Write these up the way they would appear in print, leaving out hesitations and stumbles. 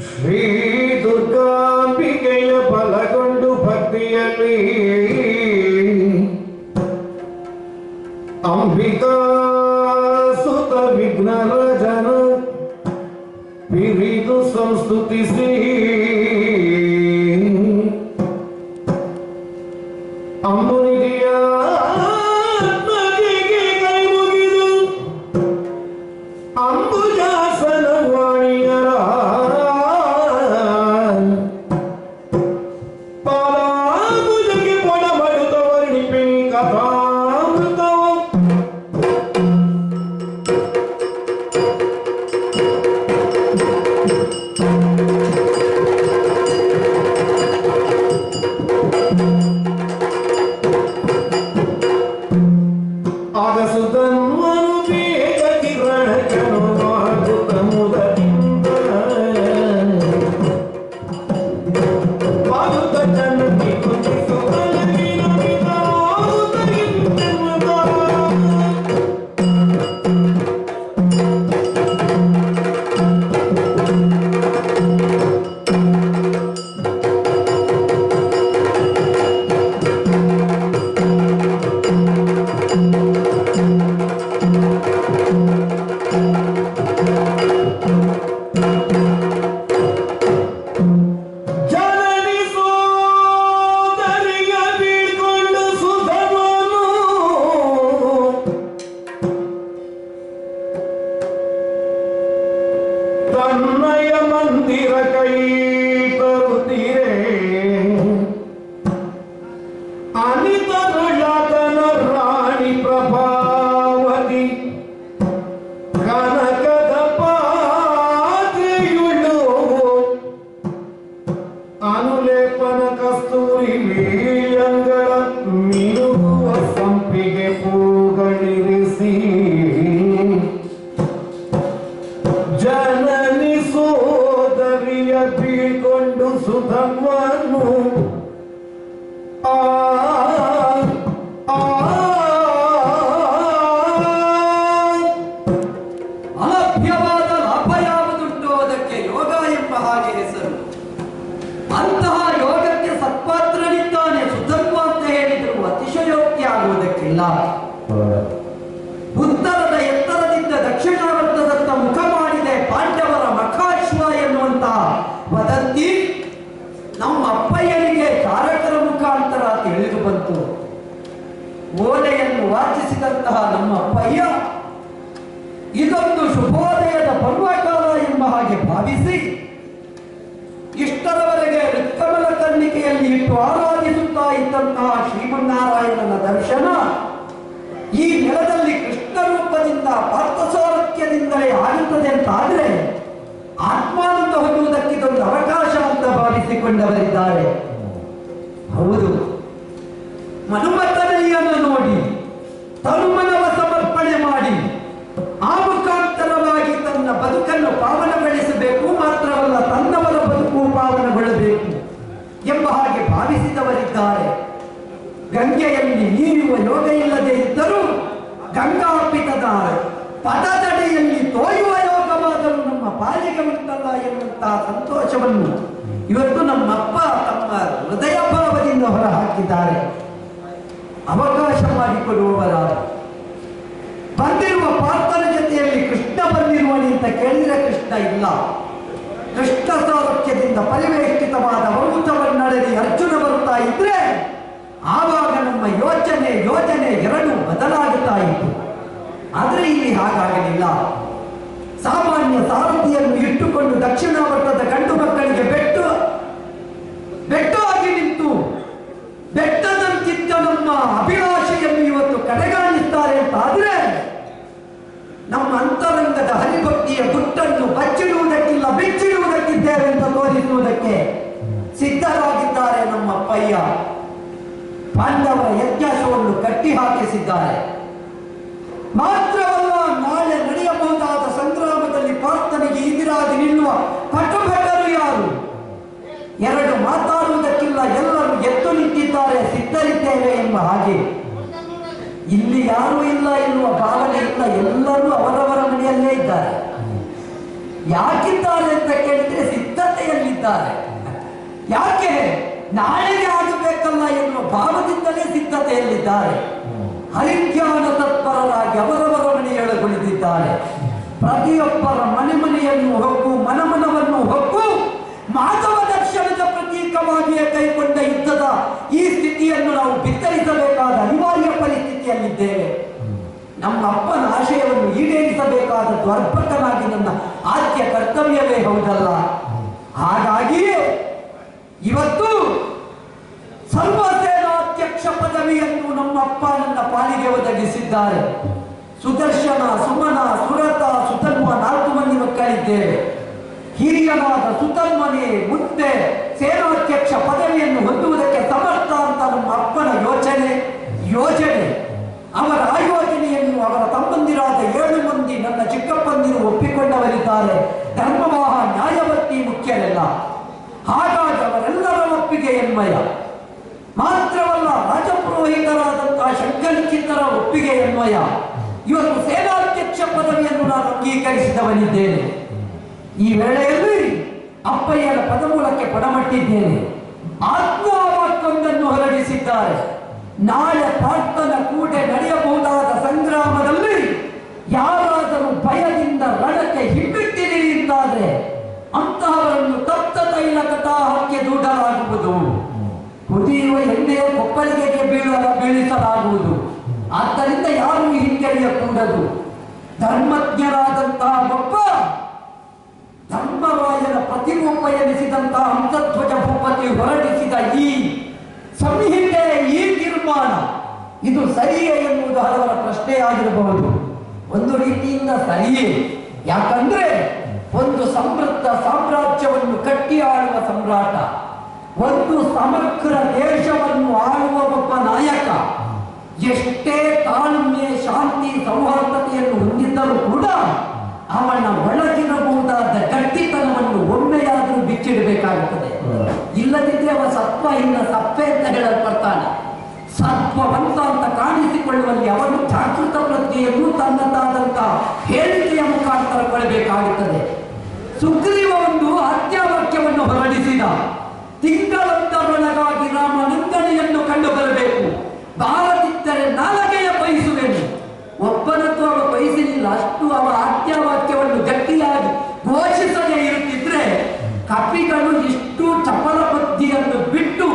ಶ್ರೀ ದುರ್ಗಾಂಬಿಕೆಯ ಬಲಗೊಂಡು ಭಕ್ತಿಯಲ್ಲಿ ಅಂಬಿಕಾ ಸುತ ವಿಘ್ನರಾಜನ ಪಿರಿದು ಸಂಸ್ತುತಿಸಿ ಅಂಬುನಿಧಿಯ ನದಿಗೆ ಕೈ ಮುಗಿದು ಅಂಬುಜಾಸನ ವಾಣಿಯರ ಪಾದಾಂಬುಜಕ್ಕೆ ಪೊಡಬಡುತ್ತ ವರ್ಣಿಪಿನಿ ಕಥಾಮೃತವ ಆಗಸುತನ್ವನು ಬೇಗ ಕಿರಣಕನು ಮಾಡುತ್ತ ಮುದದಿಂದ ಮಾಡುತ್ತ ಚನ್ನಕ್ಕೆ ಕುಂದಿಸುತ್ತ ತನ್ನಯ ಮಂದಿರ ಕೈ ತರುತ್ತೀರೆ ಅನಿತರುಳತನ ರಾಣಿ ಪ್ರಭಾವತಿ ಕನಕದ ಪಾತ್ರೆಯುಳ್ಳು ಅನುಲೇಪನ ಕಸ್ತೂರಿ ವೀಳ್ಯಂಗಳ ಮಿನುಗುವ ಸಂಪಿಗೆ ಪೂಗಳಿರಿಸಿ ಜನನಿ ಸೋದರಿಯ ಬೀಳ್ಕೊಂಡು ಸುಧನ್ವನ್ನು ಅಲಭ್ಯವಾದ ಲಾಭ ಯಾವುದುಂಟೋ ಅದಕ್ಕೆ ಯೋಗ ಎಂಬ ಹಾಗೆ ಹೆಸರು. ಅಂತಹ ಯೋಗಕ್ಕೆ ಸತ್ಪಾತ್ರನಿದ್ದಾನೆ ಸುಧನ್ವ ಅಂತ ಹೇಳಿದ್ರು ಅತಿಶಯೋಕ್ತಿ ಆಗುವುದಕ್ಕಿಲ್ಲ. ಉತ್ತರದ ಎತ್ತರದಿಂದ ದಕ್ಷಿಣಾವರ್ತದತ್ತ ಮುಖ ಮಾಡಿದೆ ಪಾಂಡವರ ಮಖಾಶ್ವ ಎನ್ನುವಂತಹ ವದಂತಿ ನಮ್ಮ ಅಪ್ಪಯ್ಯನಿಗೆ ಚಾರಕರ ಮುಖಾಂತರ ತಿಳಿದು ಬಂತು. ಓಲೆಯನ್ನು ವಾಚಿಸಿದಂತಹ ನಮ್ಮ ಅಪ್ಪಯ್ಯ ಇದೊಂದು ಶುಭೋದಯದ ಪರ್ವಕಾಲ ಎಂಬ ಹಾಗೆ ಭಾವಿಸಿ ಇಷ್ಟರವರೆಗೆ ಋಕ್ಕಮಲ ಕರ್ಣಿಕೆಯಲ್ಲಿ ಇಟ್ಟು ಆರಾಧಿಸುತ್ತಾ ಇದ್ದಂತಹ ಶ್ರೀಮನ್ನಾರಾಯಣನ ದರ್ಶನ ಈ ನೆಲದಲ್ಲಿ ಕೃಷ್ಣ ರೂಪದಿಂದ ಪಾರ್ಥಸಾರಥ್ಯದಿಂದಲೇ ಆಗುತ್ತದೆ ಅಂತಾದ್ರೆ ಆತ್ಮಾನಂದ ಹೊಂದುವುದಕ್ಕೆ ಇದೊಂದು ಅವಕಾಶ ಅಂತ ಭಾವಿಸಿಕೊಂಡವರಿದ್ದಾರೆ. ಹೌದು, ಮನುಮತನೆಯನ್ನು ನೋಡಿ ತನುಮನವ ಸಮರ್ಪಣೆ ಮಾಡಿ ಆ ಮುಖಾಂತರವಾಗಿ ತನ್ನ ಬದುಕನ್ನು ಪಾವನಗೊಳಿಸಬೇಕು, ಮಾತ್ರವಲ್ಲ ತನ್ನವರ ಬದುಕು ಪಾವನಗೊಳ್ಳಬೇಕು ಎಂಬ ಹಾಗೆ ಭಾವಿಸಿದವರಿದ್ದಾರೆ. ಗಂಗೆಯಲ್ಲಿ ನೀರುವ ಯೋಗ ಇಲ್ಲದೆ ಇದ್ದರೂ ಗಂಗಾಪಿತದ ಪದದಡಿಯಲ್ಲಿ ತೋಯುವ ಯೋಗವಾದರೂ ನಮ್ಮ ಪಾಲಿಗೆ ಉಂಟಲ್ಲ ಎನ್ನುವಂತಹ ಸಂತೋಷವನ್ನು ಇವತ್ತು ನಮ್ಮಪ್ಪ ತಮ್ಮ ಹೃದಯ ಭಾವದಿಂದ ಹೊರಹಾಕಿದ್ದಾರೆ. ಅವಕಾಶ ಮಾಡಿಕೊಡುವವರಾದ ಬಂದಿರುವ ಪಾರ್ಥನ ಜೊತೆಯಲ್ಲಿ ಕೃಷ್ಣ ಬಂದಿರುವನಿ ಅಂತ ಕೇಳಿದರೆ ಕೃಷ್ಣ ಇಲ್ಲ. ಕೃಷ್ಣ ಸಾರಥ್ಯದಿಂದ ಪರಿವೇಷ್ಟಿತವಾದ ಅಮೃತವನ್ನಡೆದಿ ಅರ್ಜುನ ಬರುತ್ತಾ ಇದ್ರೆ ಆವಾಗ ನಮ್ಮ ಯೋಚನೆ ಎರಡು ಬದಲಾಗುತ್ತಾ ಇತ್ತು. ಆದರೆ ಇಲ್ಲಿ ಹಾಗಾಗಲಿಲ್ಲ. ಸಾಮಾನ್ಯ ಸಾರಥಿಯನ್ನು ಇಟ್ಟುಕೊಂಡು ದಕ್ಷಿಣಾವರ್ತದ ಗಂಡು ಮಕ್ಕಳಿಗೆ ಬೆಟ್ಟು ಆಗಿ ನಿಂತು ಬೆಟ್ಟದಂತಿದ್ದ ನಮ್ಮ ಅಭಿಲಾಷೆಯನ್ನು ಇವತ್ತು ಕಡೆಗಾಣಿಸ್ತಾರೆ ಅಂತಾದ್ರೆ ನಮ್ಮ ಅಂತರಂಗದ ಹರಿಭಕ್ತಿಯ ಗುಟ್ಟನ್ನು ಬಚ್ಚಿಡುವುದಕ್ಕಿಲ್ಲ ಬಿಚ್ಚಿಡುವುದಕ್ಕಿದ್ದೇವೆ ಅಂತ ತೋರಿಸುವುದಕ್ಕೆ ಸಿದ್ಧರಾಗಿದ್ದಾರೆ ನಮ್ಮ ಅಪ್ಪಯ್ಯ. ಪಾಂಡವರ ಯಜ್ಞಾಶವನ್ನು ಕಟ್ಟಿ ಹಾಕಿಸಿದ್ದಾರೆ. ಮಾತ್ರವಲ್ಲ, ನಾಳೆ ನಡೆಯಬಹುದಾದ ಸಂಗ್ರಾಮದಲ್ಲಿ ಪಾರ್ಥನಿಗೆ ಎದುರಾಗಿ ನಿಲ್ಲುವ ಪಟುಭಟರು ಯಾರು? ಎರಡು ಮಾತಾಡುವುದಕ್ಕಿಲ್ಲ, ಎಲ್ಲರೂ ಎದ್ದು ನಿಂತಿದ್ದಾರೆ, ಸಿದ್ಧರಿದ್ದೇವೆ ಎಂಬ ಹಾಗೆ ಇಲ್ಲಿ ಯಾರೂ ಇಲ್ಲ ಎನ್ನುವ ಭಾವನೆ ಇಲ್ಲ, ಎಲ್ಲರೂ ಅವರವರ ಮನೆಯಲ್ಲೇ ಇದ್ದಾರೆ. ಯಾಕಿದ್ದಾರೆ ಅಂತ ಕೇಳಿದ್ರೆ ಸಿದ್ಧತೆಯಲ್ಲಿದ್ದಾರೆ. ಯಾಕೆ? ನಾಳೆಗೆ ಆಗಬೇಕಲ್ಲ ಎನ್ನುವ ಭಾವದಿಂದಲೇ ಸಿದ್ಧತೆಯಲ್ಲಿದ್ದಾರೆ. ಹರಿಜ್ಞಾನ ತತ್ಪರರಾಗಿ ಅವರವರ ಮನೆಯೊಳಗುಳಿದಿದ್ದಾರೆ. ಪ್ರತಿಯೊಬ್ಬರ ಮನೆಯನ್ನು ಹೊಕ್ಕು, ಮನವನ್ನು ಹೊಕ್ಕು ಮಾಧವ ದರ್ಶನದ ಪ್ರತೀಕವಾಗಿಯೇ ಕೈಗೊಂಡ ಯುದ್ಧದ ಈ ಸ್ಥಿತಿಯನ್ನು ನಾವು ಬಿತ್ತರಿಸಬೇಕಾದ ಅನಿವಾರ್ಯ ಪರಿಸ್ಥಿತಿಯಲ್ಲಿದ್ದೇವೆ. ನಮ್ಮ ಅಪ್ಪನ ಆಶಯವನ್ನು ಈಡೇರಿಸಬೇಕಾದದ್ದು ಅರ್ಪಕನಾಗಿ ನನ್ನ ಆದ್ಯ ಕರ್ತವ್ಯವೇ ಹೌದಲ್ಲ. ಹಾಗಾಗಿಯೇ ಇವತ್ತು ಸರ್ವಸೇನಾಧ್ಯಕ್ಷ ಪದವಿಯನ್ನು ನಮ್ಮಪ್ಪ ನನ್ನ ಪಾಲಿಗೆ ಒದಗಿಸಿದ್ದಾರೆ. ಸುದರ್ಶನ, ಸುಮನ, ಸುರತ, ಸುಧನ್ವ 4 ಮಂದಿ ಮಕ್ಕಳಿದ್ದೇವೆ. ಹಿರಿಯನಾದ ಸುಧನ್ವನೇ ಮುಂದೆ ಸೇನಾಧ್ಯಕ್ಷ ಪದವಿಯನ್ನು ಹೊಂದುವುದಕ್ಕೆ ಸಮರ್ಥ ಅಂತ ನಮ್ಮ ಅಪ್ಪನ ಯೋಜನೆ. ಅವರ ಆಯೋಜನೆಯನ್ನು ಅವರ ತಮ್ಮಂದಿರಾದ 7 ಮಂದಿ ನನ್ನ ಚಿಕ್ಕಪ್ಪಂದಿರು ಒಪ್ಪಿಕೊಂಡವರಿದ್ದಾರೆ. ಧರ್ಮವಾಹ, ನ್ಯಾಯವರ್ತಿ ಮುಖ್ಯರೆಲ್ಲ. ಹಾಗಾಗಿ ಅವರೆಲ್ಲರ ಒಪ್ಪಿಗೆ ಎನ್ಮಯ. ಮಾತ್ರವಲ್ಲ, ರಾಜಪುರೋಹಿತರಾದಂತಹ ಶಂಕರಚಿತ್ತರ ಒಪ್ಪಿಗೆ ಎನ್ಮಯ. ಇವತ್ತು ಸೇನಾಧ್ಯಕ್ಷ ಪದವಿಯನ್ನು ನಾನು ಅಂಗೀಕರಿಸಿದವನಿದ್ದೇನೆ. ಈ ವೇಳೆಯಲ್ಲಿ ಅಪ್ಪಯ್ಯನ ಪದಮೂಲಕ್ಕೆ ಪಡಮಟ್ಟಿದ್ದೇನೆ. ಆತ್ಮವಾಕ್ಯೊಂದನ್ನು ಹೊರಡಿಸಿದ್ದಾರೆ. ನಾಳೆ ಪ್ರಾರ್ಥನ ಕೂಡೆ ನಡೆಯಬಹುದಾದ ಸಂಗ್ರಾಮದಲ್ಲಿ ಯಾರಾದರೂ ಭಯದಿಂದ ರಣಕ್ಕೆ ಹಿಮ್ಮೆಟ್ಟಿರಿ ಎಂದಾದರೆ ಅಂತಹವರನ್ನು ತಪ್ತ ತೈಲ ಕಟಾಹಕ್ಕೆ ದೂಡಲಾಗುವುದು. ಕುದಿಯುವ ಎಣ್ಣೆಯ ಕೊಪ್ಪಳಿಗೆಗೆ ಬೀಳಿಸಲಾಗುವುದು. ಆದ್ದರಿಂದ ಯಾರೂ ಹಿಂಜರಿಯಕೂಡದು. ಧರ್ಮಜ್ಞರಾದಂತಹ ಒಬ್ಬ ಧರ್ಮರಾಯನ ಪ್ರತಿರೂಪ ಎನಿಸಿದಂತಹ ಹಂಸಧ್ವಜ ಭೂಪತಿ ಹೊರಡಿಸಿದ ಈ ಸಂಹಿತೆ, ಈ ತೀರ್ಮಾನ ಇದು ಸರಿಯೇ ಎನ್ನುವುದು ಹಲವರ ಪ್ರಶ್ನೆಯಾಗಿರಬಹುದು. ಒಂದು ರೀತಿಯಿಂದ ಸರಿಯೇ. ಯಾಕಂದ್ರೆ ಒಂದು ಸಮೃದ್ಧ ಸಾಮ್ರಾಜ್ಯವನ್ನು ಕಟ್ಟಿ ಆಳುವ ಸಮ್ರಾಟ, ಒಂದು ಸಮಗ್ರ ದೇಶವನ್ನು ಆಳುವ ಒಬ್ಬ ನಾಯಕ ಎಷ್ಟೇ ತಾಳ್ಮೆ, ಶಾಂತಿ, ಸೌಹಾರ್ದತೆಯನ್ನು ಹೊಂದಿದ್ದರೂ ಕೂಡ ಅವನ ಒಳಗಿರಬಹುದಾದ ಗಟ್ಟಿತನವನ್ನು ಒಮ್ಮೆಯಾದರೂ ಬಿಚ್ಚಿಡಬೇಕಾಗುತ್ತದೆ. ಇಲ್ಲದಿದ್ದರೆ ಅವ ಸತ್ವಹೀನ, ಸಪ್ಪೆ ಅಂತ ಹೇಳಲ್ಪಡ್ತಾನೆ. ಸತ್ವವಂತ ಅಂತ ಕಾಣಿಸಿಕೊಳ್ಳುವಲ್ಲಿ ಅವನು ಜಾಗೃತ ಪ್ರಜ್ಞೆಯನ್ನು ತನ್ನದಾದಂತಹ ಹೇಳಿಕೆಯ ಮುಖಾಂತರ ಕೊಡಬೇಕಾಗುತ್ತದೆ. ಸುಗ್ರೀವ ಒಂದು ಆಜ್ಞಾವಾಕ್ಯವನ್ನು ಹೊರಡಿಸಿದ. ತಿಂಗಳೊಂದರೊಳಗಾಗಿ ರಾಮನಂದನೆಯನ್ನು ಕಂಡು ಬರಬೇಕು, ಬಾರದಿದ್ದರೆ ನಾಲಗೆಯ ಬಯಸುವೆನು. ಒಬ್ಬನದ್ದು ಅವ ಬಯಸಲಿಲ್ಲ. ಅಷ್ಟು ಅವ ಆಜ್ಞಾವಾಕ್ಯವನ್ನು ಗಟ್ಟಿಯಾಗಿ ಘೋಷಿಸದೇ ಇರುತ್ತಿದ್ರೆ ಕಪಿಗಳು ಇಷ್ಟು ಚಪಲ ಬುದ್ಧಿಯನ್ನು ಬಿಟ್ಟು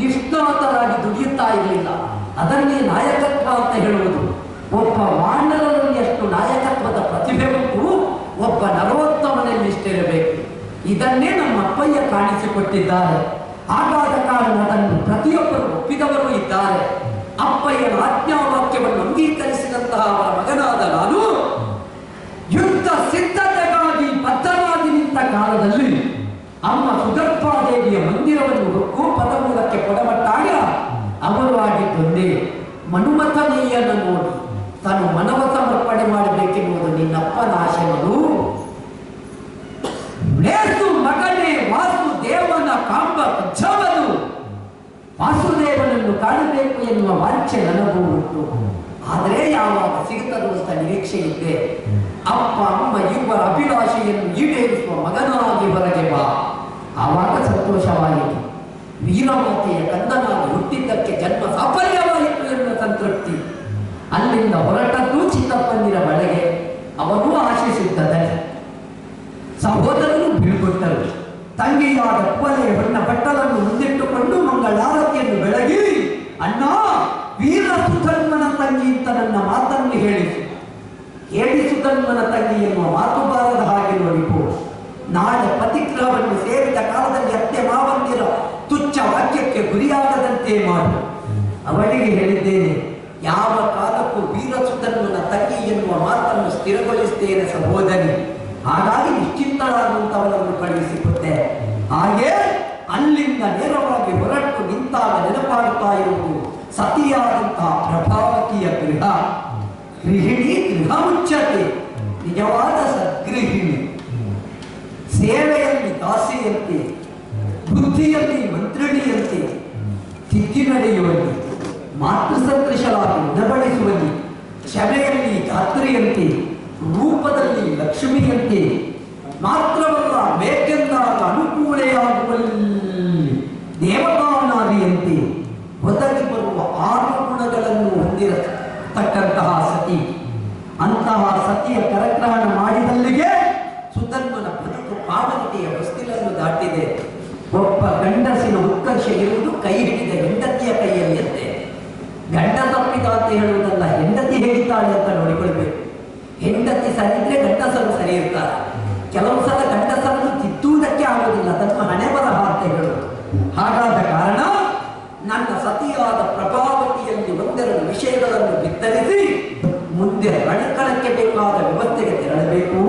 ನಿಷ್ಠಾತರಾಗಿ ದುಡಿಯುತ್ತಾ ಇರಲಿಲ್ಲ. ಅದನ್ನೇ ನಾಯಕತ್ವ ಅಂತ ಹೇಳುವುದು. ಒಬ್ಬ ವಾನರರಲ್ಲಿ ಎಷ್ಟು ನಾಯಕತ್ವದ ಪ್ರತಿಭೆ ಉಂಟು, ಒಬ್ಬ ನರೋತ್ತಮನಲ್ಲಿ ಇಷ್ಟಿರಬೇಕು. ಇದನ್ನೇ ನಮ್ಮ ಅಪ್ಪಯ್ಯ ಕಾಣಿಸಿಕೊಟ್ಟಿದ್ದಾರೆ. ಹಾಗಾದ ಕಾರಣ ಅದನ್ನು ಪ್ರತಿಯೊಬ್ಬರು ಒಪ್ಪಿದವರು ಇದ್ದಾರೆ. ಅಪ್ಪಯ್ಯನ ಆಜ್ಞಾವಾಕ್ಯವನ್ನು ಅಂಗೀಕರಿಸಿದಂತಹ ಅವರ ಮಗನಾದ ನಾನು ಯುದ್ಧ ಸಿದ್ಧತೆಗಾಗಿ ಬದ್ಧರಾಗಿ ನಿಂತ ಕಾಲದಲ್ಲಿ ಅಮ್ಮ ಸುದರ್ಭಾದೇವಿಯ ಮಂದಿರವನ್ನು ಹೊಕ್ಕು ಪದಮೂಲಕ್ಕೆ ಕೊಡಮಟ್ಟಾಗ ಅವರು ಆಗಿದ್ದೊಂದೇ. ಮನುಮಥನೀಯನ ನೋಡಿ ತಾನು ಮನವ ಸಮರ್ಪಣೆ ಮಾಡಬೇಕೆನ್ನುವುದು ನಿನ್ನಪ್ಪನ ಆಶಯಗಳು. ಲೇಸು ಮಗನೇ ವಾಸುದೇವನ ಕಾಂಬ ಪಂಚವನು, ವಾಸುದೇವನನ್ನು ಕಾಣಬೇಕು ಎನ್ನುವ ವಾಂಛೆ ನನಗೂ ಉಂಟು. ಆದರೆ ಯಾವಾಗ ಸಿಗುತ್ತದೋ ಅಂತ ನಿರೀಕ್ಷೆ ಇದ್ದೆ. ಅಪ್ಪ ಅಮ್ಮ ಇವರ ಅಭಿಲಾಷೆಯನ್ನು ಈಡೇರಿಸುವ ಮಗನಾಗಿ ಹೊರಗೆ ಬಾ. ಆವಾಗ ಸಂತೋಷವಾಯಿತು. ವೀರಮಾತೆಯ ಕಂದನಾಗಿ ಹುಟ್ಟಿದ್ದಕ್ಕೆ ಜನ್ಮ ಸಾಫಲ್ಯವಾಯಿತು ಎನ್ನುವ ಸಂತೃಪ್ತಿ. ಅಲ್ಲಿಂದ ಹೊರಟದ್ದು ಚಿತ್ತಪ್ಪಂದಿರ ಬಳೆಗೆ. ಅವನು ಆಶಿಸಿದ್ದನೆ. ಸಹೋದರರು ಬೀಳ್ಕೊಟ್ಟರು. ತಂಗಿಯಾದ ಕುವಲೆ ಬಣ್ಣ ಬಟ್ಟಲನ್ನು ಮುಂದಿಟ್ಟುಕೊಂಡು ಮಂಗಳಾರತಿಯನ್ನು ಬೆಳಗಿ, ಅಣ್ಣ ವೀರ ಸುಧನ್ವನ ತಂಗಿ ಅಂತ ನನ್ನ ಮಾತನ್ನು ಹೇಳಿ ಸುಧನ್ವನ ತಂಗಿ ಎನ್ನುವ ಮಾತು ಬಾರದ ಹಾಗೆ ನೋಡಿತು. ನಾಳೆ ಪತಿಗ್ರಹವನ್ನು ಸೇರಿದ ಕಾಲದಲ್ಲಿ ಅತ್ತೆ ಮಾವಂದಿರ ತುಚ್ಛ ವಾಕ್ಯಕ್ಕೆ ಗುರಿಯಾಗದಂತೆ ಮಾಡು. ಅವಳಿಗೆ ಹೇಳಿದ್ದೇನೆ, ಯಾವ ಕಾಲಕ್ಕೂ ವೀರ ಸುಧನ್ವನ ತಂಗಿ ಎನ್ನುವ ಮಾತನ್ನು ಸ್ಥಿರಗೊಳಿಸುತ್ತೇನೆ ಸಹೋದರಿ. ಹಾಗಾಗಿ ನಿಶ್ಚಿಂತರಾದಂಥವರನ್ನು ಕಳುಹಿಸಿಕೊಟ್ಟೆ. ಹಾಗೆ ಅಲ್ಲಿಂದ ನೇರವಾಗಿ ಹೊರಟು ನಿಂತಾಗ ನೆನಪಾಗುತ್ತಾ ಇರುವುದು ಸತಿಯಾದಂತಹ ಪ್ರಭಾವತಿಯ ಗೃಹ. ಗೃಹಿಣಿ ಗೃಹ ಮುಚ್ಚತೆ, ನಿಜವಾದ ಸದ್ಗೃಹಿಣಿ. ಸೇವೆಯಲ್ಲಿ ದಾಸಿಯಂತೆ, ಬುದ್ಧಿಯಲ್ಲಿ ಮಂತ್ರಿಣಿಯಂತೆ, ತಿಥಿ ನಡೆಯುವಲ್ಲಿ, ಮಾತೃ ಸದೃಶರಾಗಿ ಉಣಬಡಿಸುವಲ್ಲಿ, ಕ್ಷಮೆಯಲ್ಲಿ ಜಾತ್ರೆಯಂತೆ, ರೂಪದಲ್ಲಿ ಲಕ್ಷ್ಮಿಯಂತೆ, ಮಾತ್ರವಲ್ಲ ಬೇಕೆಂದಾಗ ಅನುಕೂಲೆಯಾಗುವಲ್ಲಿ ದೇವತಾನಾದಿಯಂತೆ ಒದಗಿ ಬರುವ 6 ಗುಣಗಳನ್ನು ಹೊಂದಿರತಕ್ಕಂತಹ ಸತಿ. ಅಂತಹ ಸತಿಯ ಕರಗ್ರಹಣ ಮಾಡಿದಲ್ಲಿಗೆ ಸುಧನ್ವನ ಬದುಕು ಪಾವನತೆಯ ಹೊಸ್ತಿಲನ್ನು ದಾಟಿದೆ. ಒಬ್ಬ ಗಂಡಸಿನ ಉತ್ಕರ್ಷ ಇರುವುದು ಕೈ ಹಿಡಿದ ಹೆಂಡತಿಯ ಕೈಯಲ್ಲಿಯಂತೆ. ಗಂಡ ತಪ್ಪಿದ ಅಂತ ಹೇಳುವುದಲ್ಲ, ಹೆಂಡತಿ ಹೇಗಿದ್ದಾಳೆ ಅಂತ ನೋಡಿಕೊಳ್ಬೇಕು. ಹೆಂಡತಿ ಸರಿದ್ರೆ ಗಂಡಸರು ಸರಿ ಇರ್ತಾರೆ. ಕೆಲವು ಸಲ ಗಂಡಸರನ್ನು ತಿದ್ದುವುದಕ್ಕೆ ಆಗುವುದಿಲ್ಲ, ತನ್ನ ಹಣೆ ಬರಹ ಅಂತ ಹೇಳುವುದು. ಹಾಗಾದ ಕಾರಣ ನನ್ನ ಸತಿಯಾದ ಪ್ರಭಾವತಿಯಲ್ಲಿ ಒಂದೆರಡು ವಿಷಯಗಳನ್ನು ಬಿತ್ತರಿಸಿ ಮುಂದೆ ರಣಕಳಕ್ಕೆ ಬೇಕಾದ ವ್ಯವಸ್ಥೆಗೆ ತೆರಳಬೇಕು.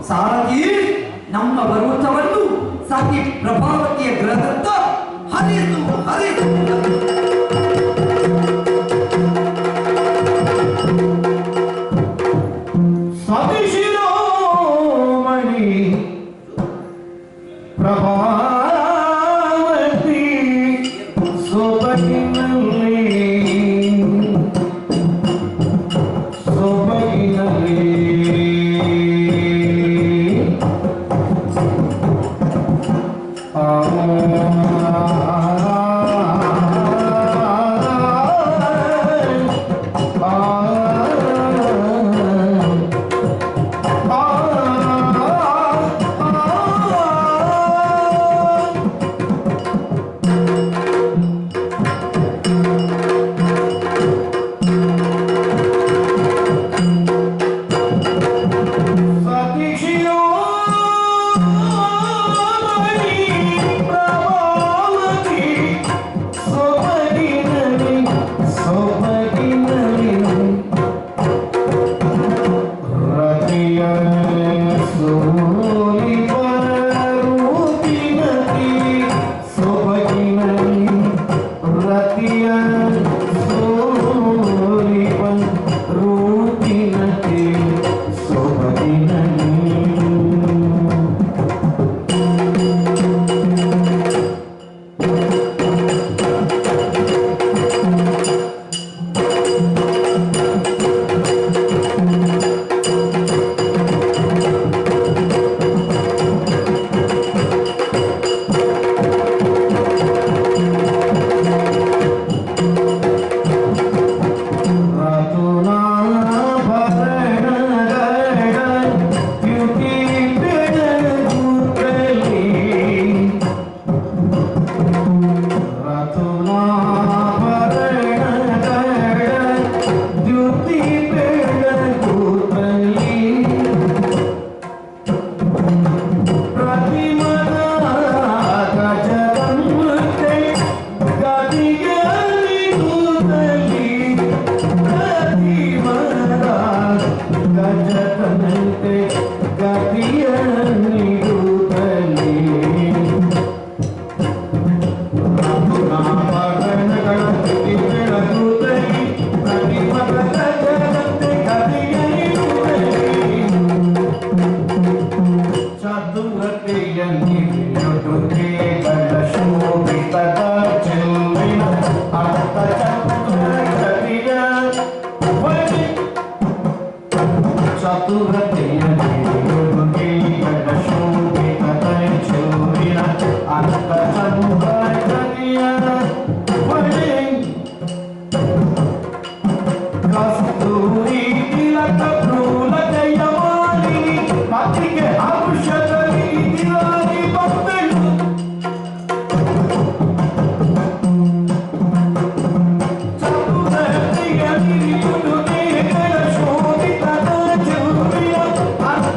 ಸಾರಥಿ ನಮ್ಮ ಪರ್ವತವನ್ನು ಸತಿ ಪ್ರಭಾವತಿಯ ಗೃಹದತ್ತ ಹರಿದು ಹರಿದು ಸತಿಶಿರೋಮಣಿ ಪ್ರಭಾವತಿ ಸೊಬಗಿನಲ್ಲಿ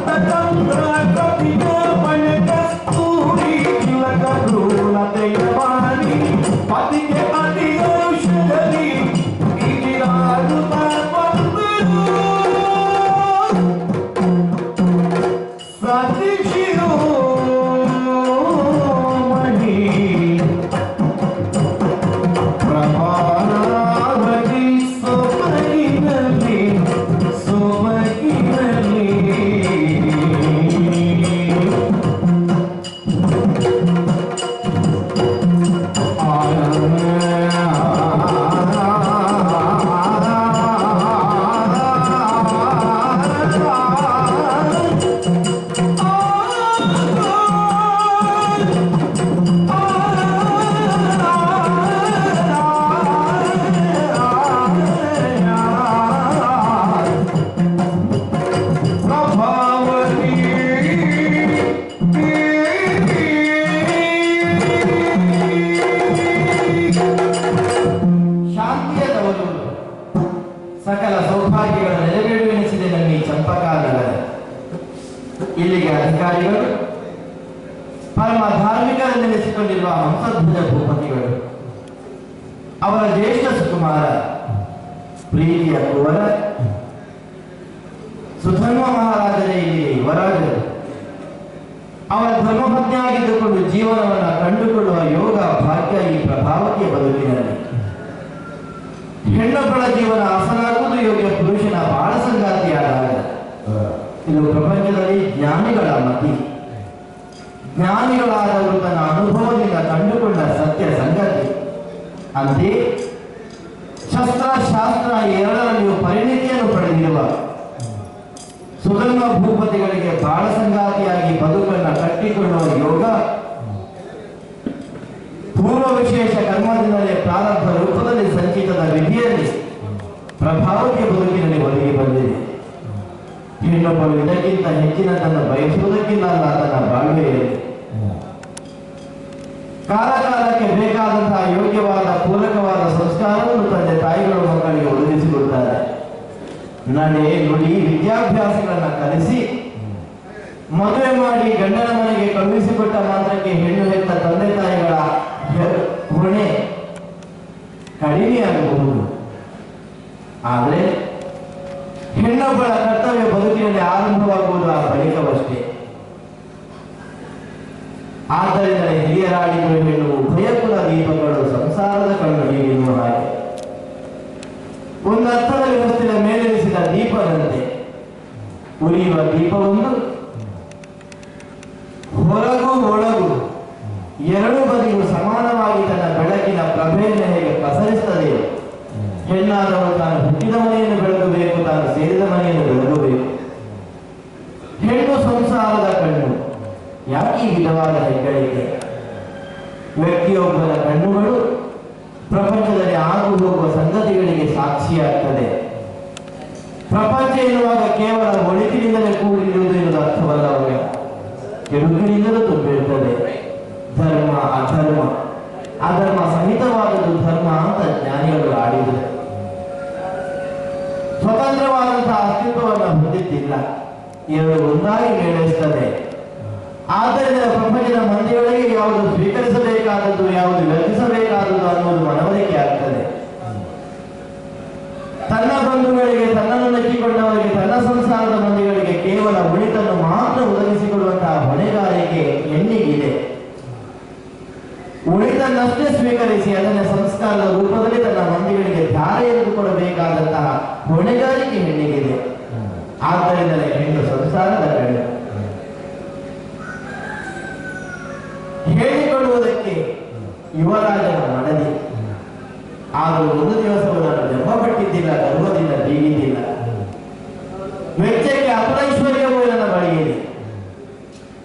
Thank you. ಇಲ್ಲಿಗೆ ಅಧಿಕಾರಿಗಳು, ಪರಮ ಧಾರ್ಮಿಕರೆಂದೆನಿಸಿಕೊಂಡಿರುವ ಹಂಸಧ್ವಜ ಭೂಪತಿಗಳು, ಅವರ ಜ್ಯೇಷ್ಠ ಸುಕುಮಾರ ಪ್ರೀತಿಯ ಕುವರ ಸುಧರ್ಮ ಮಹಾರಾಜರೇ ಇಲ್ಲಿ ಯುವರಾಜರು. ಅವರ ಧರ್ಮಪತ್ನಿಯಾಗಿದ್ದುಕೊಂಡು ಜೀವನವನ್ನು ಕಂಡುಕೊಳ್ಳುವ ಯೋಗ ಭಾಗ್ಯ ಈ ಪ್ರಭಾವತಿಯ ಬದುಕಿನಲ್ಲಿ. ಹೆಣ್ಣೊಬ್ಬಳ ಜೀವನ ಹಸನಾಗುವುದು ಯೋಗ್ಯ ಪುರುಷನ ಬಾಳ ಸಂಗಾತಿಯಾದಾಗ ಇದು ಪ್ರಪಂಚದಲ್ಲಿ ಜ್ಞಾನಿಗಳ ಮತಿ. ಜ್ಞಾನಿಗಳಾದವರು ತನ್ನ ಅನುಭವದಿಂದ ಕಂಡುಕೊಂಡ ಸತ್ಯ ಸಂಗತಿ. ಅಂತೆ ಶಸ್ತ್ರ ಶಾಸ್ತ್ರ ಎರಡರಲ್ಲಿಯೂ ಪರಿಣಿತಿಯನ್ನು ಪಡೆದಿರುವ ಸುಧರ್ಮ ಭೂಪತಿಗಳಿಗೆ ಬಾಳ ಸಂಗಾತಿಯಾಗಿ ಬದುಕನ್ನು ಕಟ್ಟಿಕೊಳ್ಳುವ ಯೋಗ ಪೂರ್ವ ವಿಶೇಷ ಕರ್ಮದಿಂದಲೇ ಪ್ರಾರಬ್ಧ ರೂಪದಲ್ಲಿ ಸಂಚಿತದ ವಿಧಿಯಲ್ಲಿ ಪ್ರಭಾವಕ್ಕೆ ಬದುಕಿನಲ್ಲಿ ಒದಗಿ ಬಂದಿದೆ. ಹೆಣ್ಣೊಬ್ಬರು ಇದಕ್ಕಿಂತ ಹೆಚ್ಚಿನದನ್ನು ಬಯಸುವುದಕ್ಕಿಲ್ಲ ತನ್ನ ಬಾಳ್ವೆಯಲ್ಲಿ ಕಾಲಕಾಲಕ್ಕೆ ಬೇಕಾದಂತಹ ಯೋಗ್ಯವಾದ ಪೂರಕವಾದ ಸಂಸ್ಕಾರವನ್ನು ತಂದೆ ತಾಯಿಗಳು ಮಕ್ಕಳಿಗೆ ಒದಗಿಸಿಕೊಡುತ್ತಾರೆ. ನಡೆ ನುಡಿ ವಿದ್ಯಾಭ್ಯಾಸಗಳನ್ನು ಕಲಿಸಿ ಮದುವೆ ಮಾಡಿ ಗಂಡನ ಮನೆಗೆ ಕಳುಹಿಸಿಕೊಟ್ಟ ಮಾತ್ರಕ್ಕೆ ಹೆಣ್ಣು ಹೆತ್ತ ತಂದೆ ತಾಯಿಗಳ ಹೊಣೆ ಕಡಿಮೆಯಾಗಬಹುದು. ಆದರೆ ಹೆಣ್ಣೊಬ್ಬಳ ಕರ್ತವ್ಯ ಬದುಕಿನಲ್ಲಿ ಆರಂಭವಾಗುವುದು ಆ ಬಳಿಕವಷ್ಟೇ. ಆದ್ದರಿಂದ ಹಿರಿಯರಾಡಿಗಳು ಹೆಣ್ಣು ಉಭಯಕುಲ ದೀಪಗಳು ಸಂಸಾರದ ಕಣ್ಣು ಎನ್ನುವ ಹಾಗೆ ಒಂದು ಅರ್ಥದಲ್ಲಿ ಹೊಸ್ತಿನ ಮೇಲೆರಿಸಿದ ದೀಪದಂತೆ ಉರಿಯುವ ದೀಪವೊಂದು ಹೊರಗೂ ಒಳಗೂ ಎರಡೂ ಬದಿಗೂ ಸಮಾನವಾಗಿ ತನ್ನ ಬೆಳಕಿನ ಪ್ರಭೆಯನ್ನು ಹೇಗೆ ಪ್ರಸರಿಸುತ್ತದೆ. ಹೆಣ್ಣಾದವಳು ತಾನು ಹುಟ್ಟಿದ ಮನೆಯನ್ನು ಬೆಳಗಬೇಕು, ತಾನು ಸೇರಿದ ಮನೆಯನ್ನು ಬೆಳಗಬೇಕು. ಹೆಣ್ಣು ಸಂಸಾರದ ಕಣ್ಣು. ಯಾಕೆ ಈ ವಿಧವಾದ ಹೆಗ್ಗಳಿಕೆ? ವ್ಯಕ್ತಿಯೊಬ್ಬನ ಕಣ್ಣುಗಳು ಪ್ರಪಂಚದಲ್ಲಿ ಆಗು ಹೋಗುವ ಸಂಗತಿಗಳಿಗೆ ಸಾಕ್ಷಿಯಾಗ್ತದೆ. ಪ್ರಪಂಚ ಎನ್ನುವಾಗ ಕೇವಲ ಒಳಿತಿನಿಂದಲೇ ಕೂಡಿರುವುದು ಎನ್ನುವುದು ಅರ್ಥವಲ್ಲ. ಅವರಿಗೆ ಕೆಡುಕಿನಿಂದಲೂ ತುಂಬಿರುತ್ತದೆ. ಧರ್ಮ ಅಧರ್ಮ, ಅಧರ್ಮ ಸಹಿತವಾದದ್ದು ಧರ್ಮ ಅಂತ ಜ್ಞಾನಿಗಳು ಆಡಿದರು. ಸ್ವತಂತ್ರವಾದಂತಹ ಅಸ್ತಿತ್ವವನ್ನು ಹೊಂದಿದ್ದಿಲ್ಲ. ಎರಡು ಒಂದಾಗಿ ಮೇಳೈಸುತ್ತದೆ. ಆದ್ದರಿಂದ ಪ್ರಪಂಚದ ಮಂದಿಗಳಿಗೆ ಯಾವುದು ಸ್ವೀಕರಿಸಬೇಕಾದದ್ದು, ಯಾವುದು ವ್ಯರ್ಥಿಸಬೇಕಾದದ್ದು ಅನ್ನೋದು ಮನವರಿಕೆ ಆಗ್ತದೆ. ತನ್ನ ಬಂಧುಗಳಿಗೆ, ತನ್ನನ್ನು ನೆಚ್ಚಿಕೊಂಡವರಿಗೆ, ತನ್ನ ಸಂಸಾರದ ಮಂದಿಗಳಿಗೆ ಕೇವಲ ಉಳಿತನ್ನು ಮಾತ್ರ ಒದಗಿಸಿಕೊಡುವಂತಹ ಹೊಣೆಗಾರಿಕೆ ಹೆಣ್ಣಿಗಿದೆ. ಉಳಿತನ್ನಷ್ಟೇ ಸ್ವೀಕರಿಸಿ ಅದನ್ನು ಸಂಸ್ಕಾರದ ರೂಪದಲ್ಲಿ ತನ್ನ ಮಂದಿಗಳಿಗೆ ಧಾರೆ ಎದುರುಕೊಡಬೇಕಾದಂತಹ ಹೊಣೆಗಾರಿಕೆ ಹೆಣ್ಣಿಗಿದೆ. ಆದ್ದರಿಂದಲೇ ಹೆಣ್ಣು ಸಂಸಾರದ ಕಣ್ಣು. ಹೇಳಿಕೊಳ್ಳುವುದಕ್ಕೆ ಯುವರಾಜನ ಮಡದಿ. ಆದರೂ ಒಂದು ದಿವಸವೂ ನಾನು ಜನ್ಮಪಟ್ಟಿದ್ದಿಲ್ಲ, ಗರ್ವದಿಂದ ಬೀಗಿದ್ದಿಲ್ಲ. ವೆಚ್ಚಕ್ಕೆ ಅಪರೈಶ್ವರ್ಯವೂ ನನ್ನ ಬಳಿಯಿದೆ.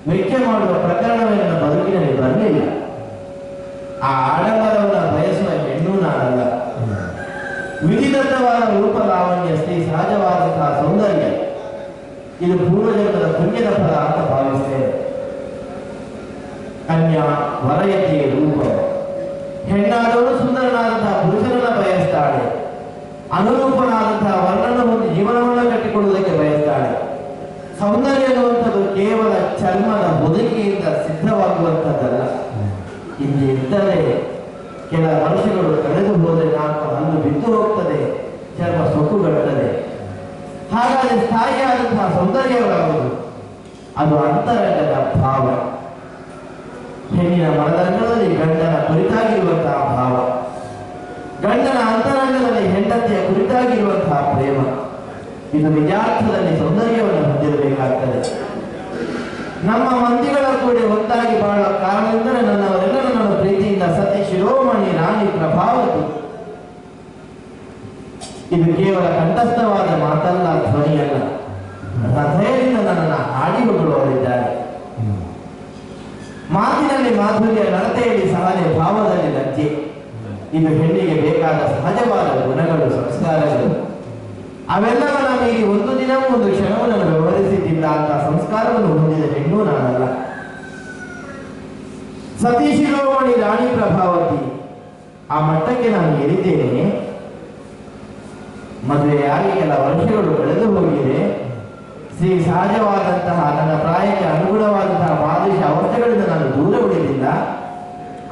ವೆಚ್ಚ ಮಾಡುವ ಪ್ರಕರಣವೇ ನನ್ನ ಬದುಕಿನಲ್ಲಿ ಬರಲಿಲ್ಲ. ಆ ಆಡಂಬರವನ್ನು ಬಯಸುವ ಹೆಣ್ಣು ನಾನಲ್ಲ. ವಿಧಿದತ್ತವಾದ ರೂಪ ಲಾವಣ್ಯ, ಶ್ರೀ ಸಹಜವಾದಂತಹ ಸೌಂದರ್ಯ, ಇದು ಪೂರ್ವಜನ್ಮದ ಪುಣ್ಯದ ಫಲ ಅಂತ ಭಾವಿಸ್ತೇನೆ. ಕನ್ಯಾ ವರಯತಿಯ ರೂಪ. ಹೆಣ್ಣಾದವಳು ಸುಂದರನಾದಂತಹ ಪುರುಷನನ್ನ ಬಯಸ್ತಾಳೆ. ಅನುರೂಪನಾದಂತಹ ವರ್ಣನ ಹೊಂದಿ ಜೀವನವನ್ನು ಕಟ್ಟಿಕೊಳ್ಳುವುದಕ್ಕೆ ಬಯಸ್ತಾಳೆ. ಸೌಂದರ್ಯ ಎನ್ನುವಂಥದ್ದು ಕೇವಲ ಚರ್ಮದ ಹೊದಿಕೆಯಿಂದ ಸಿದ್ಧವಾಗುವಂಥದ್ದಲ್ಲ. ಇಲ್ಲಿದ್ದರೆ ಕೆಲ ವರ್ಷಗಳು ಕಳೆದು ಹೋದರೆ ನಾಲ್ಕು ಹಲ್ಲು ಬಿದ್ದು ಹೋಗ್ತದೆ, ಚರ್ಮ ಸೊಕ್ಕುಗಟ್ಟುತ್ತದೆ. ಹಾಗಾದರೆ ಸ್ಥಾಯಿಯಾದಂತಹ ಸೌಂದರ್ಯವಾಗುವುದು ಅದು ಅಂತರಂಗದ ಭಾವ. ಹೆಣ್ಣಿನ ಮನದಂಡದಲ್ಲಿ ಗಂಡನ ಕುರಿತಾಗಿರುವಂತಹ ಭಾವ, ಗಂಡನ ಅಂತರಂಗದಲ್ಲಿ ಹೆಂಡತಿಯ ಕುರಿತಾಗಿರುವಂತಹ ಪ್ರೇಮ, ಇದು ನಿಜಾರ್ಥದಲ್ಲಿ ಸೌಂದರ್ಯವನ್ನು ಹೊಂದಿರಬೇಕಾಗ್ತದೆ. ನಮ್ಮ ಮಂದಿಗಳ ಕೂಡ ಒಂದಾಗಿ ಬಾಳುವ ಕಾರಣವೆಂದರೆ ನನ್ನವರೆಲ್ಲ ನನ್ನನ್ನು ಪ್ರೀತಿಯಿಂದ ಸತಿ ಶಿರೋಮಣಿ ರಾಣಿ ಪ್ರಭಾವತಿ. ಇದು ಕೇವಲ ಕಂಠಸ್ಥವಾದ ಮಾತಲ್ಲ, ಧ್ವನಿಯಲ್ಲ. ಹೃದಯದಿಂದ ನನ್ನನ್ನು ಹಾಡಿ ಹೊಗಳುವವರಿದ್ದಾರೆ. ಮಾತಿನಲ್ಲಿ ಮಾಧುರ್ಯ, ನಡತೆಯಲ್ಲಿ ಸಹನೆ, ಭಾವದಲ್ಲಿ ಲಜ್ಜೆ. ಇದು ಹೆಣ್ಣಿಗೆ ಬೇಕಾದ ಸಹಜವಾದ ಗುಣಗಳು, ಸಂಸ್ಕಾರಗಳು. ಅವೆಲ್ಲವನ್ನ ಮೀರಿ ಒಂದು ದಿನವೂ ಒಂದು ಕ್ಷಣವನ್ನು ವ್ಯವಹರಿಸಿದ್ದಿಲ್ಲ ಅಂತ ಸಂಸ್ಕಾರವನ್ನು ಹೊಂದಿದ ಹೆಣ್ಣು ನಾನಲ್ಲ. ಸತಿ ಶಿರೋಮಣಿ ರಾಣಿ ಪ್ರಭಾವತಿ ಆ ಮಟ್ಟಕ್ಕೆ ನಾನು ಏರಿದ್ದೇನೆ. ಮದುವೆಯಾಗಿ ಕೆಲ ವರ್ಷಗಳು ಕಳೆದು ಹೋಗಿದೆ. ಶ್ರೀ ಸಹಜವಾದಂತಹ ನನ್ನ ಪ್ರಾಯ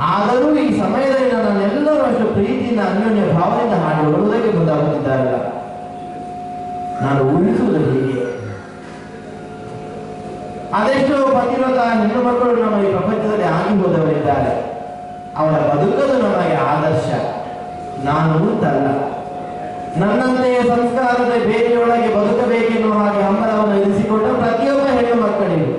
ಆದರೂ ಈ ಸಮಯದಲ್ಲಿ ನನ್ನೆಲ್ಲರೂ ಅಷ್ಟು ಪ್ರೀತಿಯಿಂದ ಅನ್ಯೋನ್ಯ ಭಾವನೆಯಿಂದ ಹಾಡಿ ಹೊರಡುವುದಕ್ಕೆ ಮುಂದಾಗುತ್ತಿದ್ದಾರಲ್ಲ, ನಾನು ಊಹಿಸುವುದು ಹೀಗೆ. ಅದೆಷ್ಟೋ ಪತಿವ್ರತ ಹೆಣ್ಣು ಮಕ್ಕಳು ನಮ್ಮ ಈ ಪ್ರಪಂಚದಲ್ಲಿ ಆಗಿ ಹೋದವರಿದ್ದಾರೆ. ಅವರ ಬದುಕಲು ನಮಗೆ ಆದರ್ಶ. ನಾನು ಅಂತಲ್ಲ, ನನ್ನಂತೆಯೇ ಸಂಸ್ಕಾರದ ಬೇರೆಯೊಳಗೆ ಬದುಕಬೇಕೆನ್ನುವ ಹಾಗೆ ಹಂಬಲವನ್ನು ಇರಿಸಿಕೊಂಡ ಪ್ರತಿಯೊಬ್ಬ ಹೆಣ್ಣು ಮಕ್ಕಳಿಗೂ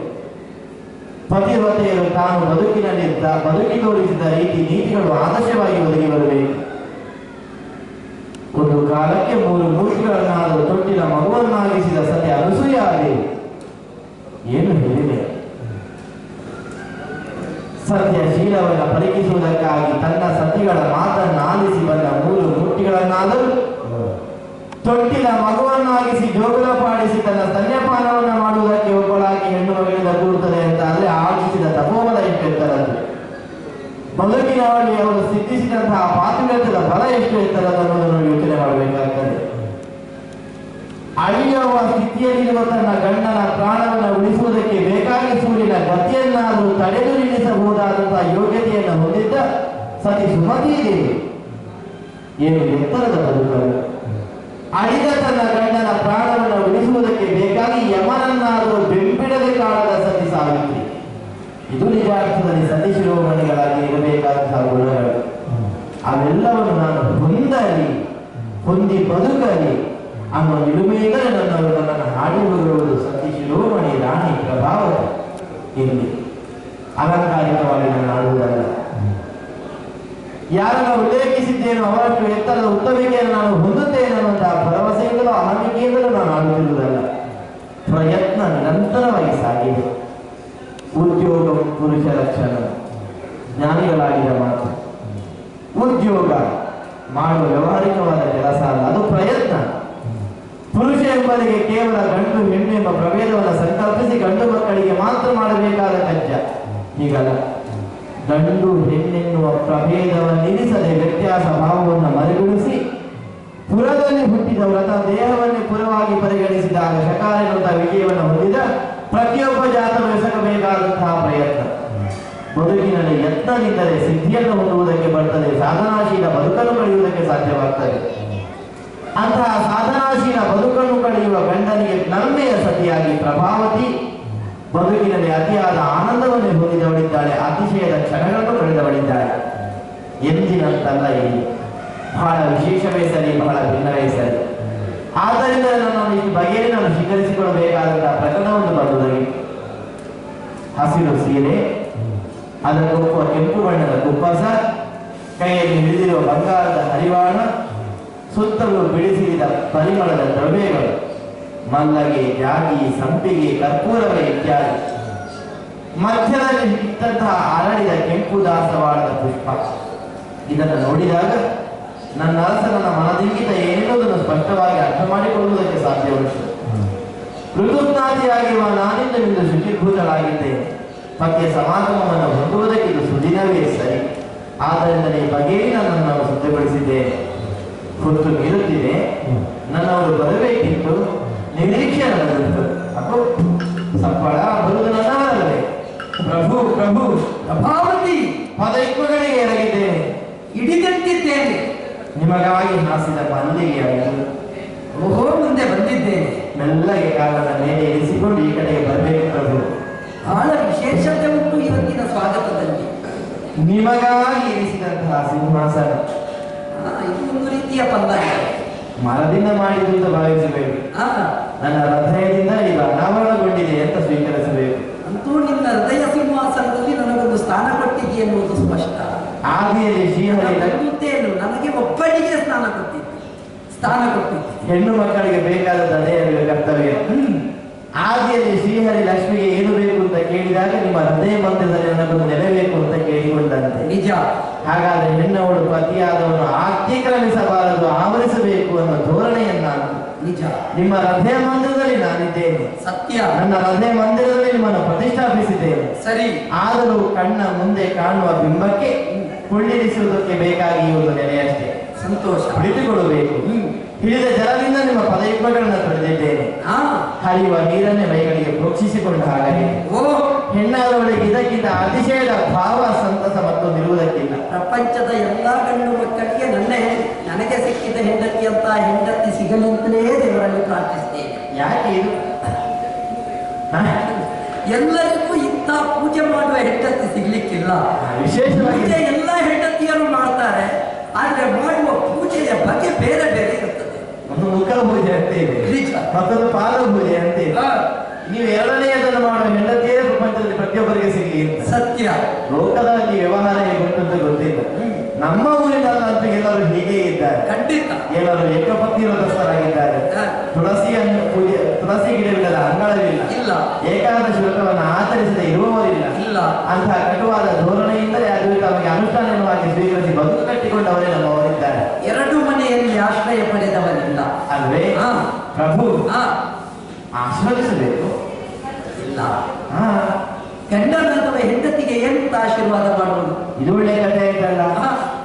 ಪತಿವ್ರತೆಯರು ತಾನು ಬದುಕಿ ತೋರಿಸಿದ ರೀತಿ ನೀತಿಗಳು ಆದರ್ಶವಾಗಿ ಒದಗಿ ಬರಬೇಕು. ಒಂದು ಕಾಲಕ್ಕೆ 3 ಮೂರ್ತಿಗಳನ್ನಾದರೂ ತೊಟ್ಟಿನ ಮಗುವನ್ನಾಗಿಸಿದ ಸತಿ ಅನಸೂಯಾದೇವಿ ಏನು ಹೇಳಿದೆ? ಸತ್ಯಶೀಲವನ್ನು ಪರೀಕ್ಷಿಸುವುದಕ್ಕಾಗಿ ತನ್ನ ಸತಿಗಳ ಮಾತನ್ನು ಆಲಿಸಿ ಬಂದ 3 ಮೂರ್ತಿಗಳನ್ನಾದರೂ ತೊಟ್ಟಿನ ಮಗುವನ್ನಾಗಿಸಿ ಜೋಗುಲಪಾಡಿಸಿ ತನ್ನ ಸ್ತನ್ಯಪಾನವನ್ನು ಮಾಡುವುದಕ್ಕೆ ಒಬ್ಬಳಾಗಿ ಹೆಣ್ಣು ಮಗಳಿಂದ ಕೂಡುತ್ತದೆ ಅಂತ ಅಲ್ಲಿ ಆಶಿಸಿದ ತಪೋಬಲ ಎಷ್ಟು ಎತ್ತರದ್ದು, ಬದುಕಿನವಳಿ ಅವರು ಸಿದ್ಧಿಸಿದಂತಹ ಪಾತಿವ್ರತ್ಯದ ಬಲ ಎಷ್ಟು ಎತ್ತರದ್ದು ಅನ್ನೋದನ್ನು ಯೋಚನೆ ಮಾಡಬೇಕಾಗ್ತದೆ. ಅಳಿಯುವ ಸ್ಥಿತಿಯಲ್ಲಿರುವ ತನ್ನ ಗಂಡನ ಪ್ರಾಣವನ್ನು ಉಳಿಸುವುದಕ್ಕೆ ಬೇಕಾಗಿ ಸೂರ್ಯನ ಗತಿಯನ್ನಾದರೂ ತಡೆದು ನಿಲ್ಲಿಸಬಹುದಾದಂತಹ ಯೋಗ್ಯತೆಯನ್ನು ಹೊಂದಿದ್ದ ಸತಿ ಸುಮತೀ ದೇವಿ ಏನು ಎತ್ತರದ ಬದುಕರು. ಅಳಿದ ತನ್ನ ಗಂಡನ ಪ್ರಾಣವನ್ನು ಉಳಿಸುವುದಕ್ಕೆ ಬೇಕಾಗಿ ಯಮನನ್ನಾದರೂ ಬೆಂಬಿಡದೆ ಕಾಣದ ಸತಿ ಸಾವಿತ್ರಿ. ಇದು ನಿಜ ಅರ್ಥದಲ್ಲಿ ಸತಿ ಶಿರೋಮಣಿಗಳಾಗಿ ಇರಬೇಕಾದಂತಹ ಗುಣಗಳು. ಅವೆಲ್ಲವನ್ನು ನಾನು ಹೊಂದಿ ಬದುಕಲಿ ಅನ್ನೋ ನಿಲುಮೆಯಿಂದಲೇ ನನ್ನನ್ನು ಹಾಡಿ ಬರುವುದು ಸತಿ ಶಿರೋಮಣಿ ರಾಣಿ ಪ್ರಭಾವತಿ. ಇಲ್ಲಿ ಅಲಂಕಾರಿಕವಾಗಿ ನಾನು ಆಡುವುದಲ್ಲ. ಯಾರನ್ನು ಉಲ್ಲೇಖಿಸಿದ್ದೇನೋ ಅವರಷ್ಟು ಎತ್ತರದ ಉತ್ತಮಿಕೆಯನ್ನು ನಾನು ಹೊಂದುತ್ತೇನೆ ಅನ್ನುವಂತಹ ಭರವಸೆಯಿಂದಲೂ ಅಹಮಿಕೆಯಿಂದಲೂ ನಾನು ಆಡುತ್ತಿರುವುದಲ್ಲ. ಪ್ರಯತ್ನ ನಿರಂತರವಾಗಿ ಸಾಗಿದೆ. ಉದ್ಯೋಗ ಪುರುಷ ಲಕ್ಷಣ, ಜ್ಞಾನಿಗಳಾಗಿದ ಮಾತು. ಉದ್ಯೋಗ ಮಾಡುವ ವ್ಯವಹಾರಿಕವಾದ ಕೆಲಸ ಅಲ್ಲ, ಅದು ಪ್ರಯತ್ನ. ಪುರುಷ ಎಂಬುದಕ್ಕೆ ಕೇವಲ ಗಂಡು ಹೆಣ್ಣು ಎಂಬ ಪ್ರಭೇದವನ್ನು ಸಂಕಲ್ಪಿಸಿ ಗಂಡು ಮಕ್ಕಳಿಗೆ ಮಾತ್ರ ಮಾಡಬೇಕಾದ ಕಜ್ಜ. ಹೀಗಲ್ಲ, ಗಂಡು ಹೆಣ್ಣೆನ್ನುವ ಪ್ರಭೇದವನ್ನಿರಿಸದೆ ವ್ಯತ್ಯಾಸ ಭಾವವನ್ನು ಮರೆಗೊಳಿಸಿ ಪುರದಲ್ಲಿ ಹುಟ್ಟಿದ ವ್ರತ ದೇಹವನ್ನೇ ಪುರವಾಗಿ ಪರಿಗಣಿಸಿದಾಗ ಶಕಾರ ಎನ್ನುವಂತಹ ವಿಜಯವನ್ನು ಹೊಂದಿದ ಪ್ರತಿಯೊಬ್ಬ ಜಾತರು ಎಸಗಬೇಕಾದಂತಹ ಪ್ರಯತ್ನ. ಬದುಕಿನಲ್ಲಿ ಯತ್ನವಿದ್ದರೆ ಸಿದ್ಧಿಯನ್ನು ಹೊಂದುವುದಕ್ಕೆ ಬರ್ತದೆ, ಸಾಧನಾಶೀಲ ಬದುಕನ್ನು ಕಳೆಯುವುದಕ್ಕೆ ಸಾಧ್ಯವಾಗ್ತದೆ. ಅಂತಹ ಸಾಧನಾಶೀಲ ಬದುಕನ್ನು ಕಳೆಯುವ ಗಂಡನಿಗೆ ನನ್ಮೆಯ ಸತಿಯಾಗಿ ಪ್ರಭಾವತಿ ಬದುಕಿನಲ್ಲಿ ಅತಿಯಾದ ಆನಂದವನ್ನು ಹೊಂದಿದವಳಿದ್ದಾಳೆ, ಅತಿಶಯದ ಕ್ಷಣಗಳನ್ನು ಕಳೆದವಳಿದ್ದಾಳೆ. ಎಂದಿನಂತಲ್ಲ, ಇಲ್ಲಿ ಬಹಳ ವಿಶೇಷವೇ ಸರಿ, ಬಹಳ ಭಿನ್ನವೇ ಸರಿ. ಆದ್ದರಿಂದ ನನ್ನನ್ನು ಈ ಬಗೆಯಲ್ಲಿ ನಾನು ಸ್ವೀಕರಿಸಿಕೊಳ್ಳಬೇಕಾದಂತಹ ಪ್ರಕರಣವನ್ನು ಬಂದುದಾಗಿ ಹಸಿರು ಸೀರೆ, ಅದಕ್ಕೊಪ್ಪುವ ಕೆಂಪು ಬಣ್ಣದ ಕುಪ್ಪಸ, ಕೈಯಲ್ಲಿ ಹಿಡಿದಿರುವ ಬಂಗಾರದ ಹರಿವಾಣ, ಸುತ್ತಲೂ ಬಿಡಿಸಿದ ಪರಿಮಳದ ದ್ರವ್ಯಗಳು, ಮಲ್ಲಗೆ, ಜಾಗಿ, ಸಂಪಿಗೆ, ಕರ್ಪೂರವೇ ಇತ್ಯಾದಿ. ಮಧ್ಯದಲ್ಲಿ ಇದ್ದಂತಹ ಅರಳಿದ ಕೆಂಪು ದಾಸವಾಳದ ಪುಷ್ಪ. ಇದನ್ನು ನೋಡಿದಾಗ ನನ್ನ ಅರಸನ ಮನದಿಂಗಿತ ಏನೆನ್ನುವುದನ್ನು ಸ್ಪಷ್ಟವಾಗಿ ಅರ್ಥ ಮಾಡಿಕೊಳ್ಳುವುದಕ್ಕೆ ಸಾಧ್ಯವಿತ್ತು. ಋತುಸ್ನಾತಿಯಾಗಿರುವ ನಾನಿಂದ ಇಂದು ಶುಚಿಭೂತಳಾಗಿದ್ದೇನೆ. ಪತಿಯ ಸಮಾಗಮವನ್ನು ಹೊಂದುವುದಕ್ಕೆ ಇದು ಸುದಿನವೇ ಸರಿ. ಆದ್ದರಿಂದ ಈ ಬಗೆಯಲ್ಲಿ ನನ್ನನ್ನು ನಾನು ಸಿದ್ಧಪಡಿಸಿದ್ದೇನೆ. ಹೊತ್ತು ಮೀರುತ್ತಿದೆ, ನನ್ನವರು ಬರಬೇಕಿತ್ತು, ನಿರೀಕ್ಷೆ ನನ್ನದು. ಅಪ್ಪು ಸಪ್ಪಳ ಬರುವುದು ನನ್ನವರಲ್ಲೇ. ಪ್ರಭು ಪ್ರಭು ಪ್ರಭಾವತಿ ಪದೈಕ್ವಗಳಿಗೆ ಎರಗಿದ್ದೇನೆ, ಹಿಡಿದಂತಿದ್ದೇನೆ. ನಿಮಗಾಗಿ ಹಾಸಿದ ಮಲ್ಲಿಗೆಯಾಯಿತು. ಓಹೋ, ಮುಂದೆ ಬಂದಿದ್ದೇನೆ. ಮೆಲ್ಲಗೆ ಕಾಲದ ಮೇಲೆ ಇರಿಸಿಕೊಂಡು ಈ ಕಡೆಗೆ ಬರಬೇಕು ಪ್ರಭು. ಬಹಳ ವಿಶೇಷತೆ ಉಂಟು ಇವತ್ತಿನ ಸ್ವಾಗತದಲ್ಲಿ. ನಿಮಗಾಗಿ ಇರಿಸಿದಂತಹ ಸಿಂಹಾಸನ ಇದು ಒಂದು ರೀತಿಯ ಪಂದಾಯ. ಮರದಿಂದ ಮಾಡಿದ್ದು ಅಂತ ಭಾವಿಸಬೇಕು. ನನ್ನ ಹೃದಯದಿಂದ ಇದು ಅನಾವರಣಗೊಂಡಿದೆ ಅಂತ ಸ್ವೀಕರಿಸಬೇಕು. ಅಂತೂ ನಿನ್ನ ಹೃದಯ ಸಿಂಹಾಸನದಲ್ಲಿ ನನಗೊಂದು ಸ್ಥಾನ ಕೊಟ್ಟಿದ್ದೆ ಎನ್ನುವುದು ಸ್ಪಷ್ಟ. ಆದಿಯಲ್ಲಿ ಶ್ರೀಹರಿ ನನಗೆ ಒಬ್ಬಳಿಗೆ ಸ್ಥಾನ ಕೊಟ್ಟಿದ್ದೆ. ಹೆಣ್ಣು ಮಕ್ಕಳಿಗೆ ಬೇಕಾದ ಅದೇ ಕರ್ತವ್ಯ. ಆದಿಯಲ್ಲಿ ಶ್ರೀಹರಿ ಲಕ್ಷ್ಮಿಗೆ ಏನು ಬೇಕು ಅಂತ ಕೇಳಿದಾಗ ನಿಮ್ಮ ಹೃದಯ ಮಂದಿರದಲ್ಲಿ ನನಗೊಂದು ನೆಲೆಬೇಕು ಅಂತ ಕೇಳಿಕೊಂಡಂತೆ. ನಿಜ. ಹಾಗಾದ್ರೆ ಹೆಣ್ಣವಳು ಪತಿಯಾದವನು ಆತ್ಮೀಕರಣಿಸಬಾರದು, ಆವರಿಸಬೇಕು ಅನ್ನೋ ಧೋರಣೆಯನ್ನ ನಿಜ ನಿಮ್ಮ ಹೃದಯ ಮಂದಿರದಲ್ಲಿ ನಾನಿದ್ದೇನೆ. ಸತ್ಯ. ನನ್ನ ಹೃದಯ ಮಂದಿರದಲ್ಲಿ ನಿಮ್ಮನ್ನು ಪ್ರತಿಷ್ಠಾಪಿಸಿದ್ದೇನೆ. ಸರಿ. ಆದರೂ ಕಣ್ಣ ಮುಂದೆ ಕಾಣುವ ಬಿಂಬಕ್ಕೆ ಕುಳ್ಳಿರಿಸುವುದಕ್ಕೆ ಬೇಕಾಗಿ ಒಂದು ನೆಲೆಯಷ್ಟೇ. ಸಂತೋಷ. ಕುಳಿತುಕೊಳ್ಳಬೇಕು. ಹಿಡಿದ ಜಲದಿಂದ ನಿಮ್ಮ ಪದಯುಗ್ಮಗಳನ್ನು ತೊಳೆದಿದ್ದೇನೆ. ಹರಿಯುವ ನೀರನ್ನೇ ಮೈಗಳಿಗೆ ಪ್ರೋಕ್ಷಿಸಿಕೊಂಡ ಹಾಗೆ. ಓ ಹೆಣ್ಣಾದವಳಿಗೆ ಇದಕ್ಕಿಂತ ಅತಿಶಯದ ಭಾವ ಸಂತಸ ಮತ್ತೊಂದಿರುವುದಕ್ಕಿಲ್ಲ. ಪ್ರಪಂಚದ ಎಲ್ಲಾ ಗಂಡು ಮಕ್ಕಳಿಗೆ ನನಗೆ ಸಿಕ್ಕಿದ ಹೆಂಡತಿ ಅಂತ ಹೆಂಡತಿ ಸಿಗಲೆಂತಲೇ ದೇವರಲ್ಲಿ ಪ್ರಾರ್ಥಿಸ್ತೇನೆ. ಯಾಕೆ ಇದು? ಎಲ್ಲರಿಗೂ ಇಂಥ ಪೂಜೆ ಮಾಡುವ ಹೆಂಡತಿ ಸಿಗ್ಲಿಕ್ಕಿಲ್ಲ. ವಿಶೇಷವಾಗಿ ಪೂಜೆ ಎಲ್ಲ ಹೆಂಡತಿಯರು ಮಾಡ್ತಾರೆ, ಆದ್ರೆ ಮಾಡುವ ಪೂಜೆಯ ಬಗ್ಗೆ ಬೇರೆ ಬೇರೆ ಇರುತ್ತದೆ. ಒಂದು ಮುಖ ಪೂಜೆ ಅಂತ ಇದೆ, ನಿಜ. ಮತ್ತೊಂದು ಪಾದ ಪೂಜೆ ಅಂತ ಇದೆ. ನೀವು ಎರಡನೆಯದನ್ನು ಮಾಡುವ ಹೆಂಡತಿಯೇ ಪ್ರಪಂಚದಲ್ಲಿ ಪ್ರತಿಯೊಬ್ಬರಿಗೆ ಸಿಗಲಿ ಅಂತ. ಸತ್ಯ. ಲೋಕದಲ್ಲಿ ವ್ಯವಹಾರ ಹೇಗುಂಟಂತ ಗೊತ್ತಿಲ್ಲ. ನಮ್ಮ ಊರಿನಲ್ಲಂತೂ ಎಲ್ಲರೂ ಹೀಗೆ ಇದ್ದಾರೆ. ಖಂಡಿತ. ಎಲ್ಲರೂ ಏಕಪತ್ನಿ ವ್ರತಸ್ಥರಾಗಿದ್ದಾರೆ. ತುಳಸಿ ಗಿಡವಿಲ್ಲದ ಅಂಗಳವಿಲ್ಲ, ಇಲ್ಲ. ಏಕಾದಶಿ ವ್ರತವನ್ನು ಆಚರಿಸದೆ ಇರುವವರಿಲ್ಲ. ಇಲ್ಲ. ಅಂತಹ ಕಟುವಾದ ಧೋರಣೆಯಿಂದಲೇ ಅದು ತಮಗೆ ಅನುಷ್ಠಾನವಾಗಿ ಸ್ವೀಕರಿಸಿ ಬದುಕು ಕಟ್ಟಿಕೊಂಡವರೇ ನಮ್ಮವರಿದ್ದಾರೆ. ಎರಡು ಮನೆಯಲ್ಲಿ ಆಶ್ರಯ ಪಡೆದವರಿಲ್ಲ ಅಲ್ವೇ? ಪ್ರಭು ಆಶೀರ್ವದಿಸಬೇಕು. ಇಲ್ಲ. ಗಂಡನಂತವ ಹೆಂಡತಿಗೆ ಎಂತ ಆಶೀರ್ವಾದ ಮಾಡುವುದು? ಇದು ಒಳ್ಳೆ ಕಥೆ ಆಯ್ತಲ್ಲ.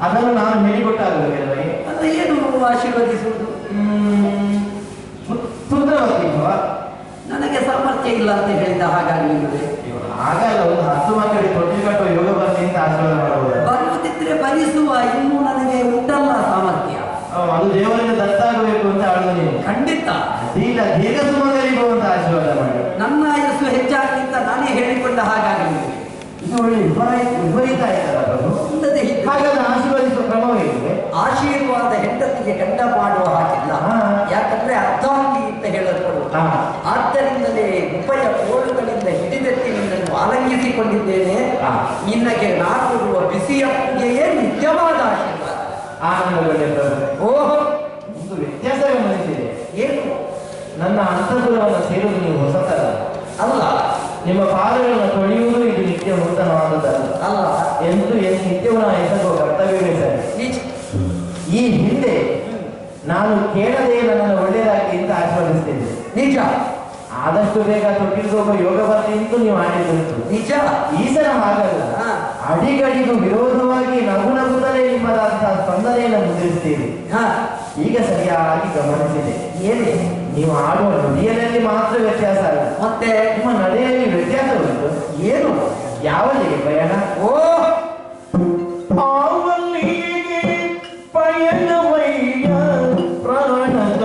ಅದನ್ನು ನಾನು ಹೇಳಿಕೊಟ್ಟಾಗಬೇಕಲ್ವೇ? ಅದು ಏನು ಆಶೀರ್ವದಿಸುವುದು? ಸುಂದರವತಿವ ನನಗೆ ಸಾಮರ್ಥ್ಯ ಇಲ್ಲ ಅಂತ ಹೇಳಿದ ಹಾಗಾಗಿ ಹಾಗಲ್ಲ. ಒಂದು 10 ಮಕ್ಕಳಿಗೆ ತೊಟ್ಟಿಲು ಕಟ್ಟುವ ಯೋಗ ಬರ್ತೀನಿ ಅಂತ ಆಶೀರ್ವಾದ ಮಾಡಬಹುದು. ಬರುವುದಿದ್ರೆ ಭರಿಸುವ, ಇನ್ನೂ ನನಗೆ ಉಂಟಲ್ಲ ಸಾಮರ್ಥ್ಯ. ಅದು ದೇವರಿಂದ ದತ್ತಾಗಬೇಕು ಅಂತ ಆಡುವ ನೀವು. ಖಂಡಿತ. ಇಲ್ಲ, ದೀರ್ಘ ಸುಮಂಗಲಿಗೂ ಅಂತ ಆಶೀರ್ವಾದ ಮಾಡಿ. ನನ್ನ ಆಯಸ್ಸು ಹೆಚ್ಚಾಗಿಂತ ನಾನೇ ಹೇಳಿಕೊಂಡ ಹಾಗಾಗಿ ಇದು ಒಳ್ಳೆ ವಿಪರೀತ ಆಯ್ತಲ್ಲ ಪ್ರಭು. ಹಾಗಾದ್ರೆ ಆಶೀರ್ವದಿಸುವ ಕ್ರಮವೇನಿದೆ? ಆಶೀರ್ವಾದ ಹೆಂಡತಿಗೆ ಗಂಡ ಮಾಡುವ ಹಾಗಿಲ್ಲ. ಯಾಕಂದ್ರೆ ಅರ್ಧಾಂಗಿ ಅಂತ ಹೇಳಲ್ಪಡುವುದು. ಆದ್ದರಿಂದಲೇ ಉಭಯ ಕೋಳುಗಳಿಂದ ಹಿಡಿದೆತ್ತಿನಿಂದಲೂ ಆಲಂಗಿಸಿಕೊಂಡಿದ್ದೇನೆ. ನಿನಗೆ ನಾಕುರುವ ಬಿಸಿಯ ಪೂಜೆಯೇ ನಿಜವಾದ ಆಶೀರ್ವಾದ. ಓಹೋ, ಒಂದು ವ್ಯತ್ಯಾಸವೇ ಮನಸ್ಸಿದೆ. ಏನು? ನನ್ನ ಅಂತಃಪುರವನ್ನು ಸೇರುವುದು ನೀವು ಹೊಸತಲ್ಲ. ಅಲ್ಲ. ನಿಮ್ಮ ಪಾದಗಳನ್ನು ತೊಳೆಯುವುದು ಇದು ನಿತ್ಯ ನೂತನವಾದದ್ದಲ್ಲ. ಅಲ್ಲ. ಎಂದು ನಿತ್ಯವೂ ನಾನು ಎಸಗುವ ಕರ್ತವ್ಯವೇ ಸರಿ. ಈ ಹಿಂದೆ ನಾನು ಕೇಳದೆ ನನ್ನನ್ನು ಒಳ್ಳೆಯದಾಗಿ ಅಂತ ಆಶೀರ್ವದಿಸ್ತೇನೆ. ನಿಜ. ಆದಷ್ಟು ಬೇಗ ತೊಟ್ಟಿರುವ ಯೋಗ ಬರ್ತೀನಿ ಅಂತ ನೀವು ಆಡಿದ್ದು ನಿಜ. ಈ ಸಲ ಹಾಗಲ್ಲ. ಅಡಿಗಡಿಗೂ ವಿರೋಧವಾಗಿ ನಗು ನಗುತ್ತಲೇ ನಿಮ್ಮದಂತಹ ಸ್ಪಂದನೆಯನ್ನು ಮುದ್ರಿಸ್ತೀರಿ. ಈಗ ಸರಿಯಾಗಿ ಗಮನಿಸಿದೆ. ಏನೇ? ನೀವು ಆಡುವ ನುಡಿಯಲ್ಲಿ ಮಾತ್ರ ವ್ಯತ್ಯಾಸ ಅಲ್ಲ, ಮತ್ತೆ ನಿಮ್ಮ ನಡೆಯಲ್ಲಿ ವ್ಯತ್ಯಾಸ ಉಂಟು. ಏನು? ಯಾವಲ್ಲಿಗೆ ಪ್ರಯಾಣ? ಆವಲ್ಲಿಗೆ ಪಯಣವಯ್ಯ ಪ್ರಾಣದ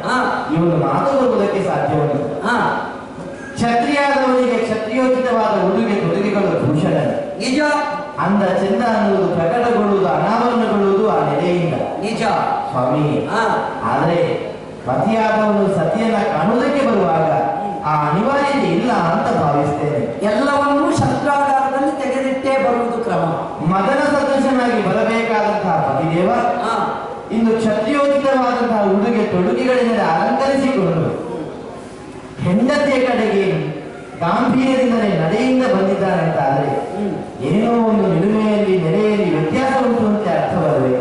ಆ ಛತ್ರಿಯೋಚಿತವಾದ ಉಡುಗೆ ತೊಡುಗೆಗಳು ಭೂಷಣ. ನಿಜ. ಅಂದ ಚೆಂದ ಅನ್ನುವುದು ಪ್ರಕಟಗೊಳ್ಳುವುದು ಅನಾವರಣಗೊಳ್ಳುವುದು ಆ ನೆಲೆಯಿಂದ. ನಿಜ ಸ್ವಾಮಿ. ಆದರೆ ಪತಿಯಾದವನು ಸತಿಯನ್ನ ಕಾಣುವುದಕ್ಕೆ ಬರುವಾಗ ಆ ಅನಿವಾರ್ಯತೆ ಇಲ್ಲ ಅಂತ ಭಾವಿಸ್ತೇನೆ. ಎಲ್ಲವನ್ನೂ ಶಸ್ತ್ರಾಗಾರದಲ್ಲಿ ತೆಗೆದಿಟ್ಟೇ ಬರುವುದು ಕ್ರಮ. ಮದನ ಸದೃಶನಾಗಿ ಬರಬೇಕಾದಂತಹ ಪತಿದೇವ ಇಂದು ಕ್ಷತ್ರಿಯೋಚಿತವಾದಂತಹ ಉಡುಗೆ ತೊಡುಗೆಗಳಿಂದ ಅಲಂಕರಿಸಿಕೊಂಡು ಹೆಂಡತಿಯ ಕಡೆಗೆ ಗಾಂಭೀರ್ಯದಿಂದಲೇ ನಡೆಯಿಂದ ಬಂದಿದ್ದಾನೆ ಅಂತ ಆದರೆ ಏನೋ ಒಂದು ನಿಲುಮೆಯಲ್ಲಿ ನೆಲೆಯಲ್ಲಿ ವ್ಯತ್ಯಾಸ ಉಂಟು ಅಂತ ಅರ್ಥವಲ್ಲವೇ?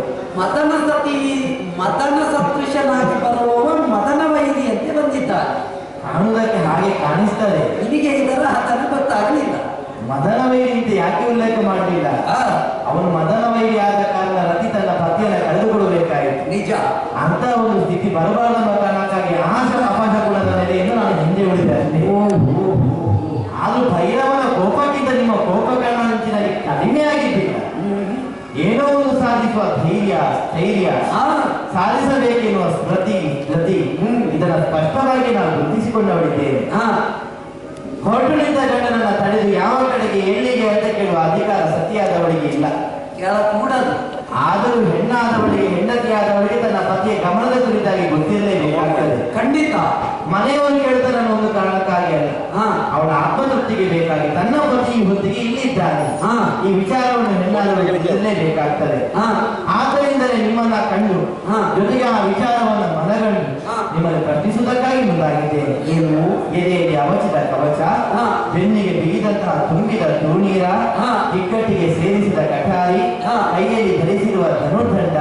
ಮದನ ಸದೃಶನಾಗಿ ಬರುವವ ಮದನ ವೈರಿಯಂತೆ ಬಂದಿದ್ದಾನೆ. ಕಾಣುವುದಕ್ಕೆ ಹಾಗೆ ಕಾಣಿಸ್ತದೆ. ನಿನಗೆ ಇದರ ಹತನ ಗೊತ್ತಾಗಲಿಲ್ಲ. ಮದನ ವೈರಿ ಅಂತ ಯಾಕೆ ಉಲ್ಲೇಖ ಮಾಡಲಿಲ್ಲ? ಅವನು ಮದನ ವೈರಿ ಆದ ಕಾರಣ ರತಿ ತನ್ನ ಪತಿಯನ್ನು ಕಳೆದುಕೊಡಬೇಕಾಯಿತು. ನಿಜ. ಅಂತ ಒಂದು ಸ್ಥಿತಿ ಬರಬಾರದು ಅನ್ನೋ ಕಾರಣಕ್ಕಾಗಿ ಅಪಶಕುನದ ನೆಲೆಯನ್ನು ನಾನು ಹಿಂದೆ ಉಳಿದ್ದೇನೆ. ಆದ್ರೂ ಭೈರವನ ಕೋಪಕ್ಕಿಂತ ನಿಮ್ಮ ಕೋಪ ಕಾರಣದಲ್ಲಿ ಕಡಿಮೆ ಆಗಿದ್ದಿಲ್ಲ. ಏನೋ ಒಂದು ಸಾಧಿಸುವ ಸ್ಥೈರ್ಯ ಸಾಧಿಸಬೇಕೆನ್ನುವ ಸ್ಮೃತಿ ಇದನ್ನ ಸ್ಪಷ್ಟವಾಗಿ ನಾನು ಗುರುತಿಸಿಕೊಂಡವಳಿದ್ದೇನೆ. ಹೊರಟುಳಿದ ಗಂಡನನ್ನ ತಡೆದು ಯಾವ ಕಡೆಗೆ ಎಲ್ಲಿಗೆ ಅಂತ ಕೇಳುವ ಅಧಿಕಾರ ಸತಿಯಾದವಳಿಗೆ ಇಲ್ಲ. ಕೂಡದು. ಆದರೂ ಹೆಣ್ಣಾದವಳಿಗೆ ಹೆಂಡತಿಯಾದವಳಿಗೆ ತನ್ನ ಪತಿಯ ಗಮನದ ಕುರಿತಾಗಿ ಗೊತ್ತಿರಲೇಬೇಕಾಗ್ತದೆ. ಖಂಡಿತ. ಮನೆಯವರು ಕೇಳ್ತಾರೆ ಅನ್ನೋ ಒಂದು ಕಾರಣಕ್ಕಾಗಿ ಅಲ್ಲ, ಅವಳ ಆತ್ಮತೃಪ್ತಿಗೆ ಬೇಕಾಗಿ ತನ್ನ ಪತಿ ಹೊತ್ತಿಗೆ ಇಲ್ಲಿದ್ದಾನೆ ಈ ವಿಚಾರವನ್ನು ಹೆಣ್ಣಾದವಳಿಗೆ ತಿಳಿಸಲೇಬೇಕಾಗ್ತದೆ. ಆದ್ದರಿಂದಲೇ ನಿಮ್ಮನ್ನ ಕಂಡು ಜೊತೆಗೆ ಆ ವಿಚಾರವನ್ನು ಮನಗಂಡು ನಿಮ್ಮನ್ನು ಪ್ರಶ್ನಿಸುವುದಕ್ಕಾಗಿ ಮುಂದಾಗಿದ್ದೇನೆ. ನೀವು ಎದೆಯಲ್ಲಿ ಅವಚಿತ ಕವಚ, ಬೆನ್ನಿಗೆ ಬಿಗಿದಂತಹ ತುಂಬಿದ ತೂಣೀರ, ಇಕ್ಕಟ್ಟಿಗೆ ಸೇರಿಸಿದ ಕಠಾರಿ, ಕೈಯಲ್ಲಿ ಧರಿಸಿರುವ ಧನುರ್ದಂಡ,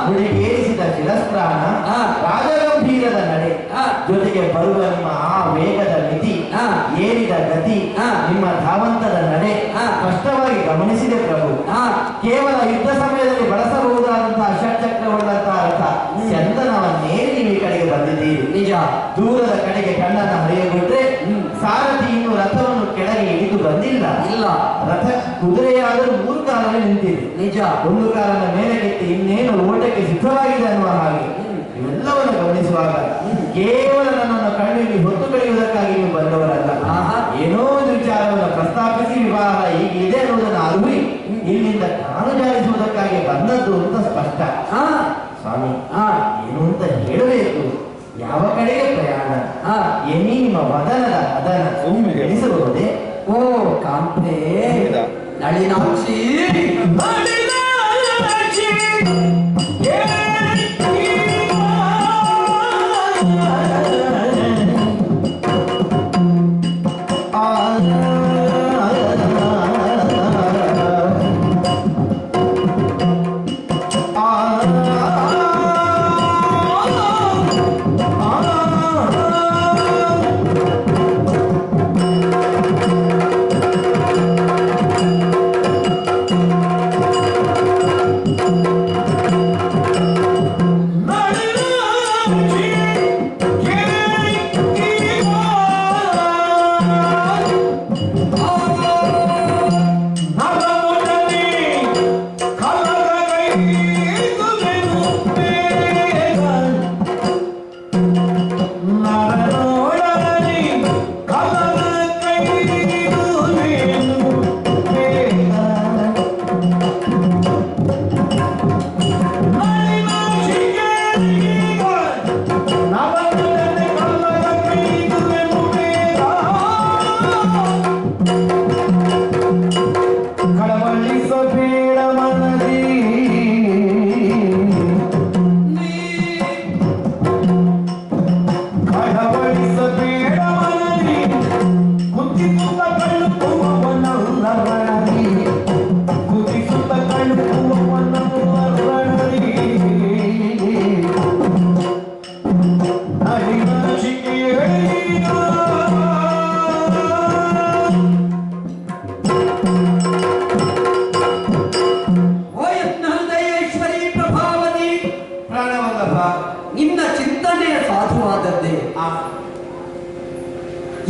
ಮುಡಿಗೇರಿಸಿದ ಶಿರಸ್ತ್ರಾಣ, ರಾಜಗಂಭೀರದ ನಡೆ, ಜೊತೆಗೆ ಬರುವ ನಿಮ್ಮ ಆ ವೇಗದ ಮಿತಿ, ಏರಿದ ಗತಿ, ನಿಮ್ಮ ಧಾವಂತದ ನಡೆ ಸ್ಪಷ್ಟವಾಗಿ ಗಮನಿಸಿದೆ ಪ್ರಭು. ಕೇವಲ ಯುದ್ಧ ಸಮಯದಲ್ಲಿ ಬಳಸಬಹುದಾದಂತಹ ಷಟ್ಚಕ್ರವುಳ್ಳಂತಹ ರಥ ಚಂದನವನ್ನೇರಿ ನೀವು ಈ ಕಡೆಗೆ ಬಂದಿದ್ದೀರಿ. ನಿಜ. ದೂರದ ಕಡೆಗೆ ಕಣ್ಣನ್ನು ಹರಿಯಬಿಟ್ರೆ ಸಾರಥಿ ಇನ್ನು ರಥವನ್ನು ಕೆಳಗೆ ಇಳಿದು ಬಂದಿಲ್ಲ. ಇಲ್ಲ. ರಥ ಕುದುರೆಯಾದರೂ 3 ಕಾಲಲ್ಲಿ ನಿಂತಿದೆ. ನಿಜ. ಒಂದು ಕಾಲನ ಮೇಲೆ ಕೆತ್ತಿ ಇನ್ನೇನು ಓಟಕ್ಕೆ ಸಿದ್ಧವಾಗಿದೆ ಅನ್ನುವ ಹಾಗೆ ಇವೆಲ್ಲವನ್ನು ಗಮನಿಸುವಾಗ ಕೇವಲ ನನ್ನನ್ನು ಕಂಡು ಇಲ್ಲಿ ಹೊತ್ತು ಕಳೆಯುವುದಕ್ಕಾಗಿ ನೀವು ಬಂದವರಲ್ಲ. ಏನೋ ಒಂದು ವಿಚಾರವನ್ನು ಪ್ರಸ್ತಾಪಿಸಿ ವಿವಾಹ ಹೀಗಿದೆ ಅನ್ನುವುದನ್ನು ಅರಿವಿ ಇಲ್ಲಿಂದ ಕಾನು ಜಾರಿಸುವುದಕ್ಕಾಗಿ ಬಂದದ್ದು ಅಂತ ಸ್ಪಷ್ಟ. ಸ್ವಾಮಿ ಏನು ಅಂತ ಹೇಳಬೇಕು? ಯಾವ ಕಡೆಗೆ ಪ್ರಯಾಣ? ಎನಿ ನಿಮ್ಮ ವದನದ ಅದನ ಒಮ್ಮೆ ಎಣಿಸಬಹುದೇ? ಓ ಕಾಂತೆ ನಳಿನಾಕ್ಷಿ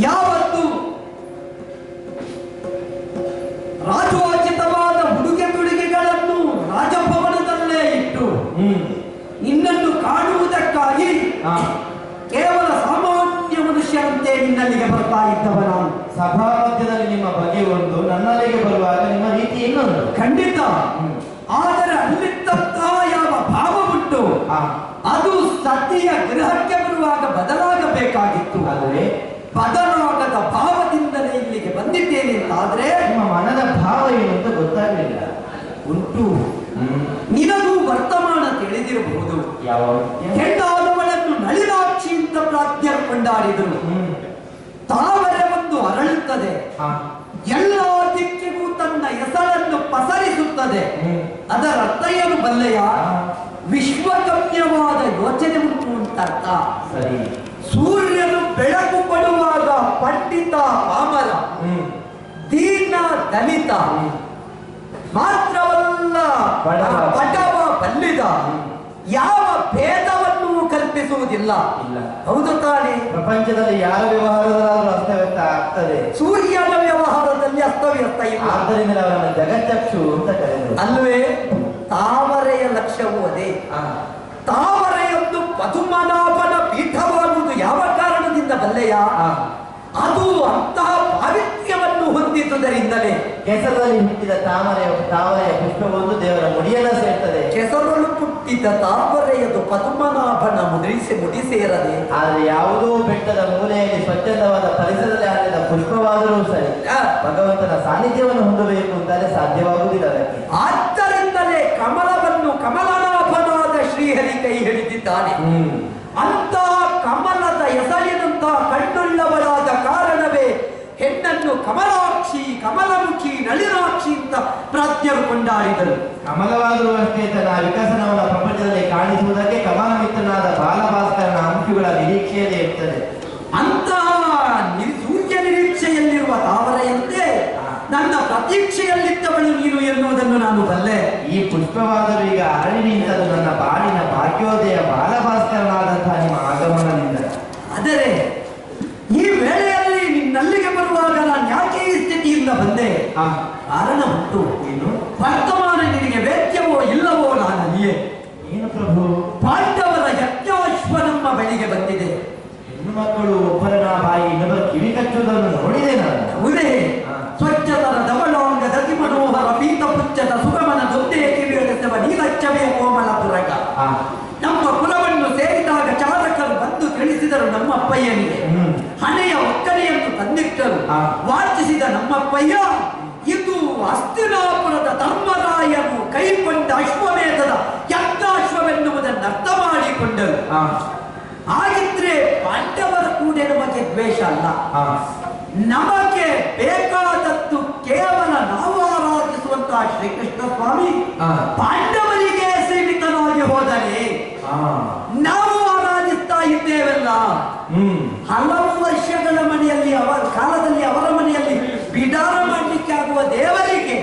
ಯಾವತ್ತು ರಾಜೋಚಿತವಾದ ಉಡುಗೆ ತೊಡುಗೆಗಳನ್ನು ರಾಜಭವನದಲ್ಲೇ ಇಟ್ಟು ನಿನ್ನನ್ನು ಕಾಣುವುದಕ್ಕಾಗಿ ಕೇವಲ ಸಾಮಾನ್ಯ ಮನುಷ್ಯ ಮನುಷ್ಯರಂತೆ ನಿನ್ನಲ್ಲಿಗೆ ಬರ್ತಾ ಇದ್ದವ ನಾನು. ಸಭಾ ಮಧ್ಯದಲ್ಲಿ ನಿಮ್ಮ ಬಗೆ ಒಂದು, ನನ್ನಲ್ಲಿಗೆ ಬರುವಾಗ ನಿಮ್ಮ ರೀತಿ ಇನ್ನೊಂದು. ಖಂಡಿತ. ಆದರೆ ಅಲ್ಲಿದ್ದಂತಹ ಯಾವ ಭಾವ ಉಂಟು ಅದು ಸತಿಯ ಗೃಹಕ್ಕೆ ಬರುವಾಗ ಬದಲಾಗಬೇಕಾಗಿತ್ತು. ಆದರೆ ಬದಲಾಗದ ಭಾವದಿಂದಲೇ ಇಲ್ಲಿಗೆ ಬಂದಿದ್ದೇನೆ ಅಂತಾದ್ರೆ ನಿಮ್ಮ ಮನದ ಭಾವ ಏನು ಅಂತ ಗೊತ್ತಾಗಲಿಲ್ಲ. ಉಂಟು. ನಿನಗೂ ವರ್ತಮಾನ ತಿಳಿದಿರಬಹುದು. ಯಾವ ಹೆಣ್ಣಾದವಳನ್ನು ನಳಿನಾಕ್ಷಿ ಅಂತ ಪ್ರಾಜ್ಞರು ಕೊಂಡಾಡಿದರು. ತಾವರೆ ಒಂದು ಅರಳುತ್ತದೆ, ಎಲ್ಲ ದಿಕ್ಕಿಗೂ ತನ್ನ ಹೆಸರನ್ನು ಪಸರಿಸುತ್ತದೆ. ಅದರ ಅರ್ಥ ಏನು ಬಲ್ಲೆಯ? ವಿಶ್ವಗಮ್ಯವಾದ ಯೋಚನೆ ಉಂಟು ಅಂತ ಅರ್ಥ. ಸರಿ. ಸೂರ್ಯನು ಬೆಳಕು ಕೊಡುವಾಗ ಪಂಡಿತ ಪಾಮರ, ದೀನ ದಲಿತ ಮಾತ್ರವಲ್ಲ ಪಟವ ಬಲ್ಲಿದ ಯಾವ ಭೇದವನ್ನು ಕಲ್ಪಿಸುವುದಿಲ್ಲ. ಹೌದು ತಾನೇ? ಪ್ರಪಂಚದಲ್ಲಿ ಯಾರ ವ್ಯವಹಾರದಲ್ಲಾದ್ರೂ ಅಸ್ತವ್ಯಸ್ತ ಆಗ್ತದೆ. ಸೂರ್ಯನ ವ್ಯವಹಾರದಲ್ಲಿ ಅಸ್ತವ್ಯಸ್ತ ಇಲ್ಲ. ಆದ್ದರಿಂದ ಅವರನ್ನು ಜಗಚ್ಚಕ್ಷು ಅಂತ ಕರೆದರು ಅಲ್ವೇ? ತಾವರೆಯ ಲಕ್ಷ್ಯವೂ ಅದೇ. ತಾವರೆಯೊಂದು ಪದುಮನಾಭನ ಪೀಠವಾಗುವುದು ಯಾವ ಕಾರಣದಿಂದ ಬಲ್ಲೆಯ? ಅದು ಅಂತಹ ಪಾವಿತ್ರ್ಯವನ್ನು ಹೊಂದಿದ್ದುದರಿಂದಲೇ. ಕೆಸರಲ್ಲಿ ಹುಟ್ಟಿದ ತಾವರೆಯ ಪುಷ್ಪವೊಂದು ದೇವರ ಮುಡಿಯನ್ನ ಸೇರ್ತದೆ. ಕೆಸರಲು ಹುಟ್ಟಿದ ತಾವರೆಯದು ಪದ್ಮನಾಭನ ಮುಡಿ ಸೇರದೆ. ಆದರೆ ಯಾವುದೋ ಬೆಟ್ಟದ ಮೂಲೆಯಲ್ಲಿ ಸ್ವಚ್ಛಂದವಾದ ಪರಿಸರದಲ್ಲಿ ಹಾಕಿದ ಪುಷ್ಪವಾದರೂ ಸರಿ ಭಗವಂತನ ಸಾನ್ನಿಧ್ಯವನ್ನು ಹೊಂದಬೇಕು ಅಂತಾನೆ ಸಾಧ್ಯವಾಗುವುದಿಲ್ಲ ಅದಕ್ಕೆ. ಆದ್ದರಿಂದಲೇ ಕಮಲವನ್ನು ಕಮಲನಾಭನಾದ ಶ್ರೀಹರಿ ಕೈ ಹಿಡಿದಿದ್ದಾನೆ. ಅಂತಹ ಕಮಲದ ಹೆಸರಿನಂತಹ ಕಣ್ಣುಳ್ಳವಳಾದ ಕಾರಣವೇ ಹೆಣ್ಣನ್ನು ಕಮಲಾಕ್ಷಿ, ಕಮಲಮುಖಿ, ನಳಿನಾಕ್ಷಿ ಅಂತ ಪ್ರಾಜ್ಞರು ಕೊಂಡಾಡಿದರು. ಕಮಲವಾದರೂ ಅಷ್ಟೇ ತನ್ನ ವಿಕಸನವನ್ನು ಪ್ರಪಂಚದಲ್ಲಿ ಕಾಣಿಸುವುದಕ್ಕೆ ಕಮಲ ಮಿತ್ರನಾದ ಬಾಲಭಾಸ್ಕರನ ಅಂಶಗಳ ನಿರೀಕ್ಷೆಯಲ್ಲೇ ಇರ್ತದೆ. ಅಂತಹ ಸೂರ್ಯ ನಿರೀಕ್ಷೆಯಲ್ಲಿರುವ ತಾವರೆಯಂತೆ ನನ್ನ ಪ್ರತೀಕ್ಷೆಯಲ್ಲಿದ್ದವಳು ನೀನು ಎನ್ನುವುದನ್ನು ನಾನು ಬಲ್ಲೆ. ಈ ಪುಷ್ಪವಾದರೂ ಈಗ ಅರಳಿ ನಿಂತದ್ದು ನನ್ನ ಬಾಳಿನ ಭಾಗ್ಯೋದಯ ಬಾಲಭಾಸ್ಕರನಾದಂತಹ ನಿಮ್ಮ ಆಗಮನದಿಂದ. ಆದರೆ ಈ ವೇಳೆಯಲ್ಲಿ ನಿನ್ನಲ್ಲಿಗೆ ಬರುವಾಗ ನಾನು ಯಾಕೆ ಈ ಸ್ಥಿತಿಯಿಂದ ಬಂದೆ? ಕಾರಣ ಉಂಟು. ಏನು? ವರ್ತಮಾನ ನಿನಗೆ ವೇದ್ಯವೋ ಇಲ್ಲವೋ ನಾನಲ್ಲಿಯೇ. ಏನು ಪ್ರಭು? ಪಾಂಡವರ ಯಜ್ಞಾಶ್ವ ನಮ್ಮ ಬಳಿಗೆ ಬಂದಿದೆ. ಹೆಣ್ಣು ಮಕ್ಕಳು ಒಬ್ಬರನ ಬಾಯಿ ಇನ್ನೊಬ್ಬರ ಕಿವಿ ಕಚ್ಚುವುದನ್ನು ನೋಡಿದೆ ನಾನು. ಹೌದೇ? ಸ್ವಚ್ಛತರ ಧವಳಾಂಗ ದತಿ ಮನೋಹರ ಪೀತ ಪುಚ್ಚದ ಸುಗಮನ ದೊಡ್ಡೆಯ ಕಿವಿಯೊಡೆಸವ ನೀಲಚ್ಚವೆಯ ಕೋಮಲ ಪುರಗ. ನಮ್ಮ ಕುಲವನ್ನು ಸೇರಿದಾಗ ಚಾಲಕರು ಬಂದು ತಿಳಿಸಿದರು ನಮ್ಮಪ್ಪಯ್ಯನಿಗೆ. ಹಣೆಯ ಒಕ್ಕಣೆಯನ್ನು ತಂದಿಟ್ಟರು. ವಾಚಿಸಿದ ನಮ್ಮಪ್ಪಯ್ಯ ಇದು ಹಸ್ತಿನಾಪುರದ ಧರ್ಮರಾಯನು ಕೈಗೊಂಡ ಅಶ್ವಮೇಧದ ಯಜ್ಞಾಶ್ವವೆನ್ನುವುದನ್ನು ಅರ್ಥ ಮಾಡಿಕೊಂಡರು. ಹಾಗಿದ್ರೆ ಪಾಂಡವರ ಕೂಡ ನಮಗೆ ದ್ವೇಷ ಅಲ್ಲ. ನಮಗೆ ಬೇಕಾದದ್ದು ಕೇವಲ ನಾವು ಆರಾಧಿಸುವಂತಹ ಶ್ರೀಕೃಷ್ಣ ಸ್ವಾಮಿ ಪಾಂಡವರಿಗೆ ಸೀಮಿತನಾಗಿ ಹೋದರೆ ನಾವು ಆರಾಧಿಸ್ತಾ ಇದ್ದೇವಲ್ಲ. ಹಲವು ವರ್ಷಗಳ ಮನೆಯಲ್ಲಿ ಅವರ ಕಾಲದಲ್ಲಿ ಅವರ ಮನೆಯಲ್ಲಿ ಬಿಡಾರ ಮಾಡಲಿಕ್ಕೆ ಆಗುವ ದೇವರಿಗೆ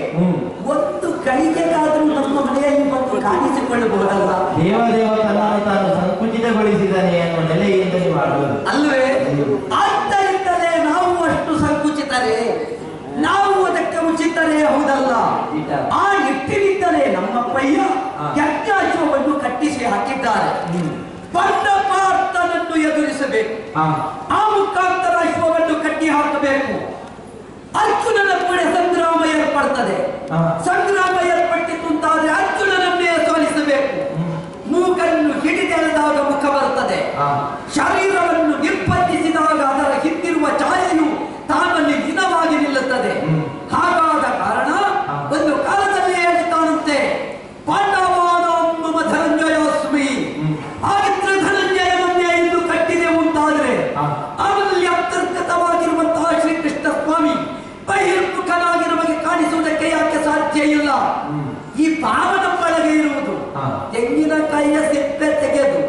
ಒಂದು ಕಳಿಗೆಗಾದರೂ ನಮ್ಮ ಮನೆಯಲ್ಲಿ ಬಂದು ಕಾಣಿಸಿಕೊಳ್ಳಬಹುದಲ್ಲ. ದೇವದೇವ ತನ್ನನ್ನು ತಾನು ಸಂಕುಚಿತಗೊಳಿಸಿದ್ದಾನೆ ಎನ್ನುವ ನೆಲೆಯಿಂದಲೇ ಮಾಡುವುದು ಅಲ್ವೇ? ಆದ್ದರಿಂದಲೇ ನಾವು ಅಷ್ಟು ಸಂಕುಚಿತರೇ, ನಾವು ಅದಕ್ಕೆ ಉಚಿತರೇ. ಹೌದಲ್ಲ? ಆ ನಿಟ್ಟಿನಿಂದಲೇ ನಮ್ಮಪ್ಪಯ್ಯ ಯಜ್ಞಾಶ್ವವನ್ನು ಕಟ್ಟಿಸಿ ಹಾಕಿದ್ದಾರೆ. ಪಾರ್ಥನನ್ನು ಎದುರಿಸಬೇಕು. ಆ ಮುಖಾಂತರ ಅಶ್ವವನ್ನು ಕಟ್ಟಿ ಹಾಕಬೇಕು. ಅರ್ಜುನನ ಕೂಡ ಸಂಗ್ರಾಮ ಏರ್ಪಡ್ತದೆ. ಸಂಗ್ರಾಮ ಏರ್ಪಟ್ಟಿತ್ತು ಅಂತಾದ್ರೆ ಅರ್ಜುನನನ್ನೇ ಸೋಲಿಸಬೇಕು. ಮೂಗನ್ನು ಹಿಡಿದೆಳೆದಾಗ ಮುಖ ಬರ್ತದೆ. ಶರೀರವನ್ನು ನಿರ್ಬಂಧಿಸಿದಾಗ ಅದರ ಹಿಂದಿರುವ ಛಾಯೆಯು ತಾನಲ್ಲಿ ದಿನವಾಗಿ ನಿಲ್ಲುತ್ತದೆ. ಹಾಗಾದ ಕಾರಣ ಒಂದು ಕಾಲದಲ್ಲಿ ಹೇಳ್ತಾನಂತೆ, ಪಾಂಡವಾನಾಂ ಮಮ ಧನಂಜಯೋಸ್ಮಿ. ಹಾಗಿದ್ರೆ ಧನಂಜಯನನ್ನೇ ಇಂದು ಕಟ್ಟಿದೆ ಅಂತಾದ್ರೆ ಅವನಲ್ಲಿ ಅಂತರ್ಗತವಾಗಿರುವಂತಹ ಶ್ರೀಕೃಷ್ಣ ಸ್ವಾಮಿ ಬಹಿರ್ಮುಖನಾಗಿ ನಮಗೆ ಕಾಣಿಸುವುದಕ್ಕೆ ಯಾಕೆ ಸಾಧ್ಯ ಇಲ್ಲ? ಈ ಪಾವನ ಒಳಗೆ ಇರುವುದು ತೆಂಗಿನಕಾಯಿಯ ಸಿಪ್ಪೆ ತೆಗೆದು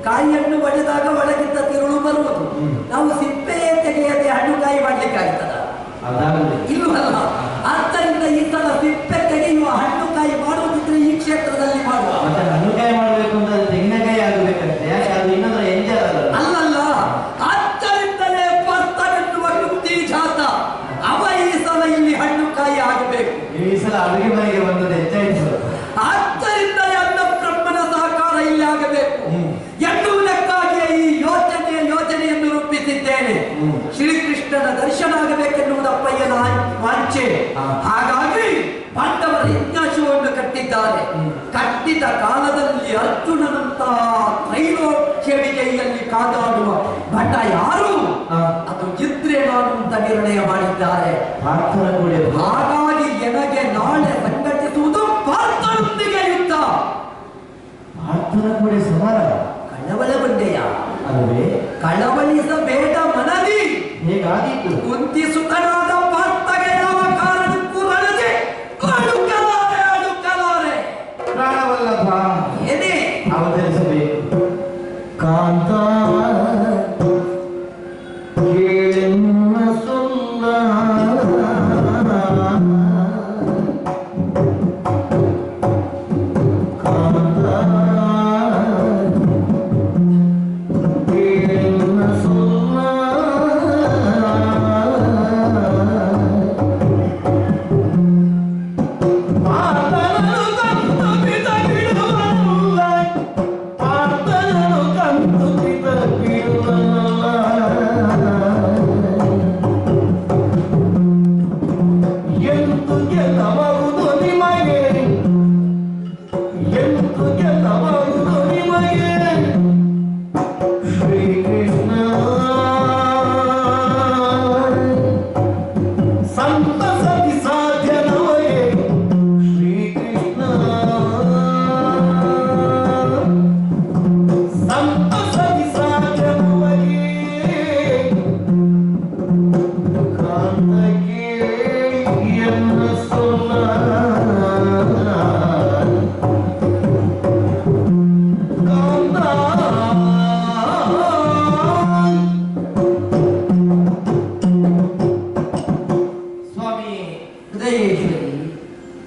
ಕಾಯಿಯನ್ನು ಒಡೆದಾಗ ಒಳಗಿದ್ದ ತಿರುಳು ಬರುವುದು. ನಾವು ಸಿಪ್ಪೆಯೇ ತೆಗೆಯದೆ ಹಣ್ಣುಕಾಯಿ ಮಾಡ್ಲಿಕ್ಕೆ ಆಗ್ತದ? ಇಲ್ಲವಲ್ಲ. ಆದ್ದರಿಂದ ಈ ಸಲ ಸಿಪ್ಪೆ ತೆಗೆಯುವ ಹಣ್ಣುಕಾಯಿ ಮಾಡುವುದಿದ್ರೆ ಈ ಕ್ಷೇತ್ರದಲ್ಲಿ ಮಾಡುವ. ಹಣ್ಣುಕಾಯಿ ಮಾಡಬೇಕು ಅಂತ ತೆಂಗಿನಕಾಯಿ ಆಗಬೇಕಂತೆ. ಯಾಕೆ ಅದು ಇನ್ನೊಂದು ಎಂಜಲ್ ಅಲ್ಲಲ್ಲ. ಆದ್ದರಿಂದಲೇ ಪರ್ತನೆನ್ನುವ ವೃತ್ತಿ ಜಾತ ಅವ ಈ ಸಲ ಇಲ್ಲಿ ಹಣ್ಣುಕಾಯಿ ಆಗಬೇಕು. ಈ ಸಲ ಅಡುಗೆ ಮನೆಗೆ ಬಂದದ್ದು ಹೆಚ್ಚಾಯಿತು. ಆದ್ದರಿಂದಲೇ ಅನ್ನ ಬ್ರಹ್ಮನ ಸಹಕಾರ ಇಲ್ಲಿ ಆಗಬೇಕು ಎನ್ನುವುದಕ್ಕಾಗಿ ಈ ಯೋಜನೆಯನ್ನು ರೂಪಿಸಿದ್ದೇನೆ. ಹಾಗಾಗಿ ಪಾಂಡವರ ಯಜ್ಞಾಶ್ವವನ್ನು ಕಟ್ಟಿದ್ದಾರೆ. ಕಟ್ಟಿದ ಕಾಲದಲ್ಲಿ ಅರ್ಜುನನಂತಹ ತ್ರೈಲೋಕ್ಯ ವಿಜಯಿಯಲ್ಲಿ ಕಾದಾಡುವ ಭಟ ಯಾರು ಅದು ಇದ್ರೆ ನಾನು ಅಂತ ನಿರ್ಣಯ ಮಾಡಿದ್ದಾರೆ. ಹಾಗಾಗಿ ನನಗೆ ನಾಳೆ ಸಂಘಟಿಸುವುದು ಪಾರ್ಥನೊಂದಿಗೆ ಯುದ್ಧ. ಸಮರ ಕಳವಳ ಬಂಡೆಯ ಅಲ್ಲವೇ? ಕಳವಳಿಸಬೇಡ ಮನದಿ. ಹೇಗಾದೀತು? ಕುಂತಿಸುತ್ತನಾದ ಪಾರ್ಥಗೆ ಯಾವ ಕಾರಣಕ್ಕೂ ರಣಜೆ ಅಡುಕಲಾರೆ ಪ್ರಾಣವಲ್ಲಭ ಏನೇ ಅವತರಿಸಬೇಕು. ಕಾಂತ ಕೇಳೆನ್ನ ಸೊಲ್ಲ ಕಾಂತ ಕೇಳೆನ್ನ ಸೊಲ್ಲ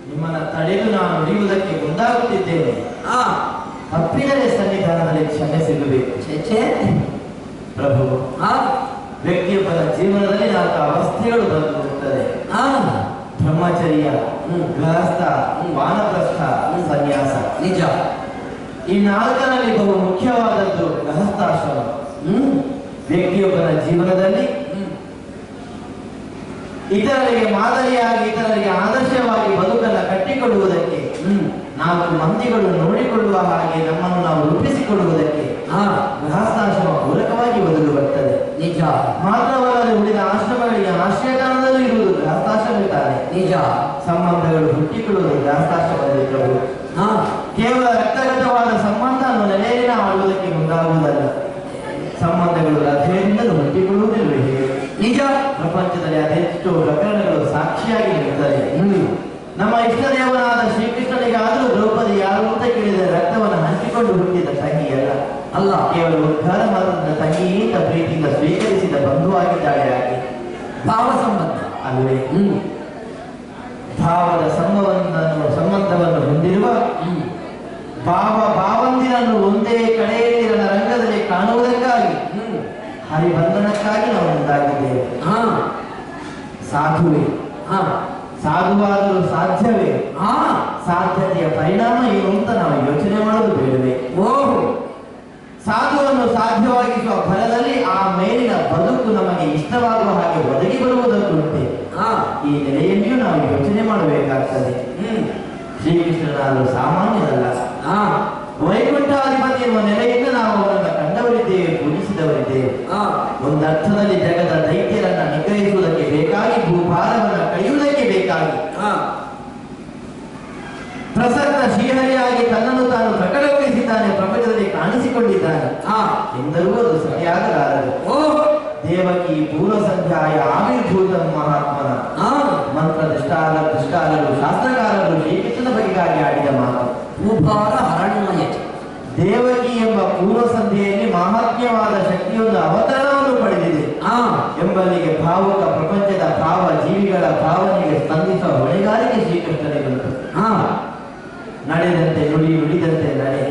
ನಿಮ್ಮನ್ನ ತಡೆದು ನಾನು ನುಡಿಯುವುದಕ್ಕೆ ಮುಂದಾಗುತ್ತಿದ್ದೇನೆ. ತಪ್ಪಿದರೆ ಸನ್ನಿಧಾನದಲ್ಲಿ ಕ್ಷಮೆ ಸಿಗಬೇಕು. ಪ್ರಭು, ವ್ಯಕ್ತಿಯೊಬ್ಬನ ಜೀವನದಲ್ಲಿ 4 ಅವಸ್ಥೆಗಳು ಬಂದು ಹೋಗ್ತದೆ. ಬ್ರಹ್ಮಚರ್ಯ, ಗೃಹಸ್ಥ, ವಾನಪ್ರಸ್ಥ, ಸನ್ಯಾಸ. ನಿಜ. ಈ 4ರಲ್ಲಿ ಬಹು ಮುಖ್ಯವಾದದ್ದು ಗೃಹಸ್ಥಾಶ್ರಮ. ವ್ಯಕ್ತಿಯೊಬ್ಬನ ಜೀವನದಲ್ಲಿ ಇತರರಿಗೆ ಮಾದರಿಯಾಗಿ, ಇತರರಿಗೆ ಆದರ್ಶವಾಗಿ ಬದುಕನ್ನು ಕಟ್ಟಿಕೊಳ್ಳುವುದಕ್ಕೆ, 4 ಮಂದಿಗಳು ನೋಡಿಕೊಳ್ಳುವ ಹಾಗೆ ನಮ್ಮನ್ನು ನಾವು ರೂಪಿಸಿಕೊಳ್ಳುವುದಕ್ಕೆ ಗೃಹಸ್ಥಾಶ್ರಮ ಪೂರಕವಾಗಿ ಒದಗಿ ಬರ್ತದೆ. ನಿಜ. ಮಾತ್ರವಲ್ಲದೆ ಉಳಿದ ಆಶ್ರಮಗಳಿಗೆ ಆಶ್ರಯತಾಣದಲ್ಲೂ ಇರುವುದು ಗೃಹಸ್ಥಾಶ್ರಮಿದ್ದಾರೆ. ನಿಜ. ಸಂಬಂಧಗಳು ಹುಟ್ಟಿಕೊಳ್ಳುವುದು ಗೃಹಸ್ಥಾಶ್ರಮದಲ್ಲಿ ಪ್ರಭು. ಕೇವಲ ರಕ್ತಗತವಾದ ಸಂಬಂಧವನ್ನು ನೆಲೆಯಲ್ಲಿ ಆಳುವುದಕ್ಕೆ ಮುಂದಾಗುವುದಲ್ಲ. ಸಂಬಂಧಗಳು ಹೃದಯದಿಂದಲೂ ಹುಟ್ಟಿಕೊಳ್ಳುವುದಿಲ್ಲ. ನಿಜ. ಪ್ರಪಂಚದಲ್ಲಿ ಅದೆಷ್ಟೋ ಪ್ರಕರಣಗಳು ಸಾಕ್ಷಿಯಾಗಿ ನಿಲ್ತದೆ. ನಮ್ಮ ಇಷ್ಟ ದೇವನಾದ ಶ್ರೀಕೃಷ್ಣನಿಗಾದರೂ ದ್ರೌಪದಿ ಯಾರು ಅಂತ ಕೇಳಿದರೆ ರಕ್ತವನ್ನು ಹಂಚಿಕೊಂಡು ಹುಟ್ಟಿದ ತಂಗಿಯಲ್ಲ. ಅಲ್ಲ, ಕೇವಲ ಉದ್ಧಾರ ಮಾತ್ರ ತಂಗಿಯಿಂದ ಪ್ರೀತಿಯಿಂದ ಸ್ವೀಕರಿಸಿದ ಬಂಧುವಾಗಿದ್ದಾಳೆ. ಆಕೆ ಭಾವ ಸಂಬಂಧ ಅಲ್ಲವೇ? ಭಾವದ ಸಂಬಂಧವನ್ನು ಹೊಂದಿರುವ ಭಾವಂದಿರನ್ನು ಒಂದೇ ಕಡೆಯಲ್ಲಿ ರಂಗದಲ್ಲಿ ಕಾಣುವುದಕ್ಕಾಗಿ, ಹರಿಬಂಧನಕ್ಕಾಗಿ ನಾವು ಮುಂದಾಗಿದ್ದೇವೆ. ಸಾಧುವೇ, ಸಾಧುವಾದರೂ ಸಾಧ್ಯವೇ? ಸಾಧ್ಯತೆಯ ಪರಿಣಾಮ ಏನು ಅಂತ ನಾವು ಯೋಚನೆ ಮಾಡೋದು ಬೇಡವೇ? ಸಾಧುವನ್ನು ಸಾಧ್ಯವಾಗಿಸುವ ಫಲದಲ್ಲಿ ಆ ಮೇಲಿನ ಬದುಕು ನಮಗೆ ಇಷ್ಟವಾಗುವ ಹಾಗೆ ಒದಗಿ ಬರುವುದಕ್ಕುಂಟೆ. ಈ ನೆಲೆಯಲ್ಲಿಯೂ ನಾವು ಯೋಚನೆ ಮಾಡಬೇಕಾಗ್ತದೆ. ಶ್ರೀಕೃಷ್ಣನಾದರೂ ಸಾಮಾನ್ಯನಲ್ಲ. ವೈಕುಂಠಾಧಿಪತಿ ಎನ್ನುವ ನೆಲೆಯಿಂದ ನಾವು ಅವರನ್ನು ಕಂಡವರಿದ್ದೇವೆ, ಪೂಜಿಸಿದವರಿದ್ದೇವೆ. ಒಂದರ್ಥದಲ್ಲಿ ಜಗದ ದೈತ್ಯರನ್ನ ನಿಗ್ರಹಿಸುವುದಕ್ಕೆ ಬೇಕಾಗಿ, ಭೂಭಾರವನ್ನು ಕಳೆಯುವುದಕ್ಕೆ ಬೇಕಾಗಿ ಪ್ರಸಕ್ತ ಶ್ರೀಹರಿಯಾಗಿ ತನ್ನನ್ನು ತಾನು ಪ್ರಕಟಗೊಳಿಸಿದ್ದಾನೆ, ಪ್ರಪಂಚದಲ್ಲಿ ಕಾಣಿಸಿಕೊಂಡಿದ್ದಾನೆ ಎಂದರೂ ಅದು ಸರಿಯಾಗಲಾರದು. ದೇವಕಿ ಪೂರ್ವ ಸಂಧ್ಯಾಯ ಆವಿರ್ಭೂತ ಮಹಾತ್ಮನ ಮಂತ್ರ ದುಷ್ಟಾರರು ಶಾಸ್ತ್ರಕಾರರು ಶ್ರೀಕೃಷ್ಣನ ಬಗೆಗಾಗಿ ಆಡಿದ ಮಾತು. ಭೂಭಾರ ಹರಣ್ಮಯ. ದೇವಕಿ ಎಂಬ ಪೂರ್ವ ಸಂಧ್ಯೆಯಲ್ಲಿ ಮಹಾತ್ಮ್ಯವಾದ ಶಕ್ತಿಯೊಂದು ಅವತರಣವನ್ನು ಪಡೆದಿದೆ ಎಂಬಲ್ಲಿಗೆ ಭಾವುಕ ಪ್ರಪಂಚದ ಭಾವ ಜೀವಿಗಳ ಭಾವನೆಗೆ ಸ್ಪಂದಿಸುವ ಹೊಣೆಗಾರಿಕೆ ಶ್ರೀಕೃಷ್ಣನಿಗಂತು. ನಡೆದಂತೆ ನುಡಿ, ನುಡಿದಂತೆ ನಡೆ.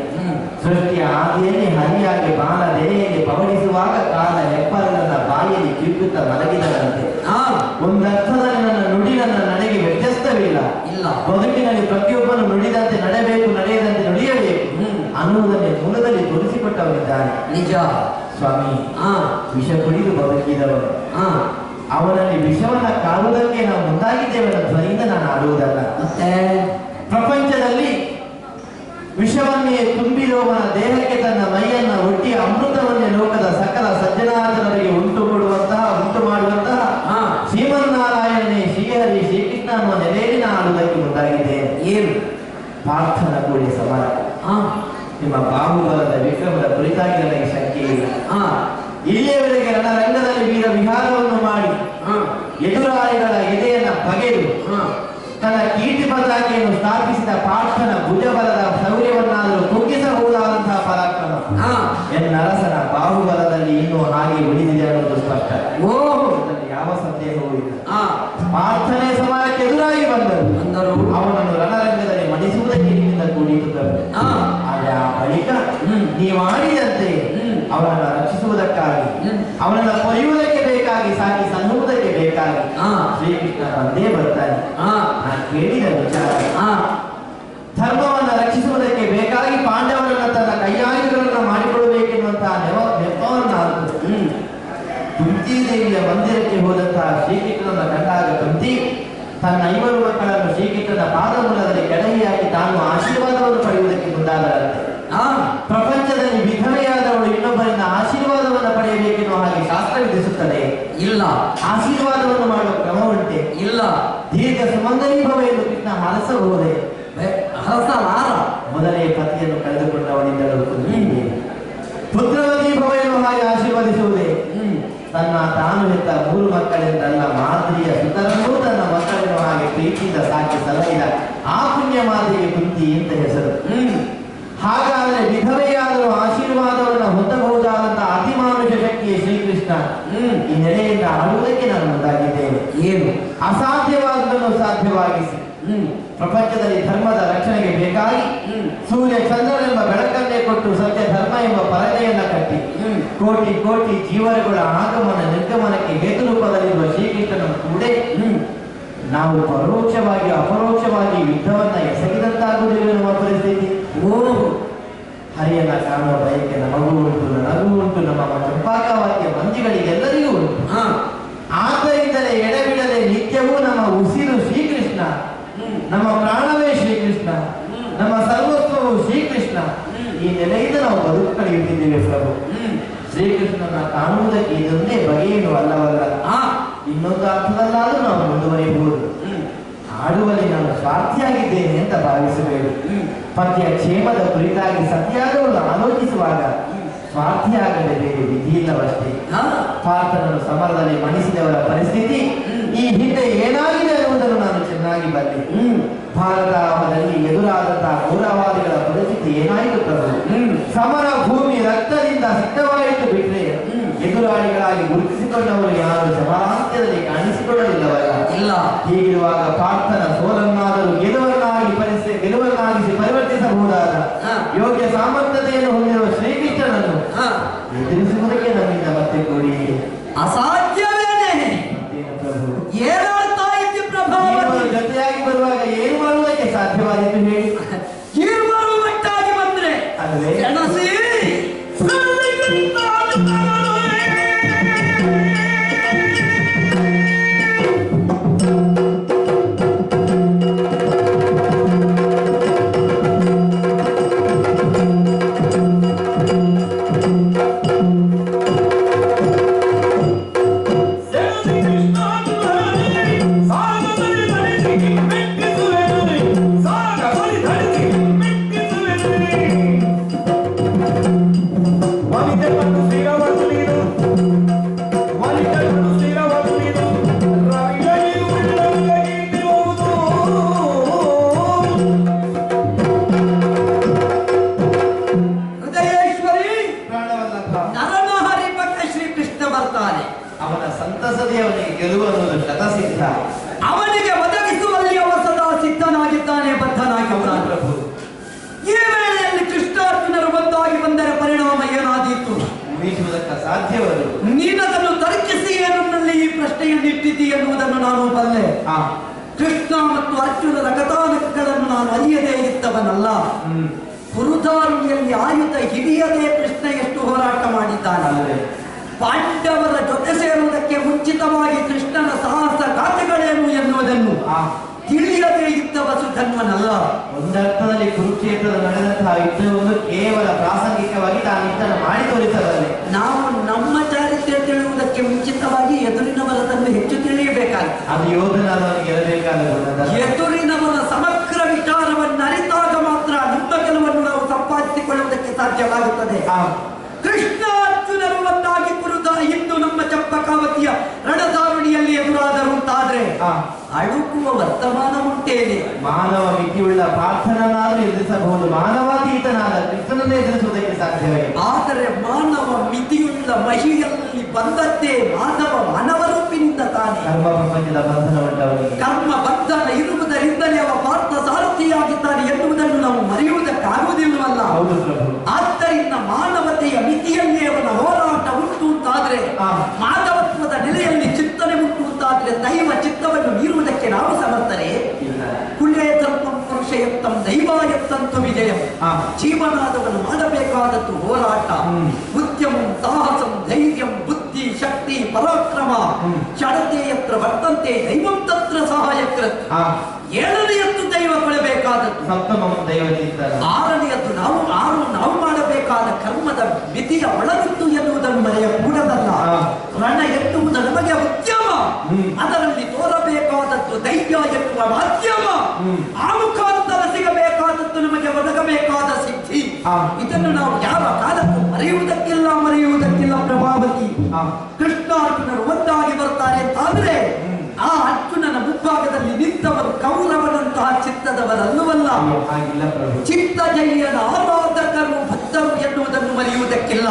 ಸೃಷ್ಟಿಯ ಆದಿಯಲ್ಲಿ ಹರಿಯಾಗಿ ಬಾಣ ದೆರೆಯಲ್ಲಿ ಪವಡಿಸುವಾಗ ಕಾಲ ಹೆಪ್ಪರನ್ನ ಬಾಯಿಯಲ್ಲಿ ಕಿಕ್ಕುತ್ತ ಮಲಗಿದನಂತೆ. ಒಂದರ್ಥದಲ್ಲಿ ನನ್ನ ನುಡಿ ನನ್ನ ನಡೆಗೆ ವ್ಯತ್ಯಸ್ತವಿಲ್ಲ. ಬದುಕಿನಲ್ಲಿ ಪ್ರತಿಯೊಬ್ಬನು ನುಡಿದಂತೆ ನಡೆಯಬೇಕು, ನಡೆಯದಂತೆ ನುಡಿಯಬೇಕು ಅನ್ನುವುದನ್ನೇ ಮೂಲದಲ್ಲಿ ತೋರಿಸಿಕೊಟ್ಟವನಿದ್ದಾನೆ. ನಿಜ. ಸ್ವಾಮಿ, ವಿಷ ಕುಡಿದು ಬದುಕಿದವನು ಅವನಲ್ಲಿ ವಿಷವನ್ನ ಕಾಡುವುದಕ್ಕೆ ನಾವು ಮುಂದಾಗಿದ್ದೇವೆ ಅನ್ನೋ ಧ್ವನಿಯಿಂದ ನಾನು ಆಡುವುದಲ್ಲ. ಮತ್ತೆ ಪ್ರಪಂಚದಲ್ಲಿ ವಿಷವನ್ನೇ ತುಂಬಿರುವವನ ದೇಹಕ್ಕೆ ತನ್ನ ಮೈಯನ್ನ ಒಟ್ಟಿ ಅಮೃತವನ್ನೇ ಲೋಕದ ಸಕಲ ಸಜ್ಜನಾಜನರಿಗೆ ಉಂಟು ಮಾಡುವಂತಹ ಶ್ರೀಮನ್ನಾರಾಯಣನೇ ಶ್ರೀಹರಿ ಶ್ರೀಕೃಷ್ಣ ಅನ್ನುವ ನೆಲೆಯಲ್ಲಿ ನಾನು ಆಡುವುದಕ್ಕೆ ಮುಂದಾಗಿದ್ದೇನೆ. ಏನು ಪಾರ್ಥನ ಕೂಡಿ ಸಮಾನ. ನಿಮ್ಮ ಬಾಹುಬಲದ ವಿಕ್ರಮದ ಕುರಿತಾಗಿ ನನಗೆ ಶಂಕೆ ಇಲ್ಲ. ಇಲ್ಲಿಯವರೆಗೆ ರಣರಂಗದಲ್ಲಿ ವೀರ ವಿಹಾರವನ್ನು ಮಾಡಿ ಎದುರಾಳಿಗಳ ಎದೆಯನ್ನ ಬಗೆದು ತನ್ನ ಕೀರ್ತಿ ಪತಾಕೆಯನ್ನು ಸ್ಥಾಪಿಸಿದ ಪಾರ್ಥನ ಭುಜಬಲದ ಶೌರ್ಯವನ್ನಾದರೂ ಕುಗ್ಗಿಸಬಹುದಾದಂತಹ ಪರಾಕ್ರಮ ಎನ್ನರಸನ ಬಾಹುಬಲದಲ್ಲಿ ಇನ್ನೂ ಹಾಗೆ ಉಳಿದಿದೆ ಅನ್ನೋದು ಸ್ಪಷ್ಟ. ಅದರಲ್ಲಿ ಯಾವ ಸಂದೇಹವೂ ಇಲ್ಲ. ಪಾರ್ಥನೆ ಸಮಾಜಕ್ಕೆ ಎದುರಾಗಿ ಬಂದರು. ಅವನನ್ನು ರಣರಂಗದಲ್ಲಿ ಮಣಿಸುವುದಕ್ಕೆ ನಿಮ್ಮಿಂದ ಕೂಡಿಸುತ್ತಾರೆ. ಆದರೆ ಆ ಬಳಿಕ ನೀವು ಆಡಿದಂತೆ ಅವನನ್ನು ರಕ್ಷಿಸುವುದಕ್ಕಾಗಿ ಅವನನ್ನು ಕೊಯ್ಯುವುದಕ್ಕೆ ಬೇಕಾಗಿ ಸಾಕಿ ಸನ್ನುವುದಕ್ಕೆ ಬೇಕಾಗಿ ಶ್ರೀಕೃಷ್ಣ ಬಂದೇ ಬರ್ತಾನೆ. ನಾನು ಕೇಳಿದ ವಿಚಾರ, ಧರ್ಮವನ್ನು ರಕ್ಷಿಸುವುದಕ್ಕೆ ಬೇಕಾಗಿ ಪಾಂಡವರನ್ನ ತನ್ನ ಕೈಯಾಯುಧಗಳನ್ನು ಮಾಡಿಕೊಳ್ಳಬೇಕೆನ್ನುವಂತಹ ನೆಪವನ್ನು ಕುಂತಿ ದೇವಿಯ ಮಂದಿರಕ್ಕೆ ಹೋದಂತಹ ಶ್ರೀಕೃಷ್ಣನ ಕಂಡಾಗ ಕುಂತಿ ತನ್ನ 5 ಮಕ್ಕಳನ್ನು ಶ್ರೀಕೃಷ್ಣನ ಪಾದಮೂಲದಲ್ಲಿ ಕೆಳಗಿಯಾಗಿ ತಾನು ಆಶೀರ್ವಾದವನ್ನು ಪಡೆಯುವುದಕ್ಕೆ ಮುಂದಾದರಂತೆ. ಪ್ರಪಂಚದಲ್ಲಿ ವಿಧವೆಯಾದವಳು ಇನ್ನೊಬ್ಬರಿಂದ ಆಶೀರ್ವಾದವನ್ನು ಪಡೆಯಬೇಕೆನ್ನುವ ಹಾಗೆ ಶಾಸ್ತ್ರ ವಿಧಿಸುತ್ತದೆ. ಇಲ್ಲ. ಆಶೀರ್ವಾದವನ್ನು ಮಾಡುವ ಕ್ರಮ ಉಂಟೆ? ಇಲ್ಲ. ದೀರ್ಘ ಸುಮಂಗಲೀಭವ ಎಂದು ಕೃಷ್ಣ ಹರಸಬಹುದೇ? ಹರಸಲಾರ. ಮೊದಲೇ ಪತಿಯನ್ನು ಕಳೆದುಕೊಂಡವನಿಂದಲೂ ಪುತ್ರವತೀಭವ ಎನ್ನುವ ಹಾಗೆ ಆಶೀರ್ವದಿಸುವುದೇ? ತನ್ನ ತಾನು ಹೆತ್ತ 3 ಮಕ್ಕಳಿಂದಲ್ಲ, ಮಾದರಿಯ ಸುತರನ್ನೂ ತನ್ನ ಮಕ್ಕಳೆನ್ನುವ ಹಾಗೆ ಪ್ರೀತಿಯಿಂದ ಸಾಕಿ ಸಲಹಿದ ಆ ಪುಣ್ಯ ಮಾದರಿಗೆ ಕುಂತಿ ಅಂತ ಹೆಸರು. ಹಾಗಾದರೆ ವಿಧವೆಯಾದರೂ ಆಶೀರ್ವಾದವನ್ನು ಹೊಂದಬಹುದಾದಂತಹ ಅತಿಮಾನುಷ ಶಕ್ತಿಯ ಶ್ರೀಕೃಷ್ಣ ಈ ನೆಲೆಯಿಂದ ಆಡುವುದಕ್ಕೆ ನಾನು ಮುಂದಾಗಿದ್ದೇನೆ. ಏನು ಅಸಾಧ್ಯವಾದನ್ನು ಸಾಧ್ಯವಾಗಿಸಿ ಪ್ರಪಂಚದಲ್ಲಿ ಧರ್ಮದ ರಕ್ಷಣೆಗೆ ಬೇಕಾಗಿ ಸೂರ್ಯ ಚಂದ್ರನೆಂಬ ಬೆಳಕನ್ನೇ ಕೊಟ್ಟು ಸತ್ಯ ಧರ್ಮ ಎಂಬ ಪರದೆಯನ್ನ ಕಟ್ಟಿ ಕೋಟಿ ಕೋಟಿ ಜೀವನಗಳ ಆಗಮನ ನಿರ್ಗಮನಕ್ಕೆ ಹೇತು ರೂಪದಲ್ಲಿರುವ ಶ್ರೀಕೃಷ್ಣನ ಕೂಡ ನಾವು ಪರೋಕ್ಷವಾಗಿ ಅಪರೋಕ್ಷವಾಗಿ ಯುದ್ಧವನ್ನ ಎಸಗಿದಂತಾಗುವುದಿಲ್ಲ ಎನ್ನುವ ಪರಿಸ್ಥಿತಿ. ಹರಿಯನ್ನ ಕಾಣುವ ಬಯಕೆ ನಮಗೂ ಉಂಟು, ನನಗೂ ಉಂಟು, ನಮ್ಮ ಚಂಪಾಕವಾಕ್ಯ ಮಂದಿಗಳಿಗೆಲ್ಲರಿಗೂ ಉಂಟು. ಆದ್ದರಿಂದಲೇ ಎಡೆಬಿಡದೆ ನಿತ್ಯವೂ ನಮ್ಮ ಉಸಿರು ಶ್ರೀಕೃಷ್ಣ, ನಮ್ಮ ಪ್ರಾಣವೇ ಶ್ರೀಕೃಷ್ಣ, ನಮ್ಮ ಸರ್ವಸ್ವವು ಶ್ರೀಕೃಷ್ಣ. ಈ ನೆಲೆಯಿಂದ ನಾವು ಬದುಕು ಕಳೆಯುತ್ತಿದ್ದೇವೆ ಪ್ರಭು. ಶ್ರೀಕೃಷ್ಣನ ಕಾಣುವುದಕ್ಕೆ ಇದೊಂದೇ ಬಗೆಯೇನು ಅಲ್ಲವಲ್ಲ. ಇನ್ನೊಂದು ಅರ್ಥದಲ್ಲಾದರೂ ನಾವು ಮುಂದುವರಿಯಬಹುದು. ಆಡುವಲ್ಲಿ ನಾನು ಸ್ವಾರ್ಥಿಯಾಗಿದ್ದೇನೆ ಅಂತ ಭಾವಿಸಬೇಡಿ. ಪತಿಯ ಕ್ಷೇಮದ ಕುರಿತಾಗಿ ಸತಿಯಾದವಳು ಆಲೋಚಿಸುವಾಗ ಸ್ವಾರ್ಥಿಯಾಗದೆ ಬೇರೆ ವಿಧಿಯಿಲ್ಲವಷ್ಟೇ. ಪಾರ್ಥನನ್ನು ಸಮರದಲ್ಲಿ ಮಣಿಸಿದವರ ಪರಿಸ್ಥಿತಿ ಈ ಹಿಂದೆ ಏನಾಗಿದೆ ಅನ್ನುವುದನ್ನು ನಾನು ಚೆನ್ನಾಗಿ ಬಲ್ಲೆ. ಭಾರತದಲ್ಲಿ ಎದುರಾದಂತಹ ಗೌರವಾದಿಗಳ ಪರಿಸ್ಥಿತಿ ಏನಾಯಿತು ಪ್ರಭು? ಸಮರ ಭೂಮಿ ರಕ್ತದಿಂದ ಸಿದ್ಧವಾಯಿತು ಬಿಟ್ರೆ ಎದುರಾಳಿಗಳಾಗಿ ಗುರುತಿಸಿಕೊಂಡವರು ಯಾರು ಸಮಾಂತ್ಯದಲ್ಲಿ ಕಾಣಿಸಿಕೊಳ್ಳಲಿಲ್ಲವಲ್ಲ. ಇಲ್ಲ. ಹೀಗಿರುವಾಗ ಪಾರ್ಥನ ಸೋಲನ್ನಾದರೂ ಗೆಲುವನ್ನಾಗಿಸಿ ಪರಿವರ್ತಿಸಬಹುದಾದ ಯೋಗ್ಯ ಸಾಮರ್ಥ್ಯತೆಯನ್ನು ಹೊಂದಿರುವ ಶ್ರೀಕೃಷ್ಣನನ್ನು ಎದುರಿಸುವುದಕ್ಕೆ ನಮ್ಮಿಂದ ಮತ್ತೆ ಕೂಡಿ ಅಸಾಧ್ಯವೇನೆ ಪ್ರಭು. ಏನಾಗ್ತಾ ಇತ್ತು ಪ್ರಭಾವ ಜೊತೆಯಾಗಿ ಬರುವಾಗ ಏನು ಮಾಡುವುದಕ್ಕೆ ಸಾಧ್ಯವಾದಿತ್ತು ಹೇಳಿ? ಏನು ಮಾಡುವ ಮಟ್ಟಾಗಿ ಬಂದ್ರೆ ಅಲ್ಲವೇ ಎಣಸಿ ಅವನ ಸಂತಸದೇ ಅವನಿಗೆ ಗೆಲುವು ಅನ್ನೋದು ಶತಸಿದ್ಧ. ಅವನಿಗೆ ಒದಗಿಸುವಲ್ಲಿ ಅವ ಸದಾ ಸಿದ್ಧನಾಗಿದ್ದಾನೆ, ಬದ್ಧನಾಗಿದ್ದಾನೆ ಪ್ರಭು. ಈ ವೇಳೆಯಲ್ಲಿ ಕೃಷ್ಣಾರ್ಜುನರು ಒಂದಾಗಿ ಬಂದರೆ ಪರಿಣಾಮ ಏನಾದೀತು ಊಹಿಸುವುದಕ್ಕೆ ಸಾಧ್ಯವದು. ನೀನದನ್ನು ತರ್ಕಿಸಿ ನನ್ನಲ್ಲಿ ಈ ಪ್ರಶ್ನೆಯನ್ನು ಇಟ್ಟಿದ್ದೀ ಎನ್ನುವುದನ್ನು ನಾನು ಬಲ್ಲೆ. ಕೃಷ್ಣ ಮತ್ತು ಅರ್ಜುನರ ಕಥಾನಕಗಳನ್ನು ನಾನು ಅರಿಯದೇ ಇದ್ದವನಲ್ಲ. ಕುರುಧಾರುಣಿಯಲ್ಲಿ ಆಯುಧ ಹಿಡಿಯದೆ ಕೃಷ್ಣ ಎಷ್ಟು ಹೋರಾಟ ಮಾಡಿದ್ದಾನೆ. ಪಾಂಡವರ ಜೊತೆ ಸೇರುವುದಕ್ಕೆ ಮುಂಚಿತವಾಗಿ ಕೃಷ್ಣನ ಸಾಹಸ ಗಾಥೆಗಳೇನು ಎನ್ನುವುದನ್ನು ತಿಳಿಯದೇ ಇದ್ದ ವಸುಧನ್ವನಲ್ಲ. ಒಂದರ್ಥದಲ್ಲಿ ಕುರುಕ್ಷೇತ್ರದ ನಡೆದಂತಹ ಯುದ್ಧವನ್ನು ಕೇವಲ ಪ್ರಾಸಂಗಿಕವಾಗಿ ತಾನು ಯುದ್ಧ ಮಾಡಿ ತೋರಿಸಬಲ್ಲೆ. ನಾವು ನಮ್ಮ ಚಾರಿತ್ರ್ಯ ತಿಳಿಯುವುದಕ್ಕೆ ಮುಂಚಿತವಾಗಿ ಎದುರಿನವರದನ್ನು ಹೆಚ್ಚು ತಿಳಿಯಬೇಕಾಗುತ್ತೆ. ಅದು ಯೋಧನಾದವನಿಗೆ ಇರಬೇಕಾದ ಗುಣ. ಎದುರಿನವರ ಸಮಗ್ರ ವಿಚಾರವನ್ನು ಅರಿತಾಗ ಮಾತ್ರ ನಮ್ಮ ಗೆಲುವನ್ನು ನಾವು ಸಂಪಾದಿಸಿಕೊಳ್ಳುವುದಕ್ಕೆ ಸಾಧ್ಯವಾಗುತ್ತದೆ. ಕೃಷ್ಣ ಅರ್ಜುನರು ಒಂದಾಗಿ ಕುರುದ ಇಂದು ನಮ್ಮ ಚಂಪಕಾವತಿಯ ರಣಧಾರುಣಿಯಲ್ಲಿ ಎದುರಾದರು ಅಂತಾದ್ರೆ ಅಳುಕುವ ವರ್ತಮಾನ ಉಂಟೇನೆ. ಮಾನವ ಮಿತಿಯುಳ್ಳ ಪ್ರಾರ್ಥನಾದರೂ ಎದುರಿಸಬಹುದು, ಮಾನವಾತೀತನಾದ ಕೃಷ್ಣನನ್ನೇ ಎದುರಿಸುವುದಕ್ಕೆ ಸಾಧ್ಯವೇ. ಆದರೆ ಮಾನವ ಮಿತಿಯುಳ್ಳ ಮಹಿಯಲ್ಲಿ ಬಂದದ್ದೇ ಮಾನವ ಮಾನವರೂಪಿನಿಂದ ತಾನೆ. ಕರ್ಮ ಪ್ರಪಂಚದ ಬಂಧನ ಉಂಟವನಿಗೆ. ಕರ್ಮ ಬಂಧನ ಇರುವುದರಿಂದಲೇ ಅವ ಪಾರ್ಥ ಸಾರಥಿಯಾಗಿದ್ದಾನೆ ಎನ್ನುವುದನ್ನು ನಾವು ಮರೆಯುವುದಕ್ಕಾಗುವುದಿಲ್ಲವಲ್ಲ. ಹೌದು ಪ್ರಭು. ಆದ್ದರಿಂದ ಮಾನವತೆಯ ಮಿತಿಯಲ್ಲಿ ಅವನ ಹೋರಾಟ ಉಂಟು ಅಂತಾದ್ರೆ, ಮಾನವತ್ವದ ನೆಲೆಯಲ್ಲಿ ಚಿಂತನೆ ಉಂಟು ಅಂತಾದ್ರೆ ದೈವ ಚಿತ್ತವನ್ನು ಮೀರುವುದಕ್ಕೆ ನಾವು ಸಮರ್ಥನೆ. ಕುಲೇ ಧರ್ಮಂ ಪುರುಷಯತ್ತಂ ದೈವಾಯತ್ತಂತು ವಿಜಯಂ. ಜೀವನಾದವನು ಮಾಡಬೇಕಾದದ್ದು ಹೋರಾಟ, ಉದ್ಯಮಂ ಸಾಹಸಂ ಧೈರ್ಯಂ ಬುದ್ಧಿ ಶಕ್ತಿ ಪರಾಕ್ರಮ. ಚಡತೆ ಯತ್ರ ವರ್ತಂತೆ ದೈವಂ ತತ್ರ ಸಹಾಯಕೃತ್. ಏಳನೆಯದ್ದು ದೈವ ಕೊಡಬೇಕಾದದ್ದು, ಸಪ್ತಮಂ ದೈವ ಚಿಂತನ. ಆರನೆಯದ್ದು ನಾವು ಮಾಡಬೇಕಾದ ಕರ್ಮದ ಮಿತಿಯ ಒಳಗಿತ್ತು ಎನ್ನುವುದನ್ನು ಮರೆಯಕೂಡದಲ್ಲ. ರಣ ಎನ್ನುವುದು ನಮಗೆ ಉದ್ಯಮ, ಅದರಲ್ಲಿ ತೋರಬೇಕಾದದ್ದು ಧೈರ್ಯ ಎನ್ನುವ ಮಾಧ್ಯಮ, ಆ ಮುಖಾಂತರ ಸಿಗಬೇಕಾದದ್ದು ನಮಗೆ ಒದಗಬೇಕಾದ ಸಿದ್ಧಿ. ಇದನ್ನು ನಾವು ಯಾವ ಕಾಲಕ್ಕೂ ಮರೆಯುವುದಕ್ಕಿಲ್ಲ ಪ್ರಭಾವತಿ. ಕೃಷ್ಣಾರ್ಜುನರು ಒಂದಾಗಿ ಬರ್ತಾರೆ ಅಂತಾದ್ರೆ ಆ ಅರ್ಜುನನ ಮುಂಭಾಗದಲ್ಲಿ ನಿಂತವರು ಕೌರವನಂತಹ ಚಿತ್ತದವರಲ್ಲವಲ್ಲ. ಚಿತ್ತಜಯ್ಯನ ಆರಾಧಕರು ಭಕ್ತರು ಎನ್ನುವುದನ್ನು ಮರೆಯುವುದಕ್ಕಿಲ್ಲ.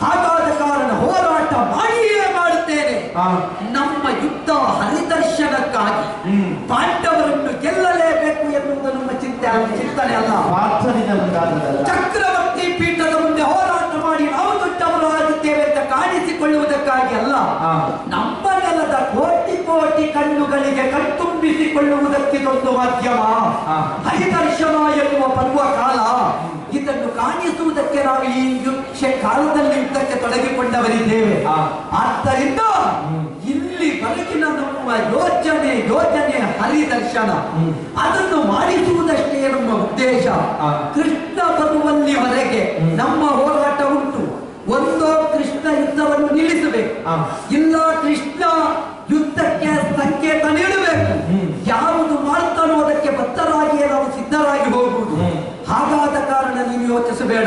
ಹಾಗಾದ ಕಾರಣ ಹೋರಾಟ ಮಾಡಿಯೇ ಮಾಡುತ್ತೇನೆ. ನಮ್ಮ ಯುದ್ಧ ಹರಿದರ್ಶನಕ್ಕಾಗಿ ಪಾಂಡವರನ್ನು ಗೆಲ್ಲಲೇಬೇಕು ಎನ್ನುವುದು ನಮ್ಮ ಚಿಂತನೆ ಅಲ್ಲ. ಚಕ್ರವರ್ತಿ ಪೀಠದ ಮುಂದೆ ಹೋರಾಟ ಮಾಡಿ ನಾವು ದೊಡ್ಡವರಾಗಿದ್ದೇವೆ ಅಂತ ಕಾಣಿಸಿಕೊಳ್ಳುವುದಕ್ಕಾಗಿ ಅಲ್ಲ. ನಮ್ಮ ನೆಲದ ಕೋಟಿ ಕೋಟಿ ಕಣ್ಣುಗಳಿಗೆ ಕಣ್ತುಂಬಿಸಿಕೊಳ್ಳುವುದಕ್ಕಿದೊಂದು ಮಾಧ್ಯಮ ಹರಿದರ್ಶನ ಎನ್ನುವ ಪರ್ವ ಕಾಲ. ಇದನ್ನು ಕಾಣಿಸುವುದಕ್ಕೆ ನಾವು ಈ ಕಾಲದಲ್ಲಿ ಯುದ್ಧಕ್ಕೆ ತೊಡಗಿಕೊಂಡವರಿದ್ದೇವೆ. ಆದ್ದರಿಂದ ಇಲ್ಲಿ ಬರಗಿನ ನಮ್ಮ ಯೋಜನೆ ಹರಿದರ್ಶನ, ಅದನ್ನು ಮಾಡಿಸುವುದಷ್ಟೇ ನಮ್ಮ ಉದ್ದೇಶ. ಕೃಷ್ಣ ಬರುವಲ್ಲಿವರೆಗೆ ನಮ್ಮ ಹೋರಾಟ ಉಂಟು. ಒಂದೋ ಕೃಷ್ಣ ಯುದ್ಧವನ್ನು ನಿಲ್ಲಿಸಬೇಕು, ಇಲ್ಲ ಕೃಷ್ಣ ಯುದ್ಧಕ್ಕೆ ಸಂಕೇತ ನೀಡಬೇಕು. ಯಾವುದು ಮಾಡ್ತಾನೋ ಅದಕ್ಕೆ ಬದ್ಧರಾಗಿಯೇ ನಾವು ಸಿದ್ಧರಾಗಿ ಹೋಗುವುದು. ಹಾಗಾದ ಕಾರಣ ನೀವು ಯೋಚಿಸಬೇಡ.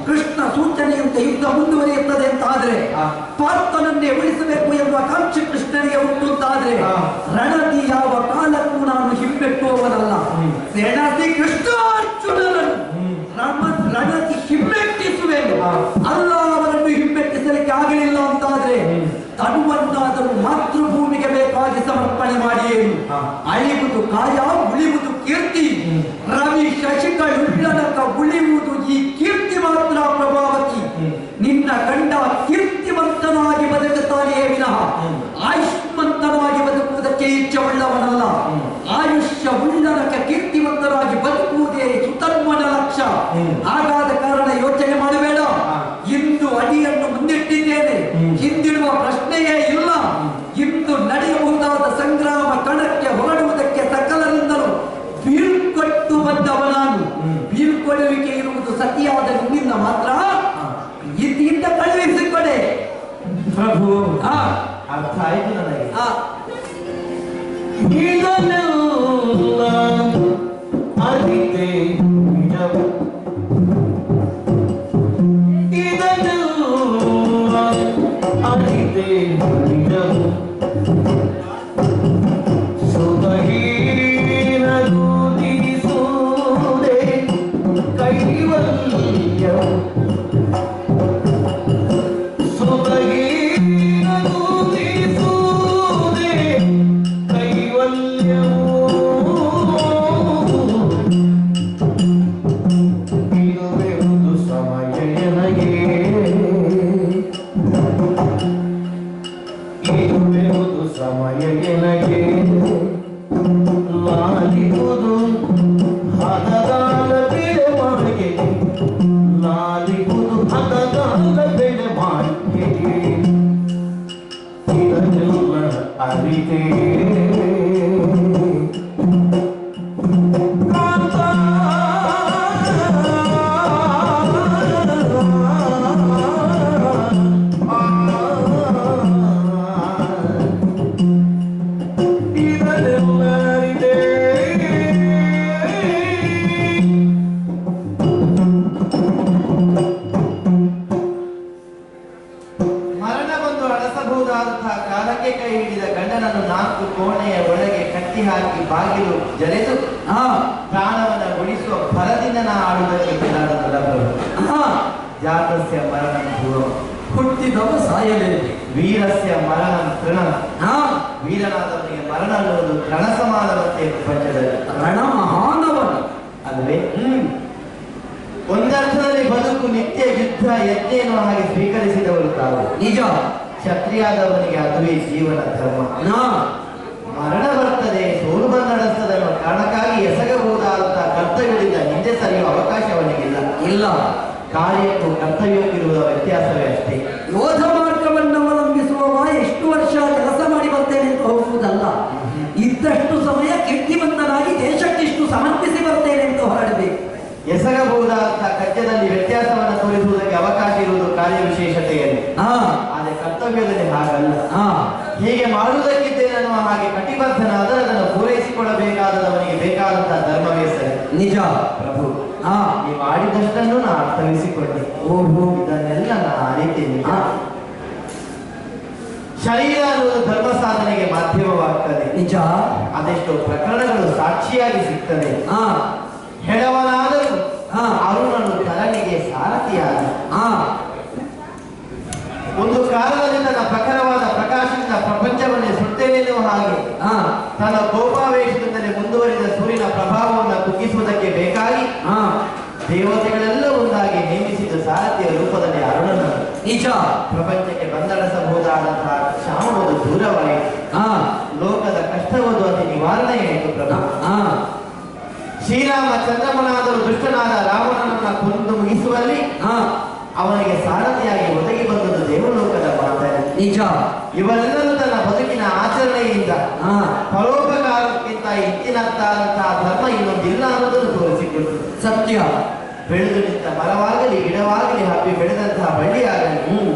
ಕೃಷ್ಣ ಸೂಚನೆಯಂತೆ ಯುದ್ಧ ಮುಂದುವರಿಯುತ್ತದೆ ಅಂತಾದ್ರೆ, ಪಾರ್ಥನನ್ನೇ ಉಳಿಸಬೇಕು ಎನ್ನುವ ಕಾಂಕ್ಷೆ ಕೃಷ್ಣನಿಗೆ ಉಂಟು ಅಂತಾದ್ರೆ, ರಣದಿ ಯಾವ ಕಾಲಕ್ಕೂ ನಾನು ಹಿಮ್ಮೆಟ್ಟುವವನಲ್ಲ. ಸೆಣಸಿ ಕೃಷ್ಣಾರ್ಜುನರನ್ನು ರಣದಿ ಹಿಮ್ಮೆಟ್ಟಿಸುವೆನು, ಅಲ್ಲ ಅವರನ್ನು ಹಿಮ್ಮೆಟ್ಟಿಸಲಿಕ್ಕೆ ಆಗಲಿಲ್ಲ ಅಂತಾದ್ರೆ ತನುವನ್ನಾದರೂ ಮಾತೃಭೂಮಿಗೆ ಬೇಕಾಗಿ ಸಮರ್ಪಣೆ ಮಾಡಿಯೇನು. ಅಳಿವುದು ಕಾಯ ಉಳಿವುದು ಕೀರ್ತಿ. ರವಿ ಶಶಿಗಳುಳ್ಳನಕ ಉಳಿಯುವುದು ಈ ಕೀರ್ತಿ ಮಾತ್ರ ಪ್ರಭಾವತಿ. ನಿನ್ನ ಗಂಡ ಕೀರ್ತಿವಂತನಾಗಿ ಬದುಕುತ್ತಾನೆಯೇ ವಿನಃ ಆಯುಷ್ಮಂತನಾಗಿ ಬದುಕುವುದಕ್ಕೆ ಇಚ್ಛೆಯುಳ್ಳವನಲ್ಲ. ಆಯುಷ್ಯ ಉಳ್ಳನಕ ಕೀರ್ತಿವಂತರಾಗಿ ಬದುಕುವುದೇ ಸುತನ್ವನ ಲಕ್ಷ್ಯ. ಹಾಗಾದ ಕಾರಣ ಯೋಚನೆ ಮಾಡಬೇಡ. ಇಂದು ಅಡಿಯನ್ನು ಮುಂದಿಟ್ಟಿದ್ದೇನೆ, ಹಿಂದಿಡುವ ಪ್ರಶ್ನೆಯೇ ಇಲ್ಲ. ಇಂದು ನಡೆಯಬಹುದಾದ ಸಂಗ್ರಾಮ ಕಣಕ್ಕೆ ಹೊರಡುವುದಕ್ಕೆ ಸಕಲರಿಂದಲೂ ಬೀಳ್ಕೊಟ್ಟು ಬಂದವ ನಾನು. ಬೀಳ್ಕೊಡುವಿಕೆ ಇರುವುದು ಸತಿಯಾದ ನಿನ್ನಿಂದ ಮಾತ್ರ. ಇತಿಯಿಂದ ಕಳುಹಿಸಿಕೊಡೆ ಪ್ರಭು. ಅರ್ಥ ಆಯ್ತು ನನಗೆ. ಇದನ್ನೆಲ್ಲ ಅರಿತೆ ಎಸಗಬಹುದಾದಂತಹ ಕಾಲಕ್ಕೆ ಕೈ ಹಿಡಿದ ಗಂಡನನ್ನು 4 ಕೋಣೆಯ ಒಳಗೆ ಕಟ್ಟಿ ಹಾಕಿ ಬಾಗಿಲು ಜರೆದು ಪ್ರಾಣವನ್ನು ಉಳಿಸುವ ಭರದಿಂದ ನಾ ಆಡುವುದಕ್ಕೆ ಬಿಡಾಡದಲ್ಲ ಪ್ರಭು. ಜಾತಸ್ಯ ಮರಣಂ ಧ್ರುವಂ, ಹುಟ್ಟಿದವ ಸಾಯಲೇಬೇಕು. ವೀರಸ್ಯ ಮರಣಂ ತೃಣಂ, ವೀರನಾದವನಿಗೆ ಮರಣ ಅನ್ನುವುದು ತೃಣ ಸಮಾನವಂತೆ ಪ್ರಪಂಚದಲ್ಲಿ. ರಣ ಮಹಾನವನು ಅಲ್ವೇ? ಒಂದರ್ಥದಲ್ಲಿ ಬದುಕು ನಿತ್ಯ ಯುದ್ಧ ಯಜ್ಞ ಎನ್ನುವ ಹಾಗೆ ಸ್ವೀಕರಿಸಿದವರು ತಾವು. ನಿಜ. ಕ್ಷತ್ರಿಯಾದವನಿಗೆ ಅದುವೇ ಜೀವನ ಧರ್ಮ. ಮರಣ ಬರ್ತದೆ, ಸೋಲು ಬಂದಡಿಸ್ತದೆ ಅನ್ನೋ ಕಾರಣಕ್ಕಾಗಿ ಎಸಗಬಹುದಾದಂತಹ ಕರ್ತವ್ಯದಿಂದ ಹಿಂದೆ ಸರಿಯುವ ಅವಕಾಶ ಅವನಿಗಿಲ್ಲ. ಇಲ್ಲ. ಕಾರ್ಯಕ್ಕೂ ಕರ್ತವ್ಯಕ್ಕಿರುವ ವ್ಯತ್ಯಾಸವೇ ಅಷ್ಟೇ. ಯೋಧ ಮಾರ್ಗವನ್ನು ಅವಲಂಬಿಸುವವ ಎಷ್ಟು ವರ್ಷ ಕೆಲಸ ಮಾಡಿ ಬರ್ತೇನೆ ಅಂತ ಹೋಗುವುದಲ್ಲ, ಇದ್ದಷ್ಟು ಸಮಯ ಕೀರ್ತಿವಂತನಾಗಿ ದೇಶಕ್ಕಿಷ್ಟು ಸಮರ್ಪಿಸಿ ಬರ್ತೇನೆ ಅಂತ ಹೊರಡಬೇಕು. ಎಸಗಬಹುದಾದಂತಹ ಕಜ್ಜದಲ್ಲಿ ವ್ಯತ್ಯಾಸವನ್ನು ತೋರಿಸುವುದಕ್ಕೆ ಅವಕಾಶ ಇರುವುದು ಕಾರ್ಯ ವಿಶೇಷತೆಯಲ್ಲಿ. ಆದರೆ ಕರ್ತವ್ಯದಲ್ಲಿ ಹಾಗಲ್ಲ. ಹೀಗೆ ಮಾಡುವುದಕ್ಕಿದ್ದೇನೆ ಅನ್ನುವ ಹಾಗೆ ಕಟಿಬದ್ಧನಾದರೆ ಅದನ್ನು ಪೂರೈಸಿಕೊಳ್ಳಬೇಕಾದವನಿಗೆ ಬೇಕಾದಂತಹ ಧರ್ಮವೇ ಸರಿ. ನಿಜ ಪ್ರಭು. ನೀವು ಆಡಿದಷ್ಟನ್ನು ನಾ ಅರ್ಥವಿಸಿಕೊಂಡೆ. ಇದನ್ನೆಲ್ಲ ನಾ ಅರಿತೇನೆ. ಶರೀರ ಅನ್ನುವುದು ಧರ್ಮ ಸಾಧನೆಗೆ ಮಾಧ್ಯಮವಾಗ್ತದೆ. ನಿಜ. ಅದೆಷ್ಟೋ ಪ್ರಕರಣಗಳು ಸಾಕ್ಷಿಯಾಗಿ ಸಿಗ್ತದೆ. ಹೆಡವನಾದರೂ ಅರುಣನು ತರಣಿಗೆ ಸಾರಥಿಯಾದ. ಒಂದು ಕಾಲದಲ್ಲಿ ತನ್ನ ಪ್ರಖರವಾದ ಪ್ರಕಾಶದಿಂದ ಪ್ರಪಂಚವನ್ನೇ ಸುತ್ತೇನೆ ಎನ್ನುವ ಹಾಗೆ ತನ್ನ ಕೋಪಾವೇಶದಿಂದಲೇ ಮುಂದುವರಿದ ಸೂರ್ಯನ ಪ್ರಭಾವವನ್ನು ಕುಗ್ಗಿಸುವುದಕ್ಕೆ ಬೇಕಾಗಿ ದೇವತೆಗಳೆಲ್ಲ ಒಂದಾಗಿ ನೇಮಿಸಿದ ಸಾರಥಿಯ ರೂಪದಲ್ಲಿ ಅರುಣನು. ನಿಜ. ಪ್ರಪಂಚಕ್ಕೆ ಬಂದಡಿಸಬಹುದಾದಂತಹ ಕ್ಷಾಮವದು ದೂರವಾಯಿತು. ಲೋಕದ ಕಷ್ಟವದು ಅತಿ ನಿವಾರಣೆಯಾಯಿತು ಪ್ರಭು. ಶ್ರೀರಾಮ ಚಂದ್ರಮನಾದರೂ ದುಷ್ಟನಾದ ರಾವಣನನ್ನ ಕೊಂದು ಮುಗಿಸುವಲ್ಲಿ ಅವನಿಗೆ ಸಾರಥಿಯಾಗಿ ಒದಗಿ ಬಂದದ್ದು ದೇವಲೋಕದ ಮಾತನೆ. ನಿಜ. ಇವರೆಲ್ಲರೂ ತನ್ನ ಬದುಕಿನ ಆಚರಣೆಯಿಂದ ಪರೋಪಕಾರಕ್ಕಿಂತ ಹೆಚ್ಚಿನಂತಹ ಧರ್ಮ ಇನ್ನೊಂದಿಲ್ಲ ಅನ್ನೋದನ್ನು ತೋರಿಸಿಕೊಟ್ಟು. ಸತ್ಯ. ಬೆಳೆದು ನಿಂತ ಮರವಾಗಲಿ ಗಿಡವಾಗಲಿ ಹಬ್ಬಿ ಬೆಳೆದಂತಹ ಬಳ್ಳಿಯಾಗಲಿ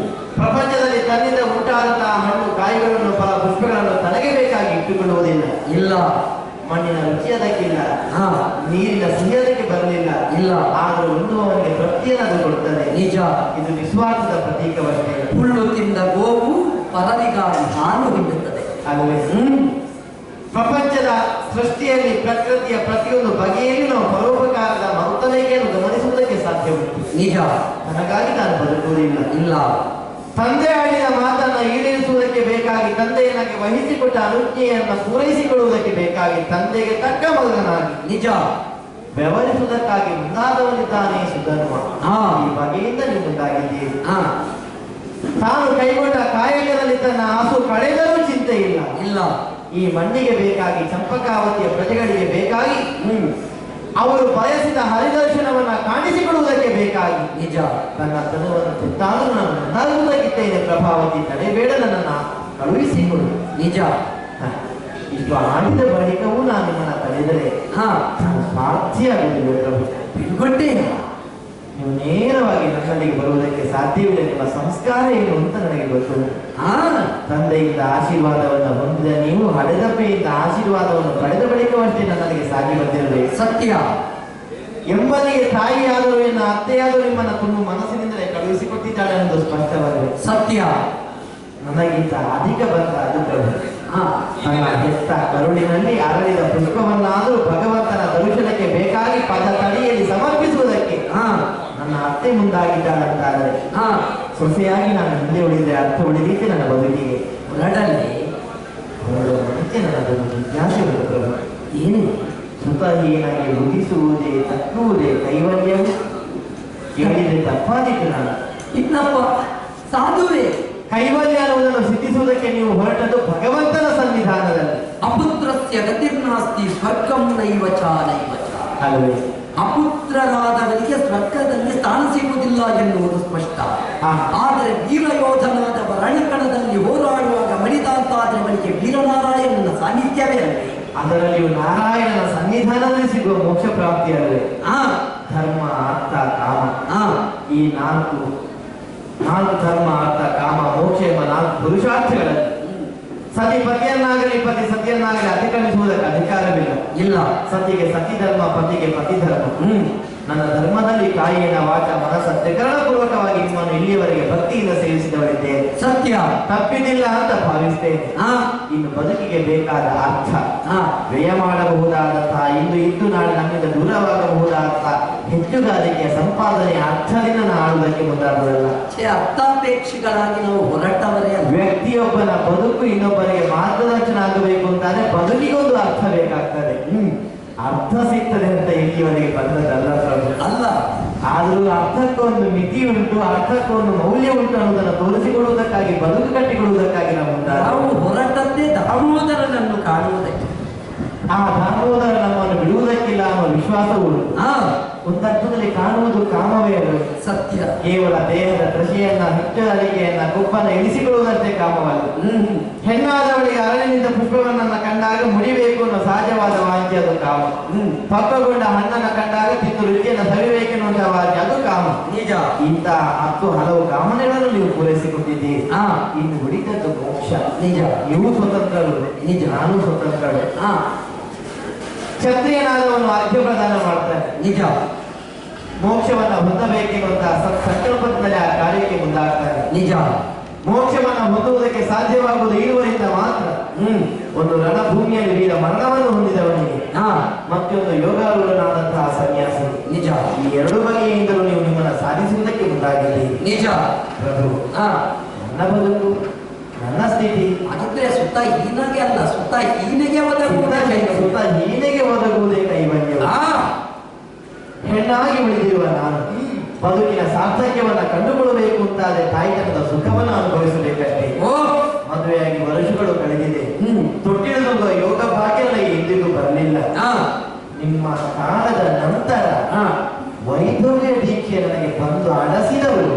ಪ್ರಪಂಚದಲ್ಲಿ ತನ್ನಿಂದ ಉಂಟಾದಂತಹ ಹಣ್ಣು ಕಾಯಿಗಳನ್ನು ಫಲ ಪುಷ್ಪಗಳನ್ನು ತನಗೆ ಬೇಕಾಗಿ ಇಟ್ಟುಕೊಳ್ಳುವುದಿಲ್ಲ. ಇಲ್ಲ. ಮಣ್ಣಿನ ರುಚಿ ಅದಕ್ಕಿಲ್ಲ, ನೀರಿನ ಸಿಹಿ ಅದಕ್ಕೆ ಬರಲಿಲ್ಲ. ಇಲ್ಲ. ಆದರೂ ಉಣ್ಣುವವನಿಗೆ ತೃಪ್ತಿಯನ್ನು ಕೊಡುತ್ತದೆ. ನಿಜ. ಇದು ನಿಸ್ವಾರ್ಥದ ಪ್ರತೀಕವಷ್ಟೇ. ಹುಲ್ಲು ತಿಂದ ಗೋವು ಪರರಿಗಾಗಿ ಹಾಲು ಹಿಂಡುತ್ತದೆ. ಅಲ್ಲವೇ? ಪ್ರಪಂಚದ ಸೃಷ್ಟಿಯಲ್ಲಿ ಪ್ರಕೃತಿಯ ಪ್ರತಿಯೊಂದು ಬಗೆಯಲ್ಲಿ ನಾವು ಪರೋಪಕಾರದ ಮರುತ್ತಲೆಯನ್ನು ಗಮನಿಸುವುದಕ್ಕೆ ಸಾಧ್ಯವಿತ್ತು. ನಿಜ. ನನಗಾಗಿ ನಾನು ಬದುಕುವುದಿಲ್ಲ. ಇಲ್ಲ. ತಂದೆ ಆಡಿದ ಮಾತನ್ನ ಈಡೇರಿಸುವುದಕ್ಕೆ ಬೇಕಾಗಿ ತಂದೆಯ ನನಗೆ ವಹಿಸಿಕೊಟ್ಟ ಅನುಜ್ಞೆಯನ್ನು ಪೂರೈಸಿಕೊಳ್ಳುವುದಕ್ಕೆ ಬೇಕಾಗಿ ತಂದೆಗೆ ತಕ್ಕ ಮಗನಾಗಿ ನಿಜ ವ್ಯವಹರಿಸುವುದಕ್ಕಾಗಿ ಮುಂದಾದವನಿದ್ದಾನೆ ಸುಧನ್ವ. ಈ ಬಗೆಯಿಂದ ನೀವು ಮುಂದಾಗಿದ್ದೀರಿ. ತಾನು ಕೈಗೊಂಡ ಕಾಯಕದಲ್ಲಿ ತನ್ನ ಆಸು ಕಳೆದರೂ ಚಿಂತೆ ಇಲ್ಲ. ಇಲ್ಲ. ಈ ಮಣ್ಣಿಗೆ ಬೇಕಾಗಿ ಚಂಪಕಾವತಿಯ ಪ್ರಜೆಗಳಿಗೆ ಬೇಕಾಗಿ ಅವರು ಬಯಸಿದ ಹರಿದರ್ಶನವನ್ನ ಕಾಣಿಸಿಕೊಳ್ಳುವುದಕ್ಕೆ ಬೇಕಾಗಿ ನಿಜ ತನ್ನ ತನವನ್ನು ತೆತ್ತಾನು ನಾನು ಮುಂದಾಗುವುದಕ್ಕಿದ್ದೇನೆ. ಪ್ರಭಾವತಿ ತಡೆಬೇಡ, ನನ್ನನ್ನು ಕಳುಹಿಸಿಕೊಡು. ನಿಜ. ಇಷ್ಟು ಆಡಿದ ಬಳಿಕವೂ ನಾನು ನಿಮ್ಮನ್ನ ತಡೆದರೆ ನಾನು ಸ್ವಾರ್ಥಿಯಾಗುವುದಿಲ್ಲ ಪ್ರಭು. ಬಿಡುಗಟ್ಟೆ ನೀವು ನೇರವಾಗಿ ನನ್ನಲ್ಲಿಗೆ ಬರುವುದಕ್ಕೆ ಸಾಧ್ಯವಿಲ್ಲ. ನಿಮ್ಮ ಸಂಸ್ಕಾರ ಏನು ಅಂತ ನನಗೆ ಗೊತ್ತು. ತಂದೆಯಿಂದ ಆಶೀರ್ವಾದವನ್ನು ಹೊಂದಿದ ನೀವು ಹಡೆದಪ್ಪೆಯಿಂದ ಆಶೀರ್ವಾದವನ್ನು ಪಡೆದ ಬಳಿಕವಷ್ಟೇ ನನ್ನಲ್ಲಿಗೆ ಸಾಗಿ ಬಂದಿರಬೇಕು. ಸತ್ಯ. ಎಂಬಲ್ಲಿಗೆ ತಾಯಿಯಾದರೂ ಎನ್ನ ಅತ್ತೆಯಾದರೂ ನಿಮ್ಮನ್ನು ತುಂಬ ಮನಸ್ಸಿನಿಂದಲೇ ಕಳುಹಿಸಿಕೊಟ್ಟಿದ್ದಾಳೆ ಎಂದು ಸ್ಪಷ್ಟವಾಗಿದೆ. ಸತ್ಯ. ನನಗಿಂತ ಅಧಿಕ ಬಂದ ಅದು ಪ್ರಭು. ನನ್ನ ಹೆತ್ತ ಕರುಳಿನಲ್ಲಿ ಅರಳಿದ ಪುಷ್ಪವನ್ನಾದರೂ ಭಗವಂತನ ದರ್ಶನಕ್ಕೆ ಬೇಕಾಗಿ ಪದ ತಡಿಯಲ್ಲಿ ಸಮರ್ಪಿಸುವುದಕ್ಕೆ ನನ್ನ ಅತ್ತೆ ಮುಂದಾಗಿದ್ದಾಳಂತಾದರೆ ಸೊಸೆಯಾಗಿ ನಾನು ಹಿಂದೆ ಉಳಿದರೆ ಅರ್ಥ ಉಳಿದೀತೆ ನನ್ನ ಬದುಕಿಗೆ. ಹೊರಡಲ್ಲಿ ಹೊರಡುವ ಮುಂಚೆ ನನ್ನ ಬದುಕು ಜಿಜ್ಞಾಸೆ ಉಂಟು ಪ್ರಭು. ಏನು? ಸುತಹೀನಾಗಿ ಉದಿಸುವುದೇ ತಕ್ಕುವುದೇ ಕೈವಲ್ಯವು ಕೇಳಿದರೆ ತಪ್ಪಾದಿತ್ತು. ನಾನು ಇನ್ನಪ್ಪ ಸಾಧುವೇ. ಕೈವಲ್ಯ ಅನ್ನುವುದನ್ನು ಸಿದ್ಧಿಸುವುದಕ್ಕೆ ನೀವು ಹೊರಟದ್ದು ಭಗವಂತನ ಸನ್ನಿಧಾನದಲ್ಲಿ. ಅಪುತ್ರಸ್ಯ ಗತಿರ್ನಾಸ್ತಿ ಸ್ವರ್ಗಂ ನೈವ ಚ ನೈವ ಚ. ಅಲ್ಲವೇ? ಅಪುತ್ರರಾದವರಿಗೆ ಸ್ವರ್ಗದಲ್ಲಿ ಸ್ಥಾನ ಸಿಗುವುದಿಲ್ಲ ಎನ್ನುವುದು ಸ್ಪಷ್ಟ. ಆದರೆ ವೀರಯೋಧನಾದ ರಣಕಣದಲ್ಲಿ ಹೋರಾಡುವಾಗ ಮಣಿದಾಂತಾದರೆ ಅವನಿಗೆ ವೀರನಾರಾಯಣನ ಸಾನ್ನಿಧ್ಯವೇ ಅಲ್ಲವೇ? ಅದರಲ್ಲಿಯೂ ನಾರಾಯಣನ ಸನ್ನಿಧಾನದಲ್ಲಿ ಸಿಗುವ ಮೋಕ್ಷ ಪ್ರಾಪ್ತಿಯಲ್ಲವೇ? ಧರ್ಮ ಅರ್ಥ ಕಾಮ, ಈ ನಾಲ್ಕು ಧರ್ಮ ಅರ್ಥ ಕಾಮ ಮೋಕ್ಷ ಎಂಬ 4 ಪುರುಷಾರ್ಥಗಳಲ್ಲಿ ಸತಿ ಪತಿಯನ್ನಾಗಲಿ ಪತಿ ಸತಿಯನ್ನಾಗಲಿ ಅತಿಕ್ರಮಿಸುವುದಕ್ಕೆ ಅಧಿಕಾರವಿಲ್ಲ. ಇಲ್ಲ. ಸತಿಗೆ ಸತಿ ಧರ್ಮ, ಪತಿಗೆ ಪತಿ ಧರ್ಮ. ನನ್ನ ಧರ್ಮದಲ್ಲಿ ಕಾಯಿನ ವಾಚ ಮನಸ್ಸ ತ್ರಿಕರಣಪೂರ್ವಕವಾಗಿ ನಿಮ್ಮನ್ನು ಇಲ್ಲಿಯವರೆಗೆ ಭಕ್ತಿಯಿಂದ ಸೇವಿಸಿದವರಿದ್ದೇನೆ. ಸತ್ಯ, ತಪ್ಪಿದಿಲ್ಲ ಅಂತ ಭಾವಿಸ್ತೇನೆ. ಇನ್ನು ಬದುಕಿಗೆ ಬೇಕಾದ ಅರ್ಥ, ವ್ಯಯ ಮಾಡಬಹುದಾದಂತಹ, ಇಂದು ಇದ್ದು ನಾಳೆ ನಮ್ಮಿಂದ ದೂರವಾಗಬಹುದಾದಂತಹ ಹೆಚ್ಚುಗಾರಿಕೆಯ ಸಂಪಾದನೆಯ ಅರ್ಥದಿಂದ ನಾನು ಆಳುವುದಕ್ಕೆ ಮುಂದಾದವರಲ್ಲ. ಅರ್ಥಾಪೇಕ್ಷಿಗಳಾಗಿ ನಾವು ಹೊರಟವರೇ. ವ್ಯಕ್ತಿಯೊಬ್ಬನ ಬದುಕು ಇನ್ನೊಬ್ಬರಿಗೆ ಮಾರ್ಗದರ್ಶನ ಆಗಬೇಕು ಅಂತಾನೆ ಬದುಕಿಗೊಂದು ಅರ್ಥ ಬೇಕಾಗ್ತದೆ. ಅರ್ಥ ಸಿಗ್ತದೆ ಅಂತ ಇಲ್ಲಿಯವರೆಗೆ ಬಂದದ್ದಲ್ಲ ಪ್ರಭು. ಅಲ್ಲ, ಆದರೂ ಅರ್ಥಕ್ಕೊಂದು ಮಿತಿ ಉಂಟು, ಅರ್ಥಕ್ಕೊಂದು ಮೌಲ್ಯ ಉಂಟು ಅನ್ನೋದನ್ನು ತೋರಿಸಿಕೊಡುವುದಕ್ಕಾಗಿ, ಬದುಕು ಕಟ್ಟಿಕೊಡುವುದಕ್ಕಾಗಿ ನಾವು ಹೊರಟದ್ದೇ ದಾಮೋದರನನ್ನು ಕಾಣುವುದಕ್ಕೆ. ಆ ದಾಮೋದರ ನಮ್ಮನ್ನು ಬಿಡುವುದಕ್ಕಿಲ್ಲ ಅನ್ನೋ ವಿಶ್ವಾಸವು ಉಂಟು. ಒಂದರ್ಥದಲ್ಲಿ ಕಾಣುವುದು ಕಾಮವೇ ಅದು. ಸತ್ಯ. ಕೇವಲ ದೇಹದ ಕೃಷಿಯನ್ನ, ಹೆಚ್ಚುಗಾರಿಕೆಯನ್ನ, ಕೊಬ್ಬನ ಇಳಿಸಿಕೊಳ್ಳುವುದಂತೆ ಕಾಮವಲ್ಲ. ಹೆಣ್ಣಾದವಳಿಗೆ ಅರಳಿನಿಂದ ಪುಷ್ಪವನ್ನ ಕಂಡಾಗ ಮುಡಿಬೇಕು ಅನ್ನೋ ಸಹಜವಾದ ವಾಂಚೆ, ಅದು ಕಾಮ. ಪಕ್ವಗೊಂಡ ಹಣ್ಣನ್ನ ಕಂಡಾಗ ತಿಂದು ರುಚಿಯನ್ನು ಸವಿಬೇಕೆನ್ನುವಂತಹ ವಾಂಚೆ, ಅದು ಕಾಮ. ನಿಜ. ಇಂಥ 10 ಹಲವು ಕಾಮನೆಗಳನ್ನು ನೀವು ಪೂರೈಸಿಕೊಟ್ಟಿದ್ದೀರಿ. ಇನ್ನು ಉಳಿದದ್ದು ಮೋಕ್ಷ. ನಿಜ. ನೀವು ಸ್ವತಂತ್ರರು, ನಿಜ. ನಾನು ಸ್ವತಂತ್ರರು. ಕ್ಷತ್ರಿಯನಾದವನು ಅರ್ಘ್ಯ ಪ್ರದಾನ ಮಾಡ್ತಾನೆ. ನಿಜ. ಮೋಕ್ಷವನ್ನ ಹೊಂದಬೇಕೆನ್ನುವಂತಹ ಸಂಕಲ್ಪದಲ್ಲಿ ಆ ಕಾರ್ಯಕ್ಕೆ ಮುಂದಾಗ್ತಾನೆ. ನಿಜ. ಮೋಕ್ಷವನ್ನ ಹೊಂದುವುದಕ್ಕೆ ಸಾಧ್ಯವಾಗುವುದು ಇರುವರಿಂದ ಮಾತ್ರ. ಒಂದು ರಣಭೂಮಿಯಲ್ಲಿ ವೀರ ಮರಣವನ್ನು ಹೊಂದಿದವನಿಗೆ, ಮತ್ತೊಂದು ಯೋಗಾರೂಢನಾದಂತಹ ಸನ್ಯಾಸಿ. ನಿಜ. ಈ ಎರಡು ಬಗೆಯಿಂದಲೂ ನೀವು ನಿಮ್ಮನ್ನು ಸಾಧಿಸುವುದಕ್ಕೆ ಮುಂದಾಗಿದ್ದೀರಿ. ನಿಜ ಪ್ರಭು. ನನ್ನ ಬದುಕು, ನನ್ನ ಸ್ಥಿತಿ ಹಾಗಿದ್ರೆ ಸುತ್ತ ಹೀನಗೆ ಅಲ್ಲ, ಸುತ್ತ ಹೀನೆಗೆ ಒದಗುವುದೇ ಕೈವಲ್ಯ. ಹೆಣ್ಣಾಗಿ ಉಳಿದಿರುವ ನಾನು ಬದುಕಿನ ಸಾರ್ಥಕ್ಯವನ್ನ ಕಂಡುಕೊಳ್ಳಬೇಕು ಅಂತಾದ್ರೆ ತಾಯ್ತನದ ಸುಖವನ್ನು ಅನುಭವಿಸಬೇಕಷ್ಟೇ. ಮದುವೆಯಾಗಿ ವರ್ಷಗಳು ಕಳೆದಿದೆ. ತೊಟ್ಟಿಳಿದುವ ಯೋಗ ಭಾಗ್ಯ ನನಗೆ ಎಂದಿಗೂ ಬರಲಿಲ್ಲ. ನಿಮ್ಮ ಕಾಲದ ನಂತರ ವೈಭವ್ಯ ದೀಕ್ಷೆ ನನಗೆ ಬಂದು ಅಡಸಿದವರು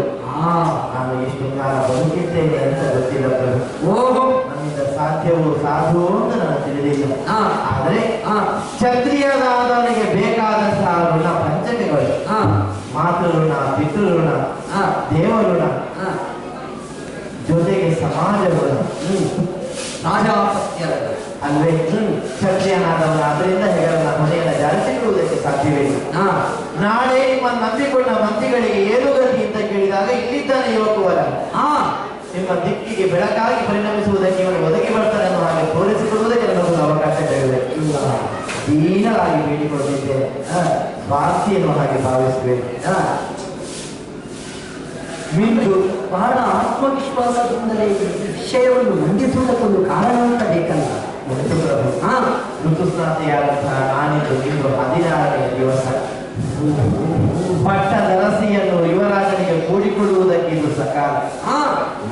ನಾನು ಎಷ್ಟು ಕಾಲ ಬದುಕಿದ್ದೇನೆ ಅಂತ ಗೊತ್ತಿಲ್ಲ ಪ್ರಭು. ನನ್ನಿಂದ ಸಾಧ್ಯವೋ ಸಾಧುವೋ ಅಂತ ನಾನು ತಿಳಿದಿಲ್ಲ. ಆದ್ರೆ ಕ್ಷತ್ರಿಯನಾದವನಿಗೆ ಬೇಕಾದಂತಹ ಋಣ ಪಂಚಕಗಳು: ಮಾತೃ ಋಣ, ಪಿತೃ ಋಣ, ದೇವಋಣ, ಜೊತೆಗೆ ಸಮಾಜ ಋಣ, ರಾಜಾಪತ್ಯ ಅಲ್ವೇ? ಕ್ಷತ್ರಿಯನಾದವನು ಅದರಿಂದ ಹೆಗಲನ್ನ ಹೊಣೆಯನ್ನು ಜಾರಿಸಿಕೊಳ್ಳುವುದಕ್ಕೆ ಸಾಧ್ಯವಿಲ್ಲ. ನಾಳೆ ನಿಮ್ಮ ನಂಬಿಕೊಂಡ ಮಂತ್ರಿಗಳಿಗೆ ಏನು ಗತಿ ಅಂತ ಕೇಳಿದಾಗ ಇಲ್ಲಿದ್ದಾನೆ ಯುವಕುವರ, ನಿಮ್ಮ ದಿಕ್ಕಿಗೆ ಬೆಳಕಾಗಿ ಪರಿಣಮಿಸುವುದಕ್ಕೆ ಇವನು ಒದಗಿ ಬರ್ತಾನೆ ಅನ್ನೋ ಹಾಗೆ ತೋರಿಸಿಕೊಳ್ಳುವುದಕ್ಕೆ ನಮಗೊಂದು ಅವಕಾಶಗಳಿವೆ. ದೀನರಾಗಿ ಬೇಡಿಕೊಳ್ಳುತ್ತಿದ್ದೇನೆ, ಸ್ವಾರ್ಥಿ ಎನ್ನುವ ಹಾಗೆ ಭಾವಿಸಬೇಕು. ಮಿಂದು ಬಹಳ ಆತ್ಮವಿಶ್ವಾಸದಿಂದಲೇ ವಿಷಯವನ್ನು ಮಂಡಿಸುವುದಕ್ಕೊಂದು ಕಾರಣ ಅಂತ ಬೇಕಲ್ಲ. ಋತುಸ್ನಾತಿಯಾದಂತಹ ನಾನಿದ್ದು ಇಂದು 16ನೇ ದಿವಸ. ಪಟ್ಟದರಸಿಯನ್ನು ಯುವರಾಜನಿಗೆ ಕೂಡಿಕೊಳ್ಳುವುದಕ್ಕೆ ಇದು ಸಕಾಲ.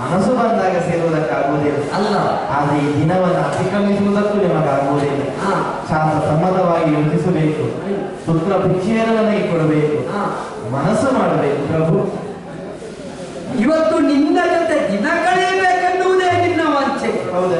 ಮನಸ್ಸು ಬಂದಾಗ ಸೇರುವುದಕ್ಕಾಗುವುದಿಲ್ಲ ಅಲ್ಲ. ಆದರೆ ಈ ದಿನವನ್ನು ಅತಿಕ್ರಮಿಸುವುದಕ್ಕೂ ನಿಮಗಾಗುವುದಿಲ್ಲ. ಶಾಸ್ತ್ರ ಸಮ್ಮತವಾಗಿ ಯೋಚಿಸಬೇಕು. ಪುತ್ರ ಭಿಕ್ಷೆಯನ್ನು ನನಗೆ ಕೊಡಬೇಕು, ಮನಸ್ಸು ಮಾಡಬೇಕು. ಪ್ರಭು, ಇವತ್ತು ನಿನ್ನ ಜೊತೆ ದಿನ ಕಳೆಯಬೇಕೆನ್ನುವುದೇ ನಿನ್ನ ವಾಂಛೆ. ಹೌದಾ?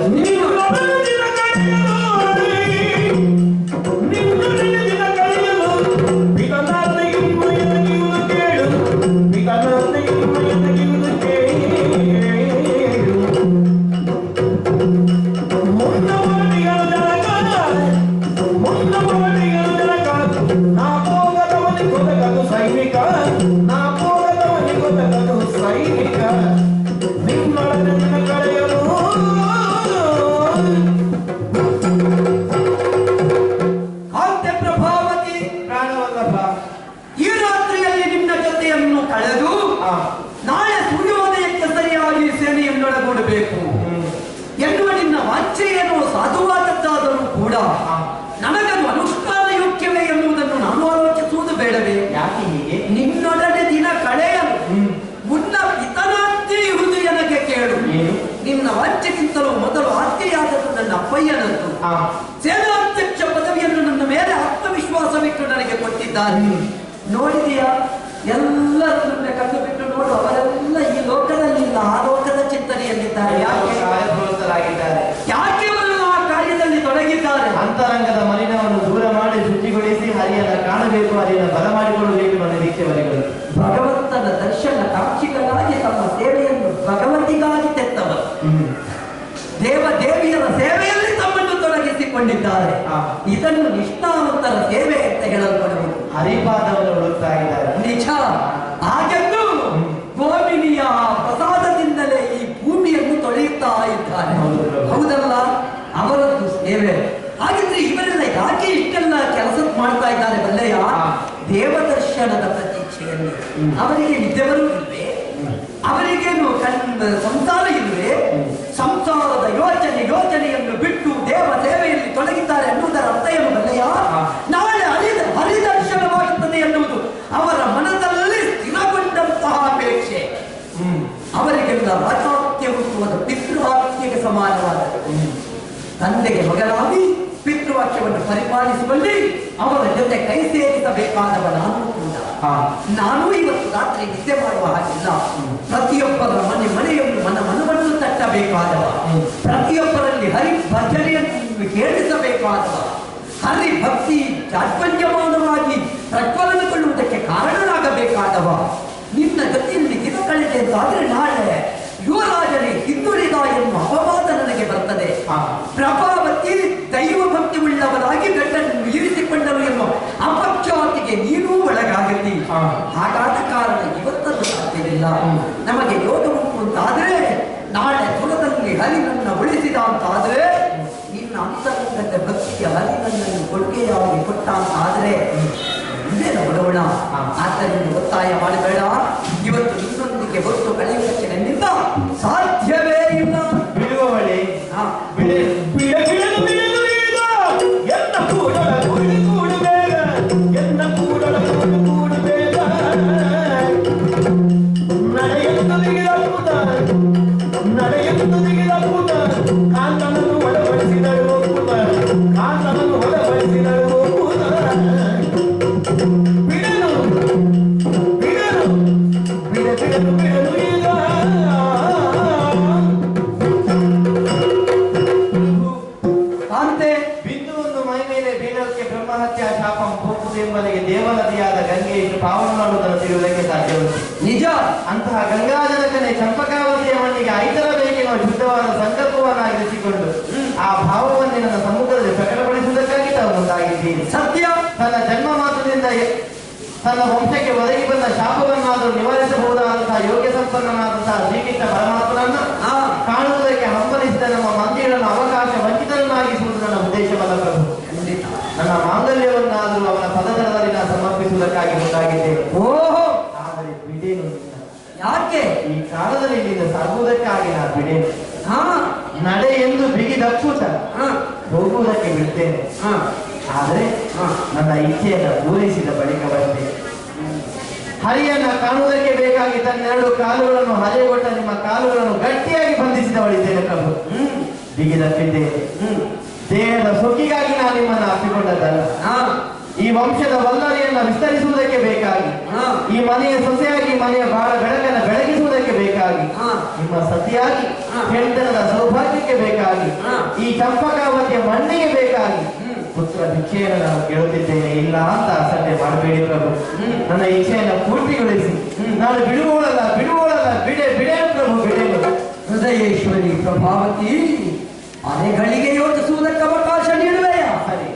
ನಾಳೆ ಸೂರ್ಯೋದಯಕ್ಕೆ ಸರಿಯಾಗಿ ಸೇನೆಯನ್ನೊಳಗೂಡಬೇಕು ಎನ್ನುವ ನಿನ್ನ ವಾಂಛೆಯನ್ನು ಸಾಧುವಾದದ್ದಾದರೂ ಕೂಡ ನನಗದು ಅನುಷ್ಠಾನ ಯೋಗ್ಯವೇ ಎನ್ನುವುದನ್ನು ನಾನು ಆಲೋಚಿಸುವುದು ಬೇಡವೇ? ಯಾಕೆ ಹೀಗೆ? ನಿನ್ನೊಡನೆ ದಿನ ಕಳೆಯಲು ಮುನ್ನ ಪಿತನಾದ್ಯ ಇರುವುದು ನನಗೆ ಕೇಳು. ನಿನ್ನ ವಾಂಛೆಗಿಂತಲೂ ಮೊದಲು ಆದ್ಯೆಯಾದದ್ದು ನನ್ನ ಅಪ್ಪಯ್ಯನದ್ದು. ಸೇನಾಧ್ಯಕ್ಷ ಪದವಿಯನ್ನು ನನ್ನ ಮೇಲೆ ಆತ್ಮವಿಶ್ವಾಸವಿಟ್ಟು ನನಗೆ ಕೊಟ್ಟಿದ್ದಾರೆ. ನೋಡಿದೆಯಾ? ಎಲ್ಲರನ್ನ ಕಂಡು ಬಿಟ್ಟು ನೋಡು, ಅವರೆಲ್ಲ ಈ ಲೋಕದಲ್ಲಿ ಇಲ್ಲ, ಆ ಲೋಕದ ಚಿಂತನೆಯಲ್ಲಿದ್ದಾರೆ. ಯಾಕೆ ಅವರು ಆ ಕಾರ್ಯದಲ್ಲಿ ತೊಡಗಿದ್ದಾರೆ? ಅಂತರಂಗದ ಮಲಿನವನ್ನು ದೂರ ಮಾಡಿ ಶುಚಿಗೊಳಿಸಿ ಹರಿಯನ್ನು ಕಾಣಬೇಕು, ಹರಿಯನ್ನು ಬಲ ಮಾಡಿಕೊಳ್ಳಬೇಕು ನನ್ನ ನಿರೀಕ್ಷೆವರೆಗಳು. ಭಗವಂತನ ದರ್ಶನ ಕಾಕ್ಷಿಗಳಾಗಿ ತಮ್ಮ ಸೇವೆಯನ್ನು ಭಗವಂತಿಗಾಗಿ ತೆತ್ತವರು. ದೇವಿಯರ ಸೇವೆಯಲ್ಲಿ ತಮ್ಮನ್ನು ತೊಡಗಿಸಿಕೊಂಡಿದ್ದಾರೆ. ಇದನ್ನು ನಿಷ್ಠಾವಂತರ ಸೇವೆ ಅಂತ ಹೇಳಲ್ಪಡಬೇಕು. ಹರಿಪಾದವನ್ನು ಹುಡುಕ್ತಾ ಇದ್ದಾರೆ. ನಿಜ. ಹಾಗೆಂದು ಗೋವಿನಿಯ ಪ್ರಸಾದದಿಂದಲೇ ಈ ಭೂಮಿಯನ್ನು ತೊಳೆಯುತ್ತಾ ಇದ್ದಾರೆ. ಹೌದಲ್ಲ? ಅವರದ್ದು ಸೇವೆ. ಹಾಗಿದ್ರೆ ಇವರೆಲ್ಲ ಯಾಕೆ ಇಷ್ಟೆಲ್ಲ ಕೆಲಸ ಮಾಡ್ತಾ ಇದ್ದಾರೆ ಬಲ್ಲೆಯ? ದೇವದರ್ಶನದ ಪ್ರತೀಕ್ಷೆಯಲ್ಲಿ. ಅವರಿಗೆ ನಿದ್ದೆ ಬರುವುದಿಲ್ವೇ? ಅವರಿಗೇನು ಸಂಸಾರ ಇಲ್ವೇ? ಸಂಸಾರದ ಯೋಚನೆಯನ್ನು ಬಿಟ್ಟು ದೇವ ಸೇವೆಯಲ್ಲಿ ತೊಡಗಿದ್ದಾರೆ ಎನ್ನುವುದರ ಅರ್ಥ ಏನು ಬಲ್ಲೆಯ? ನಾಳೆ ಹರಿದರ್ಶನವಾಗುತ್ತದೆ ಎನ್ನುವುದು ಅವರ ಮನದಲ್ಲಿ ಸ್ಥಿರಗೊಂಡಂತಹ ಅಪೇಕ್ಷೆ. ಅವರಿಗೆಲ್ಲ ರಾಜಾತ್ಯ ಹುಟ್ಟುವುದು ಪಿತೃವಾಕ್ಯಕ್ಕೆ ಸಮಾನವಾದ ತಂದೆಗೆ ಮಗನಾಗಿ ಪಿತೃವಾಕ್ಯವನ್ನು ಪರಿಪಾಲಿಸುವಲ್ಲಿ ಅವರ ಜೊತೆ ಕೈ ಸೇರಿಸಬೇಕಾದವ ನಾನು ಕೂಡ. ನಾನು ಇವತ್ತು ರಾತ್ರಿ ನಿದ್ದೆ ಮಾಡುವ ಹಾಗಿಲ್ಲ. ಪ್ರತಿಯೊಬ್ಬರ ಮನೆಯನ್ನು ಮನವನ್ನು ತಟ್ಟಬೇಕಾದವ, ಪ್ರತಿಯೊಬ್ಬರಲ್ಲಿ ಹರಿ ಭಜನೆಯನ್ನು ಕೇಳಿಸಬೇಕಾದವ, ಹರಿ ಭಕ್ತಿ ಜಾಜ್ವಲ್ಯಮಾನವಾಗಿ ಪ್ರಜ್ವಲನಗೊಳ್ಳುವುದಕ್ಕೆ ಕಾರಣನಾಗಬೇಕಾದವ ನಿನ್ನ ಜೊತೆಯಲ್ಲಿ ದಿನ ಕಳೆದೆ ಅಂತಾದ್ರೆ ನಾಳೆ ಯುವರಾಜನೇ ಹಿಂದುಳಿದ ಎನ್ನುವ ಅಪವಾದ ನನಗೆ ಬರ್ತದೆ. ಪ್ರಭಾವತಿ ದೈವ ಭಕ್ತಿ ಉಳ್ಳವರಾಗಿ ಗಂಡನನ್ನು ಇರಿಸಿಕೊಂಡರು ಎನ್ನುವ ಅಪಖ್ಯಾತಿಗೆ ನೀನೂ ಒಳಗಾಗತಿ. ಹಾಗಾದ ಕಾರಣ ಇವತ್ತನ್ನು ಸಾಧ್ಯವಿಲ್ಲ. ನಮಗೆ ಯೋಗ ಉಂಟು ಅಂತಾದ್ರೆ, ನಾಳೆ ಸುರದಲ್ಲಿ ಹರಿನನ್ನು ಉಳಿಸಿದ ಅಂತಾದ್ರೆ, ನಿನ್ನ ಅಂತರಂಗದ ಭಕ್ತಿಯ ಹರಿನನ್ನು ಕೊಡುಗೆಯಾಗಿ ಕೊಟ್ಟ ಅಂತಾದ್ರೆ ನೋಡೋಣ. ಆದ್ದರಿಂದ ಒತ್ತಾಯ ಮಾಡಬೇಡ. ಇವತ್ತು ನಿನ್ನೊಂದಿಗೆ ಹೊತ್ತು ಕಳೆಯುವುದಕ್ಕೆ ನನ್ನಿಂದ ಸಾಧ್ಯವೇ ಇಲ್ಲ. ಬಿಡುವವಳೆ ದೇವನದಿಯಾದ ಗಂಗೆಯನ್ನು ಪಾವನ ಮಾಡುವುದನ್ನು ತಿಳಿಯುವುದಕ್ಕೆ ಸಾಧ್ಯವಿಲ್ಲ. ನಿಜ. ಅಂತಹ ಗಂಗಾಜನಕನೇ ಚಂಪಕಾವತಿಯ ಮಣ್ಣಿಗೆ ಐತರಬೇಕೆನ್ನುವ ಶುದ್ಧವಾದ ಸಂಕಲ್ಪವನ್ನಾಗಿರಿಸಿಕೊಂಡು ಆ ಭಾವವನ್ನೇ ನನ್ನ ಸಮ್ಮುಖದಲ್ಲಿ ಪ್ರಕಟಪಡಿಸುವುದಕ್ಕಾಗಿ ತಾವು ಮುಂದಾಗಿದ್ದೀನಿ. ಸತ್ಯ. ತನ್ನ ಜನ್ಮ ಮಾತ್ರದಿಂದ ತನ್ನ ವಂಶಕ್ಕೆ ಒದಗಿ ಬಂದ ಶಾಪವನ್ನಾದರೂ ನಿವಾರಿಸಬಹುದಾದಂತಹ ಯೋಗ್ಯ ಸಂಪನ್ನನಾದಂತಹ ಶ್ರೀಕೃಷ್ಣ ಪರಮಾತ್ಮನನ್ನು ಕಾಣುವುದಕ್ಕೆ ಹಂಬಲಿಸಿದ ನಮ್ಮ ಮಂದಿರನ್ನು ಅವಕಾಶ ವಂಚಿತರನ್ನಾಗಿಸುವುದು ನನ್ನ ಉದ್ದೇಶವಲ್ಲ ಪ್ರಭು. ನನ್ನ ಮಾಂಗಲ್ಯವನ್ನಾದರೂ ಅವನ ಪದತಳದಲ್ಲಿ ನಾನು ಸಮರ್ಪಿಸುವುದಕ್ಕಾಗಿ ಮುಂದಾಗಿದ್ದೇನೆ. ಓಹೋ, ಆದರೆ ಬಿಡೇನು. ಯಾಕೆ? ಈ ಕಾಲದಲ್ಲಿ ನಿಂದ ಸಾಗುವುದಕ್ಕಾಗಿ ನಾನು ಬಿಡೇನು. ನಡೆ ಎಂದು ಬಿಗಿದಪ್ಪುತ್ತ ಹೋಗುವುದಕ್ಕೆ ಬಿಡ್ತೇನೆ. ಆದರೆ ನನ್ನ ಇಚ್ಛೆಯನ್ನು ಪೂರೈಸಿದ ಬಳಿಕವಷ್ಟೇ. ಹರಿಯನ್ನ ಕಾಣುವುದಕ್ಕೆ ಬೇಕಾಗಿ ತನ್ನೆರಡು ಕಾಲುಗಳನ್ನು ಹರಿಯಗೊಟ್ಟ ನಿಮ್ಮ ಕಾಲುಗಳನ್ನು ಗಟ್ಟಿಯಾಗಿ ಬಂಧಿಸಿದವಳಿದ್ದೇನೆ ಪ್ರಭು. ಬಿಗಿದಪ್ಪಿದ್ದೇನೆ. ದೇಹದ ಸೊಕ್ಕಿಗಾಗಿ ನಾನು ನಿಮ್ಮನ್ನು ಅಪ್ಪಿಕೊಂಡದ್ದಲ್ಲ. ಈ ವಂಶದ ವಲ್ಲರಿಯನ್ನು ವಿಸ್ತರಿಸುವುದಕ್ಕೆ ಬೇಕಾಗಿ, ಈ ಮನೆಯ ಸೊಸೆಯಾಗಿ ಮನೆಯ ಬಾಳ ಬೆಳಕನ್ನು ಬೆಳಗಿಸುವುದಕ್ಕೆ ಬೇಕಾಗಿ, ನಿಮ್ಮ ಸತಿಯಾಗಿ ಹೆಂಡತನದ ಸೌಭಾಗ್ಯಕ್ಕೆ ಬೇಕಾಗಿ, ಈ ಚಂಪಕಾವತಿಯ ಮಣ್ಣಿಗೆ ಬೇಕಾಗಿ ಪುತ್ರ ಭಿಕ್ಷೆಯನ್ನು ನಾನು ಕೇಳುತ್ತಿದ್ದೇನೆ. ಇಲ್ಲ ಅಂತ ಅಸಡ್ಡೆ ಮಾಡಬೇಡಿ ಪ್ರಭು. ನನ್ನ ಇಚ್ಛೆಯನ್ನು ಪೂರ್ತಿಗೊಳಿಸಿ ನಾನು ಬಿಡುವೋಳಲ್ಲ ಬಿಡೆ ಪ್ರಭು, ಬಿಡೆ. ಹೃದಯೇಶ್ವರಿ ಪ್ರಭಾವತಿ, ಅನೆಗಳಿಗೆ ಯೋಚಿಸುವುದಕ್ಕೆ ಅವಕಾಶ ನೀಡುವೆಯ? ಸರಿ.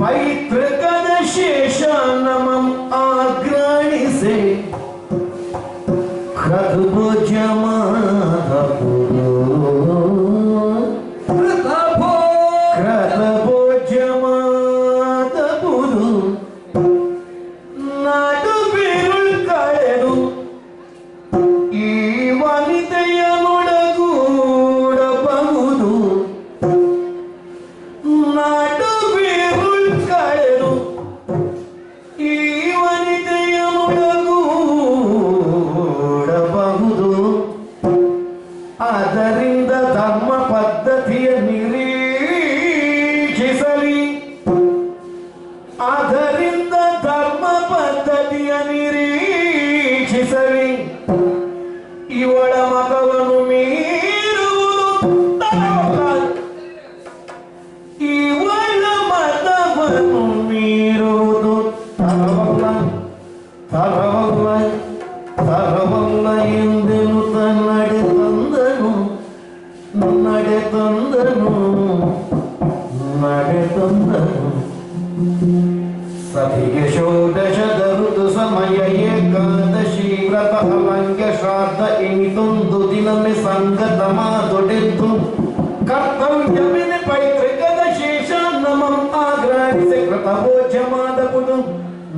ಪೈತೃಕದ ಶೇಷ ನಮಂ ಆಗ್ರ ಅದರಿಂದ ಧರ್ಮ ಪದ್ಧತಿಯ ನಿರೀಕ್ಷಿಸಲಿ, ಅದರಿಂದ ಧರ್ಮ ಪದ್ಧತಿಯ ನಿರೀಕ್ಷಿಸಲಿ. ಇವಳ ಮಗವನ್ನು ಮೀರುವುದು ತರವಲ್ಲ, ಇವಳ ಮತವನ್ನು ಮೀರುವುದು ತರವಲ್ಲ, ತರವಲ್ಲ, ತರವಲ್ಲ ಎಂದೆನು ತನ್ನಡೆ ತಂದನು, ನಡೆ ತಂದನು, ನಡೆ ತಂದನು. ಸತಿಗೆ ಷೋಡಶದ ಋತು ಸಮಯ ಏಕಾದಶಿ ವ್ರತ ಅಲಂಕ್ಯ ಶ್ರಾದ್ದ ಇನಿತೊಂದು ದಿನಮೆ ಸಂಗತ ಮಾತೊಡೆದ್ದು ಕರ್ತವ್ಯವಿದೆ ಪೈತೃಕದ ಶೇಷ ನಮಂ ಆಗ್ರಹಿಸಿ ಕೃತಭೋಜ್ಯ ಮಾದಪುದು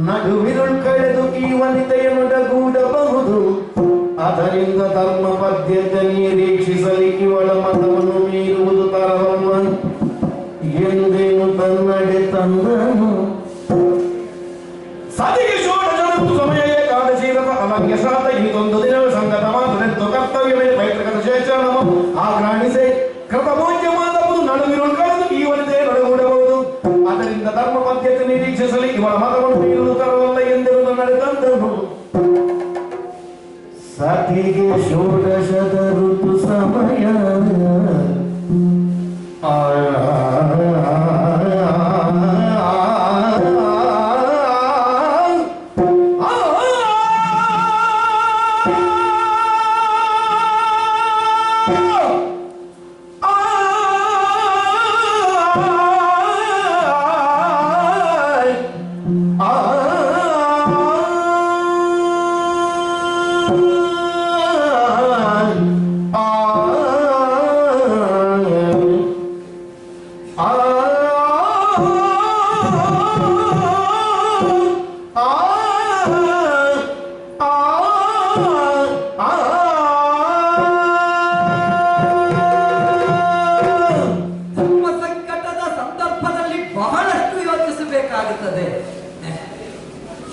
ನಡುವಿರುಳ್ ಕಳೆದು ಈ ವನಿತೆಯನ್ನೊಡಗೂಡಬಹುದು. ಅದರಿಂದ ಧರ್ಮ ಪದ್ಯತೆ ನಿರೀಕ್ಷಿಸಲಿ, ಇವಳ ಮತವನ್ನು ಮೀರುವುದು ತರವಲ್ಲ ಎಂದೇನು ತನ್ನಡೆ ತಂದನು. ಸತಿಗೆ ಷೋಡಶದ ಸಮಯ ಏಕಾದಶಿ ವ್ರತ ಅಲಂಕ್ಯ ಶ್ರಾದ್ದ ಇನಿತೊಂದು ದಿನವೇ ಸಂಗತ ಮಾತೊಡೆದ್ದು ಕರ್ತವ್ಯವಿದೆ ಪೈತೃಕದ ಶೇಷ ನಮಂ ಆಗ್ರಹಿಸಿ ಕೃತಭೋಜ್ಯ ಮಾದಪುದು ನಡುವಿರುಳ್ ಕಳೆದು ಈ ವನಿತೆಯನ್ನೊಡಗೂಡಬಹುದು. ಅದರಿಂದ ಧರ್ಮ ಪದ್ಯತೆ ನಿರೀಕ್ಷಿಸಲಿ, ಇವಳ ಮತವನ್ನು ಮೀರುವುದು ತರವಲ್ಲ ಎಂದಿರುವುದು ನಡೆದಂತನು. ಸತಿಗೆ ಷೋಡಶದ ಋತು ಸಮಯ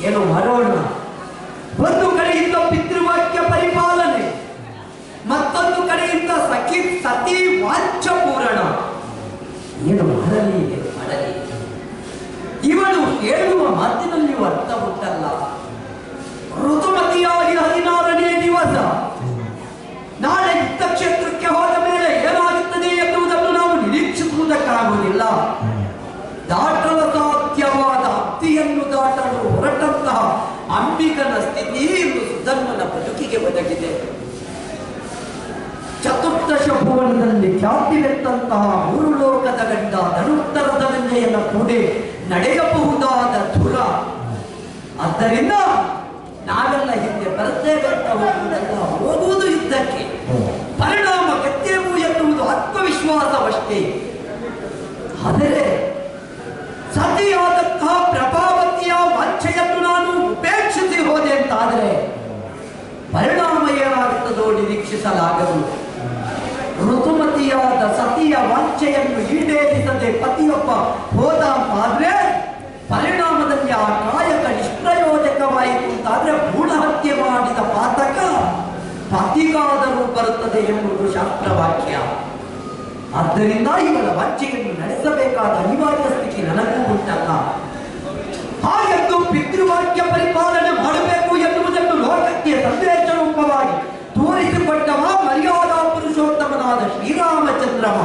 ಏನು ಮಾಡೋಣ? ಒಂದು ಕಡೆಯಿಂದ ಪಿತೃವಾಕ್ಯ ಪರಿಪಾಲನೆ, ಮತ್ತೊಂದು ಕಡೆಯಿಂದ ಸತಿ ವಾಚ್ಯ ಪೂರಣ. ಏನು ಮಾಡಲಿ ಮಾಡಲಿ? ಇವಳು ಹೇಳುವ ಮಾತಿನಲ್ಲಿಯೂ ಅರ್ಥ ಉಂಟಲ್ಲ. ಋತುಮತಿಯಾಗಿ 16ನೇ ದಿವಸ ನಾಳೆ ಯುದ್ಧ ಕ್ಷೇತ್ರಕ್ಕೆ ಹೋದ ಮೇಲೆ ಏನಾಗುತ್ತದೆ ಎನ್ನುವುದನ್ನು ನಾವು ನಿರೀಕ್ಷಿಸುವುದಕ್ಕಾಗುವುದಿಲ್ಲ. ದಾಟಲು ಸಾಧ್ಯವಾದ ಹತ್ತಿಯನ್ನು ದಾಟಲು ಹೊರಟಂತಹ ಅಂಬಿಕನ ಸ್ಥಿತಿ ಇಂದು ಸುಧರ್ಮನ ಬದುಕಿಗೆ ಒದಗಿದೆ. ಚತುರ್ದಶ ಭುವನದಲ್ಲಿ ಖ್ಯಾತಿವೆತ್ತಂತಹ 3 ಲೋಕದ ಗಂಡ ಧನುತ್ತರದ ವೆನ್ನೆಯನ್ನು ಕೂಡಿ ನಡೆಯಬಹುದಾದ ಧುರ. ಆದ್ದರಿಂದ ನಾವೆಲ್ಲ ಹಿಂದೆ ಬರ್ತೇವೆ ಅಂತ ಹೋಗುವುದು ಯುದ್ಧಕ್ಕೆ, ಪರಿಣಾಮ ಗೆದ್ದೇವು ಎನ್ನುವುದು ಆತ್ಮವಿಶ್ವಾಸವಷ್ಟೇ. ಆದರೆ ಸತಿಯಾದಂತಹ ಪ್ರಭಾವತಿಯ ವಾಂಛೆಯನ್ನು ನಾನು ಉಪೇಕ್ಷಿಸಿ ಹೋದೆ ಅಂತಾದರೆ ಪರಿಣಾಮ ಏನಾಗುತ್ತದೋ ನಿರೀಕ್ಷಿಸಲಾಗದು. ಋತುಮತಿಯಾದ ಸತಿಯ ವಾಂಛೆಯನ್ನು ಈಡೇರಿಸದೆ ಪತಿಯೊಬ್ಬ ಹೋದ ಅಂತಾದ್ರೆ ಪರಿಣಾಮದಲ್ಲಿ ಆ ಕಾಯಕ ನಿಷ್ಪ್ರಯೋಜಕವಾಯಿತು ಅಂತಾದ್ರೆ ಭ್ರೂಣ ಹತ್ಯೆ ಮಾಡಿದ ಪಾತಕ ಪತಿಗಾದರೂ ಬರುತ್ತದೆ ಎಂಬುದು ಶಾಸ್ತ್ರವಾಕ್ಯ. ಆದ್ದರಿಂದ ಇವಳ ವಾಂಛೆಯನ್ನು ನಡೆಸಬೇಕಾದ ಅನಿವಾರ್ಯ ಸ್ಥಿತಿ ನನಗೂ ಉಂಟಲ್ಲ. ಹಾಗೆಂದು ಪಿತೃವಾಕ್ಯ ಪರಿಪಾಲನೆ ಮಾಡಬೇಕು ಎನ್ನುವುದನ್ನು ಲೋಕಕ್ಕೆ ಸಂದೇಶ ರೂಪವಾಗಿ ತೋರಿಸಿಕೊಟ್ಟವ ಮರ್ಯಾದಾ ಪುರುಷೋತ್ತಮನಾದ ಶ್ರೀರಾಮಚಂದ್ರಮ.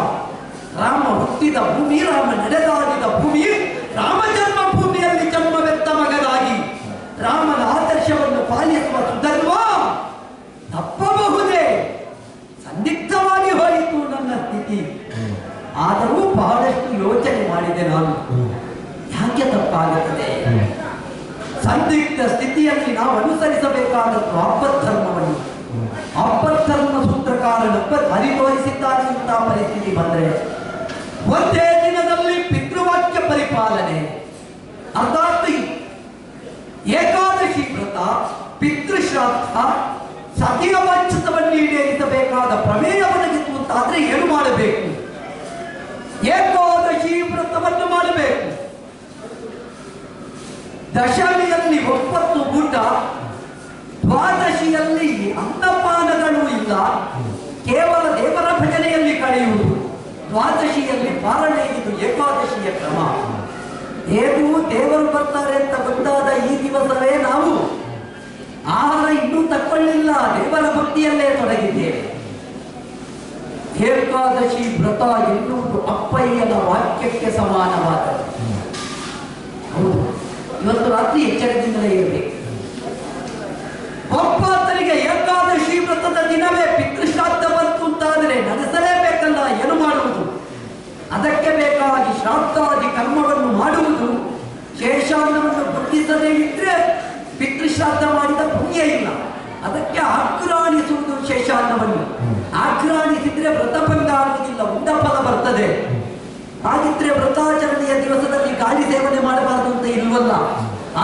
ರಾಮ ಹುಟ್ಟಿದ ಭೂಮಿ, ರಾಮ ನಡೆದಾಡಿದ ಭೂಮಿ, ರಾಮ ಜನ್ಮ ಭೂಮಿಯಲ್ಲಿ ಜನ್ಮವೆತ್ತ ಮಗನಾಗಿ ರಾಮನ ಆದರ್ಶವನ್ನು ಪಾಲಿಸುವ ಸುಧರ್ಮ ತಪ್ಪಬಹುದೇ? ಸಂದಿಗ್ಧವಾಗಿ ಹೋಯಿತು ನನ್ನ ಸ್ಥಿತಿ. ಆದರೂ ಬಹಳಷ್ಟು ಯೋಚನೆ ಮಾಡಿದೆ ನಾನು. ಯಾಕೆ ತಪ್ಪಾಗುತ್ತದೆ? ಸಂದಿಗ್ಧ ಸ್ಥಿತಿಯಲ್ಲಿ ನಾವು ಅನುಸರಿಸಬೇಕಾದದ್ದು ಆಪದ್ಧರ್ಮವನ್ನು. ಆಪದ್ಧರ್ಮ ಸೂತ್ರಕಾರನೊಬ್ಬ ದಾರಿ ತೋರಿಸಿದ್ದಾನೆ. ಇಂತಹ ಪರಿಸ್ಥಿತಿ ಬಂದರೆ ಒಂದೇ ದಿನದಲ್ಲಿ ಪಿತೃವಾಕ್ಯ ಪರಿಪಾಲನೆ, ಅರ್ಥಾತ್ ಏಕಾದಶಿ ವ್ರತ, ಪಿತೃಶ್ರಾದ್ದ, ಸತಿಯ ವಾಂಛಿತವನ್ನು ಈಡೇರಿಸಬೇಕಾದ ಪ್ರಮೇಯ ಒದಗಿತು ಅಂತಾದ್ರೆ ಏನು ಮಾಡಬೇಕು? ಏಕಾದಶಿ ವ್ರತವನ್ನು ಮಾಡಬೇಕು. ದಶಮಿಯಲ್ಲಿ 9 ಊಟ, ದ್ವಾದಶಿಯಲ್ಲಿ ಅನ್ನಪಾನಗಳು ಇಲ್ಲ, ಕೇವಲ ಭಜನೆಯಲ್ಲಿ ಕಳೆಯುವುದು, ದ್ವಾದಶಿಯಲ್ಲಿ ಪಾರಣೆ, ಇದು ಏಕಾದಶಿಯ ಕ್ರಮ. ಹೇಗೂ ದೇವರು ಬರ್ತಾರೆ ಅಂತ ಗೊತ್ತಾದ ಈ ದಿವಸವೇ ನಾವು ಆಹಾರ ಇನ್ನೂ ತಕ್ಕೊಳ್ಳಿಲ್ಲ, ದೇವರ ಭಕ್ತಿಯಲ್ಲೇ ತೊಡಗಿದ್ದೇವೆ. ಏಕಾದಶಿ ವ್ರತ ಎನ್ನುವುದು ಅಪ್ಪಯ್ಯನ ವಾಕ್ಯಕ್ಕೆ ಸಮಾನವಾದದ್ದು. ಹೌದು, ಇವತ್ತು ರಾತ್ರಿ ಎಚ್ಚರದಿಂದಲೇ ಇರಬೇಕು. ಒಬ್ಬಾತನಿಗೆ ಏಕಾದಶಿ ವ್ರತದ ದಿನವೇ ಪಿತೃಶ್ರಾದ್ದ ಬಂತು ಅಂತಾದರೆ ನಡೆಸಲೇಬೇಕಲ್ಲ, ಏನು ಮಾಡುವುದು? ಅದಕ್ಕೆ ಬೇಕಾಗಿ ಶ್ರಾದ್ದಾದಿ ಕರ್ಮವನ್ನು ಮಾಡುವುದು. ಶೇಷಾನ್ನವನ್ನು ಬುದ್ಧಿಸದೇ ಇದ್ರೆ ಪಿತೃಶ್ರಾದ್ದ ಮಾಡಿದ ಪುಣ್ಯ ಇಲ್ಲ. ಅದಕ್ಕೆ ಆಘ್ರಾಣಿಸುವುದು ಶೇಷಾನ್ನವನ್ನು. ಆಘ್ರಾಣಿಸಿದ್ರೆ ವ್ರತಭಂಗ ಆಗುವುದಿಲ್ಲ, ಉಂಡ ಫಲ ಬರ್ತದೆ. ಹಾಗಿದ್ರೆ ವ್ರತಾಚರಣೆಯ ದಿವಸದಲ್ಲಿ ಗಾಳಿ ಸೇವನೆ ಮಾಡಬಾರದು ಅಂತ ಇಲ್ವಲ್ಲ.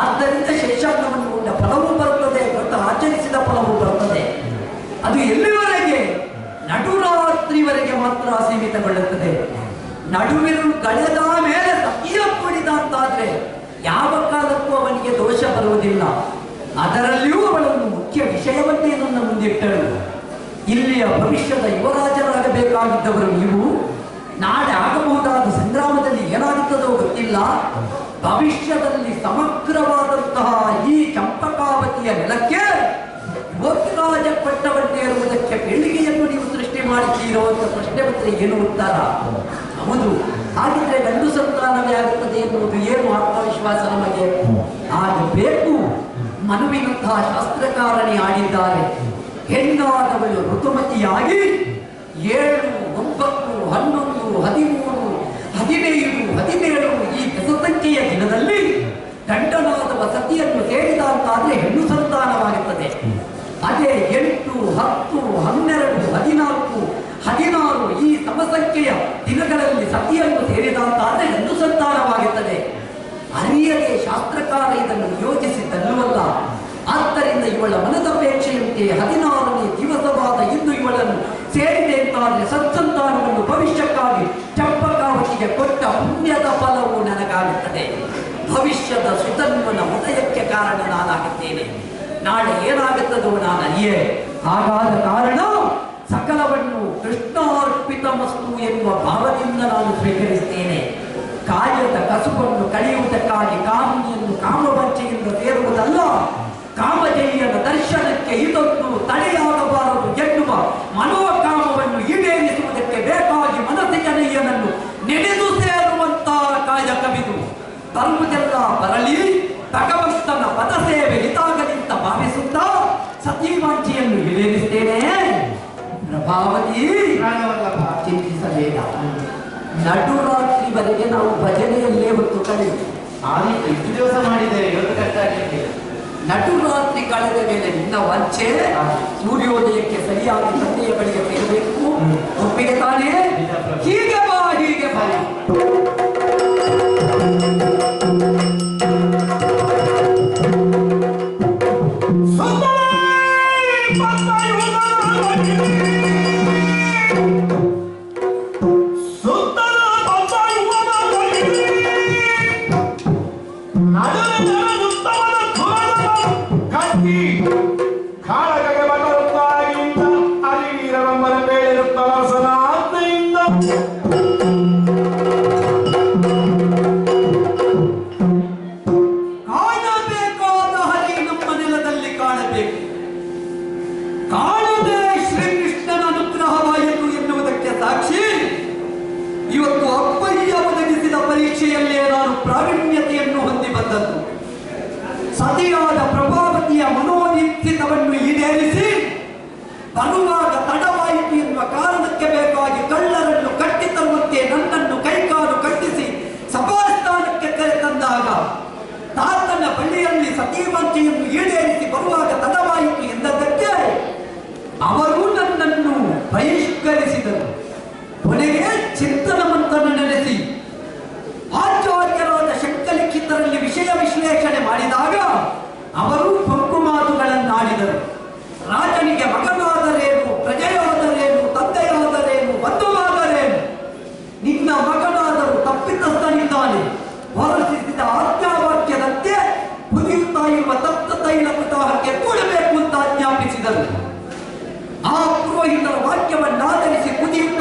ಆದ್ದರಿಂದ ಶೇಷಾನ್ನವನ್ನು ಉಂಡ ಫಲವೂ ಬರುತ್ತದೆ, ವ್ರತ ಆಚರಿಸಿದ ಫಲವೂ ಬರುತ್ತದೆ. ಅದು ಎಲ್ಲಿವರೆಗೆ? ನಡುರಾತ್ರಿವರೆಗೆ ಮಾತ್ರ ಸೀಮಿತಗೊಳ್ಳುತ್ತದೆ. ನಡುವಿರು ಕಳೆದ ಮೇಲೆ ಸತಿಯ ಕೂಡಿದ ಅಂತಾದ್ರೆ ಯಾವ ಕಾಲಕ್ಕೂ ಅವನಿಗೆ ದೋಷ ಬರುವುದಿಲ್ಲ. ಅದರಲ್ಲಿಯೂ ಅವಳನ್ನು ಮುಖ್ಯ ವಿಷಯವನ್ನೇ ನನ್ನ ಮುಂದಿಟ್ಟಳು. ಇಲ್ಲಿಯ ಭವಿಷ್ಯದ ಯುವರಾಜರಾಗಬೇಕಾಗಿದ್ದವರು ನೀವು. ನಾಳೆ ಆಗಬಹುದಾದ ಸಂಗ್ರಾಮದಲ್ಲಿ ಏನಾಗುತ್ತದೋ ಗೊತ್ತಿಲ್ಲ. ಭವಿಷ್ಯದಲ್ಲಿ ಸಮಗ್ರವಾದಂತಹ ಈ ಚಂಪಕಾವತಿಯ ನೆಲಕ್ಕೆ ಯುವರಾಜ ಪಟ್ಟವನ್ನೇರುವುದಕ್ಕೆ ಪೀಳಿಗೆಯನ್ನು ನೀವು ಸೃಷ್ಟಿ ಮಾಡುತ್ತೀರೋ ಅಂತ ಪ್ರಶ್ನೆ ಬಂದರೆ ಏನು ಉತ್ತರ? ಹೌದು, ಹಾಗಿದ್ರೆ ಗಂಡು ಸಂತಾನವೇ ಆಗುತ್ತದೆ ಎನ್ನುವುದು ಏನು ಆತ್ಮವಿಶ್ವಾಸ ನಮಗೆ? ಆಗಬೇಕು. ಮನುವಿನಂತಹ ಶಾಸ್ತ್ರಕಾರಣಿ ಆಡಿದ್ದಾರೆ. ಹೆಣ್ಣಾದವಳು ಋತುಮತಿಯಾಗಿ 7, 9, 11, 13, 15, 17 ಈ ಬೆಸಸಂಖ್ಯೆಯ ದಿನದಲ್ಲಿ ಗಂಡನಾದ ವಸತಿಯನ್ನು ಸೇರಿದ ಅಂತಾದ್ರೆ ಹೆಣ್ಣು ಸಂತಾನವಾಗುತ್ತದೆ. ಅದೇ 8, 10, 12, 14, 16 ಈ ಸಮಸಂಖ್ಯೆಯ ದಿನಗಳಲ್ಲಿ ಸತಿಯನ್ನು ಸೇರಿದಂತಾದ್ರೆ ಹೆಣ್ಣು ಸಂತಾನವಾಗುತ್ತದೆ. ಅರಿಯದೆ ಶಾಸ್ತ್ರಕಾರ ಇದನ್ನು ಯೋಚಿಸಿದ್ದಲ್ಲವಲ್ಲ. ಆದ್ದರಿಂದ ಇವಳ ಮನದಪೇಕ್ಷೆಯಂತೆ 16ನೇ ದಿವಸವಾದ ಇಂದು ಇವಳನ್ನು ಸೇರಿದೆ ಅಂತಾದ್ರೆ ಸತ್ಸಂತಾನವನ್ನು ಭವಿಷ್ಯಕ್ಕಾಗಿ ಚಂಪಕಾವತಿಗೆ ಕೊಟ್ಟ ಪುಣ್ಯದ ಫಲವು ನನಗಾಗುತ್ತದೆ. ಭವಿಷ್ಯದ ಸುತನ್ವನ ಉದಯಕ್ಕೆ ಕಾರಣ ನಾನಾಗುತ್ತೇನೆ. ನಾಳೆ ಏನಾಗುತ್ತದೋ ನಾನು ಅರಿಯೇ. ಹಾಗಾದ ಕಾರಣ ಸಕಲವನ್ನು ಕೃಷ್ಣಾರ್ಪಿತ ಮಸ್ತು ಎನ್ನುವ ಭಾವದಿಂದ ನಾನು ಸ್ವೀಕರಿಸ್ತೇನೆ. ಕಾಯದ ಕಸುಬನ್ನು ಕಳೆಯುವುದಕ್ಕಾಗಿ ಕಾಮಿನಿಯನ್ನು ಕಾಮವಂಚೆಯಿಂದ ಸೇರುವುದಲ್ಲ, ಕಾಮಜಯಿಯನ ದರ್ಶನಕ್ಕೆ ಇದೊಂದು ತಡೆಯಾಗಬಾರದು ಎನ್ನುವ ಮನೋಕಾಮವನ್ನು ಈಡೇರಿಸುವುದಕ್ಕೆ ಬೇಕಾಗಿ ಮನಸ್ಸಿಗನಯ್ಯನನ್ನು ನೆನೆದು ಸೇರುವಂತಹ ಕಾಯಕವಿದು. ತರುವುದೆಲ್ಲ ಬರಲಿ, ಭಗವಂತನ ಪದಸೇವೆ ಹಿತಾಗಲಿಂತ ಭಾವಿಸುತ್ತಾ ಸತೀವಾಂಚಿಯನ್ನು ಈಡೇರಿಸ್ತೇನೆ. ಪ್ರಭಾವತಿ ಚಿಂತಿಸಬೇಡ. ನಡುರಾತ್ರಿವರೆಗೆ ನಾವು ಭಜನೆಯಲ್ಲೇ ಹೊತ್ತು ಕಳೆಯುವುದು. ಇಷ್ಟು ದಿವಸ ಮಾಡಿದ್ದೇವೆ, ಇವತ್ತು ಕಟ್ಟಾಗಲಿಕ್ಕೆ. ನಡುರಾತ್ರಿ ಕಳೆದ ಮೇಲೆ ನಿನ್ನ ವಂಚೆ ಸೂರ್ಯೋದಯಕ್ಕೆ ಸರಿಯಾಗಿ ತಂದೆಯ ಬಳಿಗೆ ಸೇರಬೇಕು. ಒಪ್ಪಿಗೆ ತಾನೇ? ಹೀಗೆ ಬಾ, ಹೀಗೆ ಬಾ. ಪ್ರಾವೀಣ್ಯತೆಯನ್ನು ಹೊಂದಿ ಬಂದದ್ದು. ಸತಿಯಾದ ಪ್ರಭಾವತಿಯ ಮನೋನಿಶ್ಚಿತವನ್ನು ಈಡೇರಿಸಿ ಬರುವಾಗ ತಡವಾಯಿತು ಎನ್ನುವ ಕಾರಣಕ್ಕೆ ಬೇಕಾಗಿ ಕಳ್ಳರನ್ನು ಕಟ್ಟಿ ತರುವಂತೆ ನನ್ನನ್ನು ಕೈಕಾಲು ಕಟ್ಟಿಸಿ ಸಭಾಸ್ಥಾನಕ್ಕೆ ಕರೆತಂದಾಗ ತಾತನ ಬಳಿಯಲ್ಲಿ ಸತೀವಂಚೆಯನ್ನು ಈಡೇರಿಸಿ ಬರುವಾಗ ತಡವಾಯಿತು ಎಂದದ್ದಕ್ಕೆ ಅವರು ನನ್ನನ್ನು ಬಹಿಷ್ಕರಿಸಿದರು. ಕೊನೆಗೆ ಚಿಂತನ ಮಂಥನ ನಡೆಸಿ ಆಚಾರ್ಯರಾದ ಶಂಕಲಿಖಿತರಲ್ಲಿ ವಿಷಯ ವಿಶ್ಲೇಷಣೆ ಮಾಡಿದಾಗ ಅವರು ಪಂಕು ಮಾತುಗಳನ್ನಾಡಿದರು. ರಾಜನಿಗೆ ಮಗನಾದರೇನು, ಪ್ರಜೆಯಾದರೇನು, ತಂದೆಯಾದರೇನು, ಬಂಧುವಾದರೇನು, ನಿನ್ನ ಮಗನಾದರೂ ತಪ್ಪಿತಸ್ಥನಿದ್ದಾನೆ. ಹೊರಡಿಸಿದ ಆಜ್ಞಾವಾಕ್ಯದಂತೆ ಕುದಿಯುತ್ತಾ ಇರುವ ತಪ್ತ ತೈಲ ಕುಟಾಹಕ್ಕೆ ಕೂಡಬೇಕು ಅಂತ ಆಜ್ಞಾಪಿಸಿದರು. ಆ ಪುರೋಹಿತರ ವಾಕ್ಯವನ್ನಾಧರಿಸಿ ಕುದಿಯುತ್ತ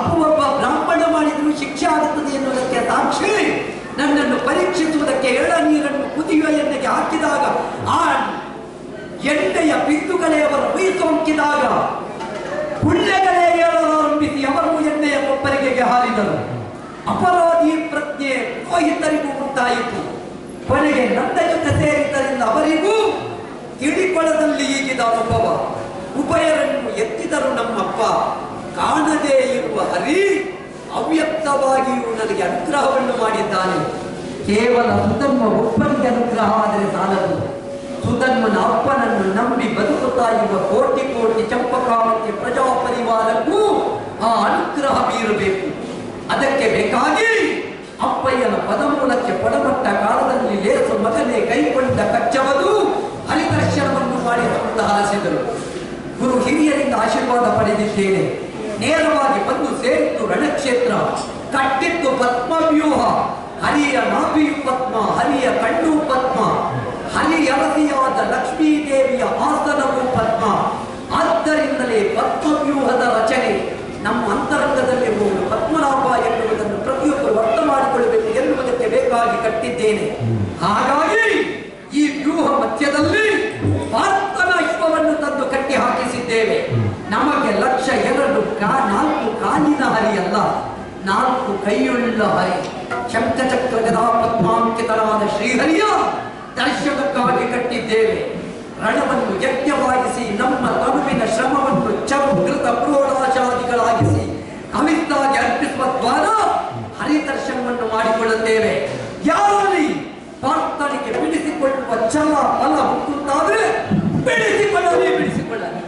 ತಪ್ಪು ಒಬ್ಬ ಬ್ರಾಹ್ಮಣ ಮಾಡಿದ್ರು ಶಿಕ್ಷೆ ಆಗುತ್ತದೆ ಎನ್ನುವುದಕ್ಕೆ ಸಾಕ್ಷಿ ನನ್ನನ್ನು ಪರೀಕ್ಷಿಸುವುದಕ್ಕೆ ಎಳನೀರನ್ನು ಕುದಿಯುವ ಎಣ್ಣೆಗೆ ಹಾಕಿದಾಗ ಆ ಎಣ್ಣೆಯ ಬಿಂದುಗಳೇ ಅವರ ಮೈ ಸೋಂಕಿದಾಗ ಪುಣ್ಯಗಳೇ ಏಳಲಾರಂಭಿಸಿ ಅವರು ಎಣ್ಣೆಯ ಕೊಪ್ಪರಿಗೆಗೆ ಹಾರಿದರು. ಅಪರಾಧಿ ಪ್ರಜ್ಞೆ ಪುರೋಹಿತರಿಗೂ ಉಂಟಾಯಿತು. ಕೊನೆಗೆ ನನ್ನ ಜೊತೆ ಸೇರಿದ್ದರಿಂದ ಅವರಿಗೂ ಕಿಡಿಕೊಳದಲ್ಲಿ ಈಗಿದ ಅನುಭವ. ಉಭಯರನ್ನು ಎತ್ತಿದರು ನಮ್ಮಪ್ಪ. ಕಾಣದೇ ಇರುವ ಹರಿ ಅವ್ಯಕ್ತವಾಗಿಯೂ ನನಗೆ ಅನುಗ್ರಹವನ್ನು ಮಾಡಿದ್ದಾನೆ. ಕೇವಲ ಸುಧನ್ಮ ಒಪ್ಪನಿಗೆ ಅನುಗ್ರಹ ಆದರೆ ಸಾಲದು. ಸುಧನ್ಮನ ಅಪ್ಪನನ್ನು ನಂಬಿ ಬದುಕುತ್ತಾ ಇರುವ ಕೋಟಿ ಕೋಟಿ ಚಂಪಕಾವತಿ ಪ್ರಜಾ ಪರಿವಾರಕ್ಕೂ ಆ ಅನುಗ್ರಹ ಬೀರಬೇಕು. ಅದಕ್ಕೆ ಬೇಕಾಗಿ ಅಪ್ಪಯ್ಯನ ಪದಮೂಲಕ್ಕೆ ಪಡಮಟ್ಟ ಕಾಲದಲ್ಲಿ ಲೇಸು ಮಗನೇ ಕೈಗೊಂಡ ಕಚ್ಚವದು ಹರಿದರ್ಶನವನ್ನು ಮಾಡಿಸುವಂತಹ ಹಸಿದರು. ಗುರು ಹಿರಿಯರಿಂದ ಆಶೀರ್ವಾದ ಪಡೆದಿದ್ದೇನೆ. ನೇರವಾಗಿ ಬಂದು ಸೇರಿದ್ದು ರಣಕ್ಷೇತ್ರ, ಕಟ್ಟಿದ್ದು ಪದ್ಮವ್ಯೂಹ. ಹರಿಯ ನಾಭಿಯು ಪದ್ಮ, ಹರಿಯ ಕಣ್ಣು ಪದ್ಮ, ಹರಿಯರಸಿಯಾದ ಲಕ್ಷ್ಮೀದೇವಿಯ ಆಸನವು ಪದ್ಮ. ಆದ್ದರಿಂದಲೇ ಪದ್ಮವ್ಯೂಹದ ರಚನೆ ನಮ್ಮ ಅಂತರಂಗದಲ್ಲಿರುವುದು ಪದ್ಮನಾಭ ಎನ್ನುವುದನ್ನು ಪ್ರತಿಯೊಬ್ಬರು ಅರ್ಥ ಮಾಡಿಕೊಳ್ಳಬೇಕು ಎನ್ನುವುದಕ್ಕೆ ಬೇಕಾಗಿ ಕಟ್ಟಿದ್ದೇನೆ. ಹಾಗಾಗಿ ಈ ವ್ಯೂಹ ಮಧ್ಯದಲ್ಲಿ ಪಾರ್ಥನ ಅಶ್ವವನ್ನು ತಂದು ಕಟ್ಟಿ ಹಾಕಿಸಿದ್ದೇವೆ. ನಮಗೆ ಲಕ್ಷ್ಯ 4 ಕಾಲಿನ ಹರಿಯಲ್ಲ, 4 ಕೈಯುಳ್ಳ ಹರಿ. ಶಂಖಚಕ್ರ ಗದಾ ಪದ್ಮಾಂಕಿತರಾದ ಶ್ರೀಹರಿಯ ದರ್ಶನಕ್ಕಾಗಿ ಕಟ್ಟಿದ್ದೇವೆ. ರಣವನ್ನು ಯಜ್ಞವಾಗಿಸಿ ನಮ್ಮ ತನುವಿನ ಶ್ರಮವನ್ನು ಚಮೃತ ಪ್ರೋಢಾಚಾದಿಗಳಾಗಿಸಿ ಅಮಿತಾಗಿ ಅರ್ಪಿಸುವ ದ್ವಾರ ಹರಿದರ್ಶನವನ್ನು ಮಾಡಿಕೊಳ್ಳುತ್ತೇವೆ. ಯಾರಲ್ಲಿ ಪ್ರಾರ್ಥನೆಗೆ ಬಿಡಿಸಿಕೊಳ್ಳುವ ಛಲ ಫಲ ಹುಟ್ಟುತ್ತಾದ್ರೆ ಬಿಡಿಸಿಕೊಳ್ಳಲಿ, ಬಿಡಿಸಿಕೊಳ್ಳಲಿ.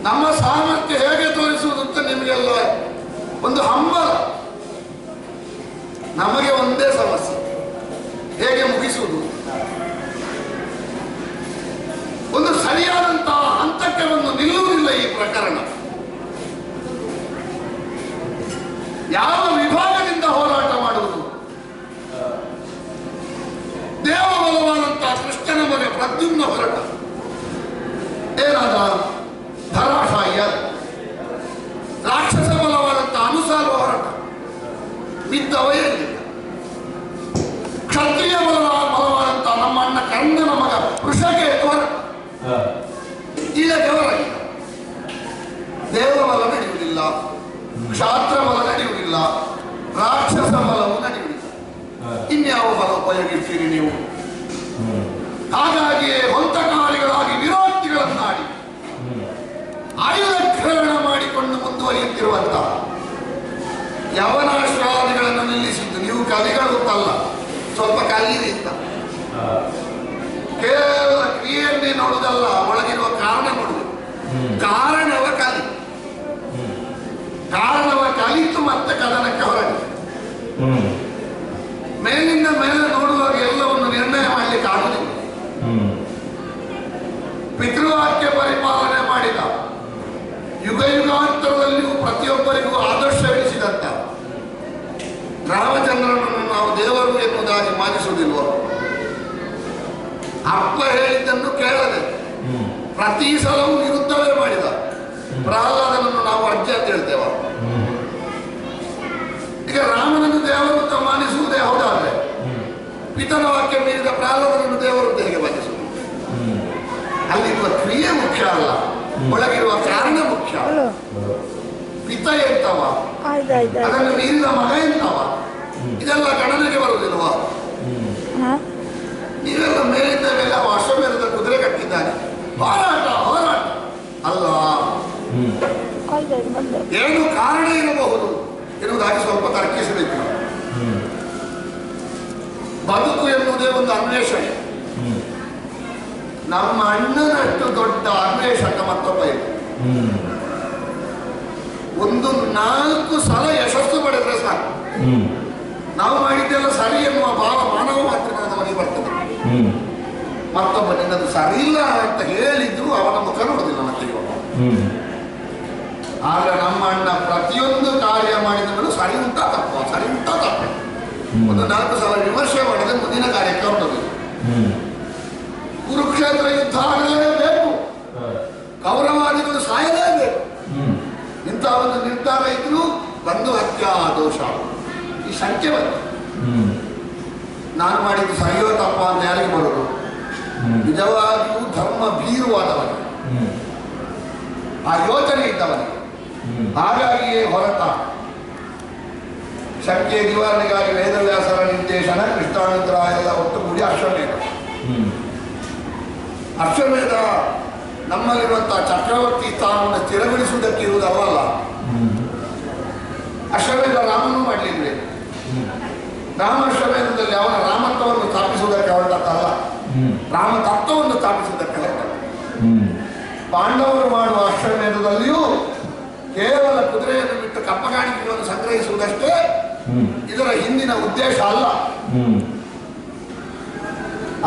ನಮ್ಮ ಸಾಮರ್ಥ್ಯ ಹೇಗೆ ತೋರಿಸುವುದು ಅಂತ ನಿಮಗೆಲ್ಲ ಒಂದು ಹಂಬಲ. ನಮಗೆ ಒಂದೇ ಸಮಸ್ಯೆ, ಹೇಗೆ ಮುಗಿಸುವುದು. ಒಂದು ಸರಿಯಾದಂತಹ ಹಂತಕ್ಕೆ ಒಂದು ನಿಲ್ಲುವುದಿಲ್ಲ ಈ ಪ್ರಕರಣ. ಯಾವ ವಿಭಾಗದಿಂದ ಹೋರಾಟ ಮಾಡುವುದು? ದೇವಬಲವಾದಂತಹ ಕೃಷ್ಣನ ಮಗ ಪ್ರದ್ಯುಮ್ನ ಹೊರಟ ಏನಾದ ಧರಾಶಾಯ. ರಾಕ್ಷಸ ಬಲವಾದಂತಹ ಅನುಸಾರ ಹೊರಟ ಬಿದ್ದವಯಲ್ಲಿಲ್ಲ. ಕ್ಷತ್ರಿಯ ಬಲವಾದಂತಹ ನಮ್ಮ ಅಣ್ಣ ಕರ್ಣನ ಮಗ ವೃಷಕೇತು ಹೊರಟ ಇಲ್ಲದವರಾಗಿಲ್ಲ. ದೇವಬಲ ನಡೆಯುವುದಿಲ್ಲ, ಕ್ಷಾತ್ರ ಬಲ ನಡೆಯುವುದಿಲ್ಲ, ರಾಕ್ಷಸ ಬಲವು ನಡೆಯುವುದಿಲ್ಲ. ಇನ್ಯಾವ ಬಲ ಉಪಯೋಗಿಸ್ತೀರಿ ನೀವು? ಹಾಗಾಗಿಯೇ ಹೊಂತಕಾರಿಗಳಾಗಿ ವಿರೋಧಿಗಳನ್ನಾಡಿ ಆಯುಧ ಗ್ರಹಣ ಮಾಡಿಕೊಂಡು ಮುಂದುವರಿಯುತ್ತಿರುವಂತಹ ಯವನಾಶ್ವಾದಿಗಳನ್ನು ನಿಲ್ಲಿಸಿದ್ದು ನೀವು ಕಲಿಗಳು ಅಂತಲ್ಲ, ಸ್ವಲ್ಪ ಕಲಿಯಿರಿ ಅಂತ. ಕೇವಲ ಕ್ರಿಯೆಯನ್ನೇ ನೋಡುವುದಲ್ಲ, ಒಳಗಿರುವ ಕಾರಣ ನೋಡುವುದು. ಕಾರಣವ ಕಲಿ, ಕಾರಣವ ಕಲಿತು ಮತ್ತೆ ಕದನಕ್ಕೆ ಹೊರಡಿ. ಮೇಲಿಂದ ಮೇಲೆ ನೋಡುವಾಗ ಎಲ್ಲವನ್ನು ನಿರ್ಣಯ ಮಾಡಲಿಕ್ಕೆ ಆಗುವುದಿಲ್ಲ. ಪಿತೃವಾಕ್ಯ ಪರಿಪಾಲನೆ ಮಾಡಿದ ಯುಗ ಯುಗಾಂತರ ಮಾನಿಸುವುದಿಲ್ವೋ? ಅಪ್ಪ ಹೇಳಿದ್ದನ್ನು ಕೇಳದೆ ಪ್ರತಿ ಸಲವೂ ವಿರುದ್ಧವೇ ಮಾಡಿದ ಪ್ರಹ್ಲಾದನನ್ನು ನಾವು ಅಜ್ಜ ಅಂತ ಹೇಳ್ತೇವ. ಈಗ ರಾಮನನ್ನು ದೇವರು ಅಂತ ಮಾನಿಸುವುದೇ ಹೌದಾದ್ರೆ ಪಿತನ ವಾಕ್ಯ ಮೀರಿದ ಪ್ರಹ್ಲಾದನನ್ನು ದೇವರು ಹೇಗೆ ಮಾನಿಸುವುದು? ಅಲ್ಲಿರುವ ಕ್ರಿಯೆ ಮುಖ್ಯ ಅಲ್ಲ, ಒಳಗಿರುವ ಕಾರಣ ಮುಖ್ಯ. ಪಿತ ಎಂತವ, ಅದನ್ನು ಮೀರಿದ ಮಗ ಎಂತವ, ಇದೆಲ್ಲ ಗಣನೆಗೆ ಬರುವುದಿಲ್ವಾ? ನೀವೆಲ್ಲ ಮೇಲಿಂದ ಮೇಲೆ ಅಶ್ವಮೇಧದ ಕುದುರೆ ಕಟ್ಟಿದ್ದಾನೆ, ಹೋರಾಟ ಹೋರಾಟ ಅಲ್ಲ, ಏನು ಕಾರಣ ಇರಬಹುದು ಎನ್ನುವುದಾಗಿ ಸ್ವಲ್ಪ ತರ್ಕಿಸಬೇಕು. ಬದುಕು ಎನ್ನುವುದೇ ಒಂದು ಅನ್ವೇಷಣೆ. ನಮ್ಮ ಅಣ್ಣನಷ್ಟು ದೊಡ್ಡ ಅನ್ವೇಷಕ ಮತ್ತೊಬ್ಬ ಇದೆ. ಒಂದು 4 ಸಲ ಯಶಸ್ಸು ಪಡೆದ್ರೆ ಸಾಕು, ನಾವು ಮಾಡಿದ್ದೆಲ್ಲ ಸರಿ ಎನ್ನುವ ಭಾವ ಮಾನವ ಮಾತ್ರ ನಮಗೆ ಬರ್ತದೆ. ಮತ್ತೊಬ್ಬ ನಿನ್ನದು ಸರಿ ಇಲ್ಲ ಅಂತ ಹೇಳಿದ್ರು ಅವನ ಮುಖ ನೋಡುದಿಲ್ಲ ಮತ್ತೆ ಇವಾಗ. ಆಗ ನಮ್ಮ ಅಣ್ಣ ಪ್ರತಿಯೊಂದು ಕಾರ್ಯ ಮಾಡಿದವರು ಸರಿ ಉಂಟಾ ತಪ್ಪ, ಸರಿ ಉಂಟಾ ತಪ್ಪ, ಒಂದು 4 ಸಲ ವಿಮರ್ಶೆ ಮಾಡಿದ್ರೆ ಮುಂದಿನ ಕಾರ್ಯಕ್ಕೆ ಹೊರಟೋದು. ಕುರುಕ್ಷೇತ್ರ ಯುದ್ಧ ಆಗಲೇಬೇಕು, ಕೌರವಾದಿಗಳು ಸಾಯಲೇಬೇಕು, ಇಂಥ ಒಂದು ನಿರ್ಧಾರ ಇದ್ರು ಬಂದು ಹತ್ಯಾ ದೋಷ ಈ ಸಂಖ್ಯೆ ಬಂತು. ನಾನು ಮಾಡಿದ್ದು ಸರಿಯೋ ತಪ್ಪ ಅಂತ ಯಾರಿಗೆ ಬರೋದು? ನಿಜವಾಗಿಯೂ ಧರ್ಮ ಭೀರುವಾದವನಿಗೆ, ಆ ಯೋಚನೆ ಇದ್ದವನಿಗೆ. ಹಾಗಾಗಿಯೇ ಹೊರಟ ಶಕ್ತಿಯ ನಿವಾರಣೆಗಾಗಿ ವೇದವ್ಯಾಸರ ನಿರ್ದೇಶನ, ಕೃಷ್ಣಾನಂದರಾಯರೆಲ್ಲ ಒಟ್ಟುಗೂಡಿ ಅಶ್ವಮೇಧ. ಅಶ್ವಮೇಧ ನಮ್ಮಲ್ಲಿರುವಂತಹ ಚಕ್ರವರ್ತಿ ಸ್ಥಾನವನ್ನು ಸ್ಥಿರಗೊಳಿಸುವುದಕ್ಕೆ ಇರುವುದಲ್ಲ. ಅಶ್ವಮೇಧ ರಾಮನೂ ಮಾಡಲಿಲ್ಲ. ರಾಮ ಅಶ್ವಮೇಧದಲ್ಲಿ ಅವನ ರಾಮತ್ವವನ್ನು ಸ್ಥಾಪಿಸುವುದಕ್ಕೆ ಹೊರಟಲ್ಲ, ರಾಮ ತತ್ವವನ್ನು ಸ್ಥಾಪಿಸುವುದಕ್ಕೆ ಹೊರಟ. ಪಾಂಡವರು ಮಾಡುವ ಅಶ್ವಮೇಧದಲ್ಲಿಯೂ ಕೇವಲ ಕುದುರೆಯನ್ನು ಬಿಟ್ಟು ಕಪ್ಪಗಾಣಿಕೆಗಳನ್ನು ಸಂಗ್ರಹಿಸುವುದಷ್ಟೇ ಇದರ ಹಿಂದಿನ ಉದ್ದೇಶ ಅಲ್ಲ.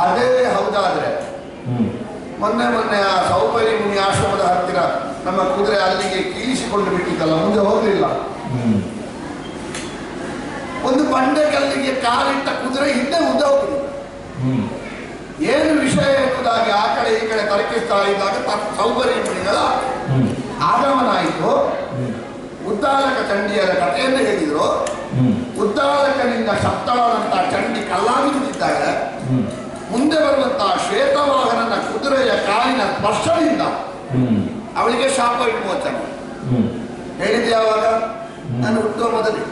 ಅದೇ ಹೌದಾದ್ರೆ ಮೊನ್ನೆ ಆ ಸೌಪರಿ ಮುನಿ ಆಶ್ರಮದ ಹತ್ತಿರ ನಮ್ಮ ಕುದುರೆ ಅಲ್ಲಿಗೆ ಕೀಳಿಸಿಕೊಂಡು ಬಿಟ್ಟಿದ್ದಲ್ಲ, ಮುಂದೆ ಹೋಗಲಿಲ್ಲ. ಒಂದು ಬಂಡೆ ಕಲ್ಲಿಗೆ ಕಾಲಿಟ್ಟ ಕುದುರೆ ಹಿಂದೆ ಮುಂದೆ ಹೋಗಲಿಲ್ಲ. ಏನು ವಿಷಯ ಎನ್ನುವುದಾಗಿ ಆ ಕಡೆ ಈ ಕಡೆ ತರ್ಕಿಸ್ತಾ ಇದ್ದಾಗ ಸೌಪರಿ ಮುನಿಗಳ ಆಗಮನ ಆಯಿತು. ಉದ್ದಾಲಕ ಚಂಡಿಯರ ಕಥೆಯನ್ನು ಹೇಳಿದ್ರು. ಉದ್ದಾಲಕನಿಂದ ಶಬ್ದವಾದಂತಹ ಚಂಡಿ ಕಲ್ಲಾಗಿ ಬಿದ್ದಿದ್ದಾಳೆ. ಮುಂದೆ ಬರುವಂತಹ ಶ್ವೇತವಾಹನನ ಕುದುರೆಯ ಕಾಲಿನ ಸ್ಪರ್ಶದಿಂದ ಅವಳಿಗೆ ಶಾಪ ವಿಮೋಚನೆ ಹೇಳಿದ್ದು ಯಾವಾಗ? ನಾನು ಹುಟ್ಟುವ ಮೊದಲೇ.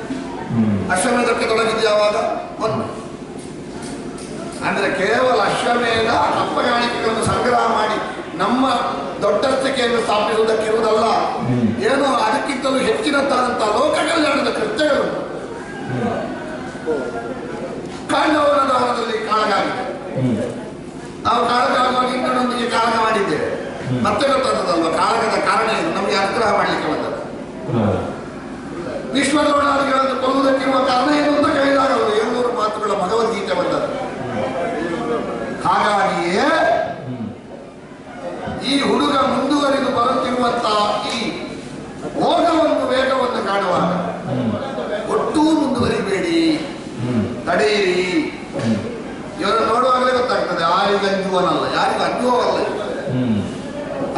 ಅಶ್ವಮೇಧಕ್ಕೆ ತೊಡಗಿದ್ದು ಯಾವಾಗ? ಒಂದು ಅಂದ್ರೆ ಕೇವಲ ಅಶ್ವಮೇಧ ಕಪ್ಪಗಾಣಿಕೆಗಳನ್ನು ಸಂಗ್ರಹ ಮಾಡಿ ನಮ್ಮ ದೊಡ್ಡಸ್ತಿಕೆಯನ್ನು ಸ್ಥಾಪಿಸುವುದಕ್ಕೆ ಇರುವುದಲ್ಲ, ಏನೋ ಅದಕ್ಕಿಂತಲೂ ಹೆಚ್ಚಿನಂತಹ ಲೋಕ ಕಲ್ಯಾಣದ ಕೃತ್ಯಗಳು. ಕಾಂಡವನ ದಹನದಲ್ಲಿ ಕಾಳಗಾಗಿದೆ. ನಾವು ಕಾಳಗವಾಗಿ ಇನ್ನೊಂದಿಗೆ ಕಾಳಗ ಮಾಡಿದ್ದೇವೆ. ಮತ್ತೆ ಗೊತ್ತಾದದಲ್ವ ಕಾಳಗದ ಕಾರಣ ಏನು? ನಮಗೆ ಅನುಗ್ರಹ ಮಾಡಲಿಕ್ಕೆ ಬಂದದ್ದು. ವಿಶ್ವದ್ರೋಣಾದಿಗಳನ್ನು ಕೊಲ್ಲುವುದಕ್ಕಿರುವ ಕಾರಣ ಏನು ಅಂತ ಕೇಳಿದಾಗ 700 ಮಾತುಗಳ ಭಗವದ್ಗೀತೆ ಬಂದದ್ದು. ಹಾಗಾಗಿಯೇ ಈ ಹುಡುಗ ಮುಂದುವರಿದು ಬರುತ್ತಿರುವಂತಹ ಈ ಓಟವನ್ನು ವೇಗವನ್ನು ಕಾಣುವಾಗ ಒಟ್ಟೂ ಮುಂದುವರಿಬೇಡಿ, ತಡೆಯಿರಿ. ಇವರನ್ನು ನೋಡುವಾಗಲೇ ಗೊತ್ತಾಗ್ತದೆ ಯಾರಿಗೂ ಅಂಜುವನಲ್ಲ, ಯಾರಿಗೂ ಅಂಜುವವಲ್ಲ.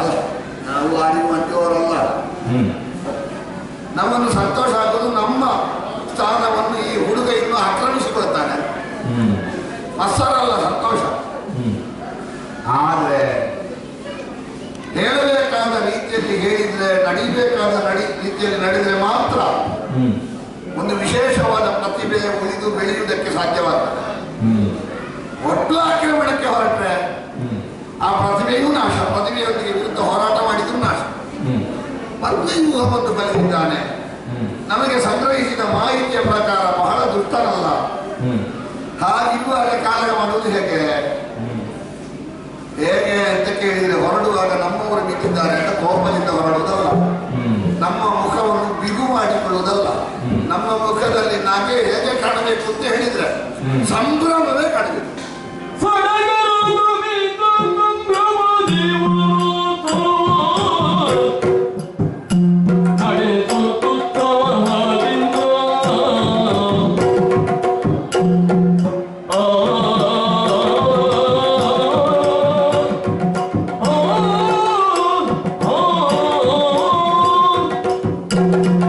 ಅಲ್ಲ, ನಾವು ಯಾರಿಗೂ ಅಂಜುವವರಲ್ಲ. ನಮ್ಮನ್ನು ಸಂತೋಷ ಆಗೋದು ನಮ್ಮ ಸ್ಥಾನವನ್ನು ಈ ಹುಡುಗ ಇನ್ನೂ ಆಕ್ರಮಿಸಿಕೊಳ್ತಾನೆ, ಮತ್ಸರಲ್ಲ ಸಂತೋಷ. ಆದರೆ ಹೇಳಬೇಕಾದ ರೀತಿಯಲ್ಲಿ ಹೇಳಿದ್ರೆ, ನಡಿಬೇಕಾದ ರೀತಿಯಲ್ಲಿ ನಡೆದರೆ ಮಾತ್ರ ಒಂದು ವಿಶೇಷವಾದ ಪ್ರತಿಭೆ ಉಳಿದು ಬೆಳೆಯುವುದಕ್ಕೆ ಸಾಧ್ಯವಾಗ್ತದೆ. ಒಟ್ಟು ಆಕ್ರಮಣಕ್ಕೆ ಹೊರಟ್ರೆ ಆ ಪ್ರತಿಭೆಯೂ ನಾಶ, ಪ್ರತಿಭೆಯೊಂದಿಗೆ ವಿರುದ್ಧ ಹೋರಾಟ ಮಾಡಿದ್ರು ನಾಶ. ಮತ್ತೆ ಯೂಹವನ್ನು ಬರೆದಿದ್ದಾನೆ. ನಮಗೆ ಸಂಗ್ರಹಿಸಿದ ಮಾಹಿತಿಯ ಪ್ರಕಾರ ಬಹಳ ದುಷ್ಟನಲ್ಲ. ಹಾಗಿರುವಾಗ ಕಾಳಗ ಮಾಡುವುದು ಹೇಗೆ ಅಂತ ಕೇಳಿದರೆ, ಹೊರಡುವಾಗ ನಮ್ಮವರು ನಿಂತಿದ್ದಾರೆ ಅಂತ ಕೋಪದಿಂದ ಹೊರಡುವುದಲ್ಲ, ನಮ್ಮ ಮುಖವನ್ನು ಬಿಗು ಮಾಡಿಕೊಳ್ಳುವುದಲ್ಲ, ನಮ್ಮ ಮುಖದಲ್ಲಿ ನಗೆ ಹೇಗೆ ಕಾಣಬೇಕು ಅಂತ ಹೇಳಿದ್ರೆ ಸಂಭ್ರಮವೇ ಕಾಣಬೇಕು. Oh ಧನ್ಯವಾದ.